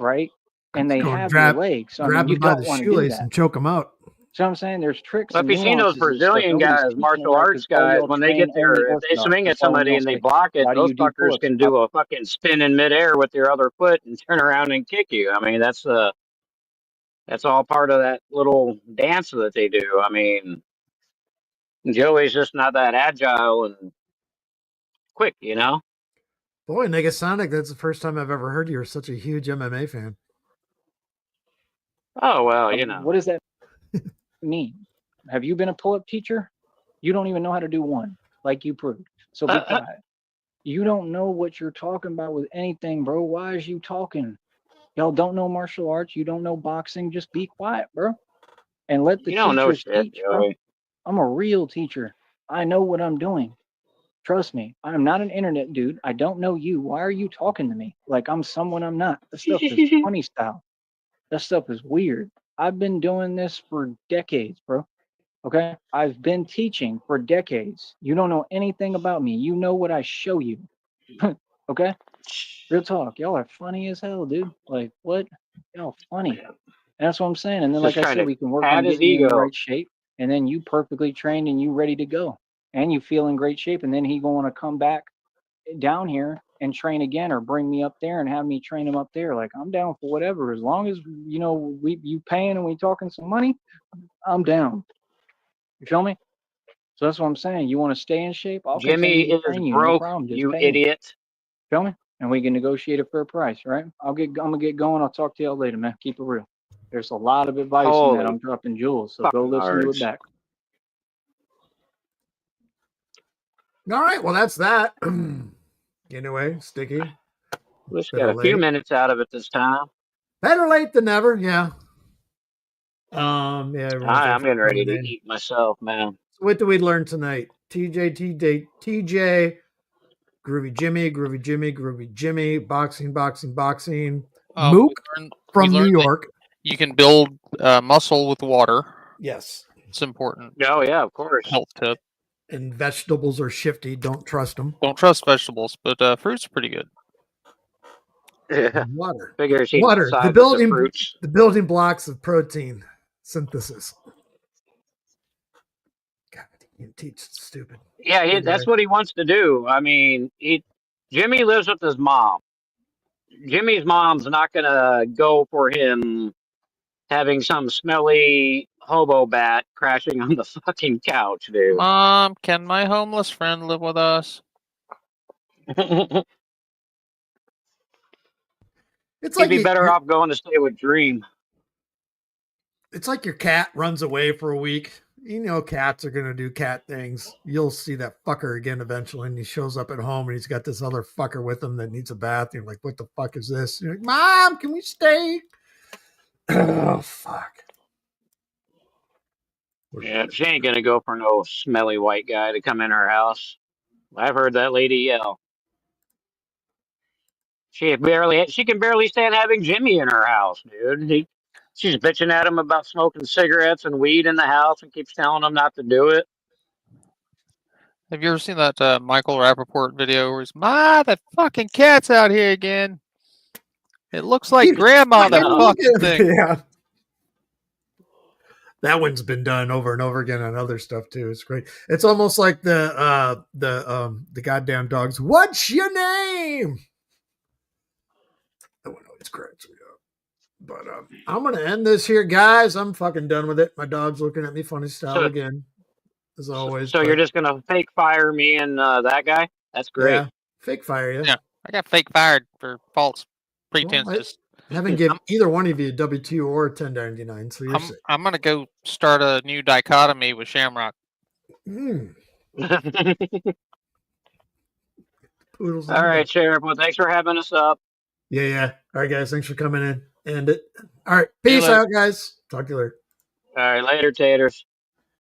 right? And they Go have your grab leg. So I grab mean, you him by don't the want to do shoelace that. and choke him out. So I'm saying there's tricks Well, if and you've seen those nuances and stuff. Brazilian Nobody's guys, teaching it, martial right? arts Because guys, y'all when they get train there, only if they orthodox. swing at That's why when somebody y'all and they say, block it, why do those you do fuckers pull-ups? can do a fucking spin in midair with their other foot and turn around and kick you. I mean, that's all part of that little dance that they do. I mean, Joey's just not that agile and quick, you know? Boy, Negasonic, that's the first time I've ever heard you're such a huge MMA fan. Oh, well, you know. What does that mean? Have you been a pull-up teacher? You don't even know how to do one, like you proved. So be quiet. You don't know what you're talking about with anything, bro. Why is you talking? Y'all don't know martial arts. You don't know boxing. Just be quiet, bro. And let the You don't know teachers shit, teach, bro. Joey. I'm a real teacher. I know what I'm doing. Trust me. I'm not an internet dude. I don't know you. Why are you talking to me like I'm someone I'm not? That stuff is funny style. That stuff is weird. I've been doing this for decades, bro. Okay? I've been teaching for decades. You don't know anything about me. You know what I show you. Okay? Real talk. Y'all are funny as hell, dude. Like, what? Y'all funny. And that's what I'm saying. And then, Just like I trying said, to we can work pat on his getting you in the ego. right shape. And then you perfectly trained and you ready to go. And you feel in great shape. And then he going to come back down here and train again, or bring me up there and have me train him up there. Like, I'm down for whatever. As long as, you paying and we talking some money, I'm down. You feel me? So that's what I'm saying. You want to stay in shape? I'll Jimmy continue to is train you. No broke, problem. Just you pay me. idiot. Feel me? And we can negotiate a fair price, right? I'm gonna get going. I'll talk to y'all later, man. Keep it real. There's a lot of advice in that. Holy I'm dropping jewels, so go fucking listen to it ards. back. All right, well that's that. Anyway, Sticky. We just got Better a few late. minutes out of it this time. Better late than never, yeah. Yeah, everyone's I'm getting ready to in. eat myself, man. So what did we learn tonight? TJ, Groovy Jimmy, Groovy Jimmy, boxing. Mook We from New learned that York. you can build muscle with water. Yes. It's important. Oh, yeah, of course. Health tip. And vegetables are shifty. Don't trust them. Don't trust vegetables, but fruit's pretty good. Yeah. Water. Figures eating Water. outside with the fruits. The building blocks of protein synthesis. You teach stupid. Yeah, Anyway. that's what he wants to do. I mean, Jimmy lives with his mom. Jimmy's mom's not gonna go for him having some smelly hobo bat crashing on the fucking couch, dude. Mom, can my homeless friend live with us? It's He'd like be better off going to stay with Dream. It's like your cat runs away for a week. You know cats are gonna do cat things. You'll see that fucker again eventually, and he shows up at home and he's got this other fucker with him that needs a bath. You're like, what the fuck is this? You're like, Mom, can we stay? Oh fuck. Yeah, she ain't gonna go for no smelly white guy to come in her house. I've heard that lady yell. She can barely stand having Jimmy in her house, dude. She's bitching at him about smoking cigarettes and weed in the house and keeps telling him not to do it. Have you ever seen that Michael Rappaport video where he's, Ma, that fucking cat's out here again. It looks like grandma, that No. fucking thing. Yeah. That one's been done over and over again on other stuff too. It's great. It's almost like the goddamn dogs. What's your name? That one always cracks me up. But I'm gonna end this here, guys. I'm fucking done with it. My dog's looking at me funny style again, as always. So you're just gonna fake fire me and that guy? That's great. Yeah, fake fire you. Yeah, I got fake fired for false pretenses. I haven't given either one of you a W-2 or a 1099, so you're sick. I'm gonna go start a new dichotomy with Shamrock. Poodles. All right, Sheriff. Well, thanks for having us up. Yeah. All right, guys. Thanks for coming in. End it. All right. Peace out, guys. Talk to you later. All right, later, taters.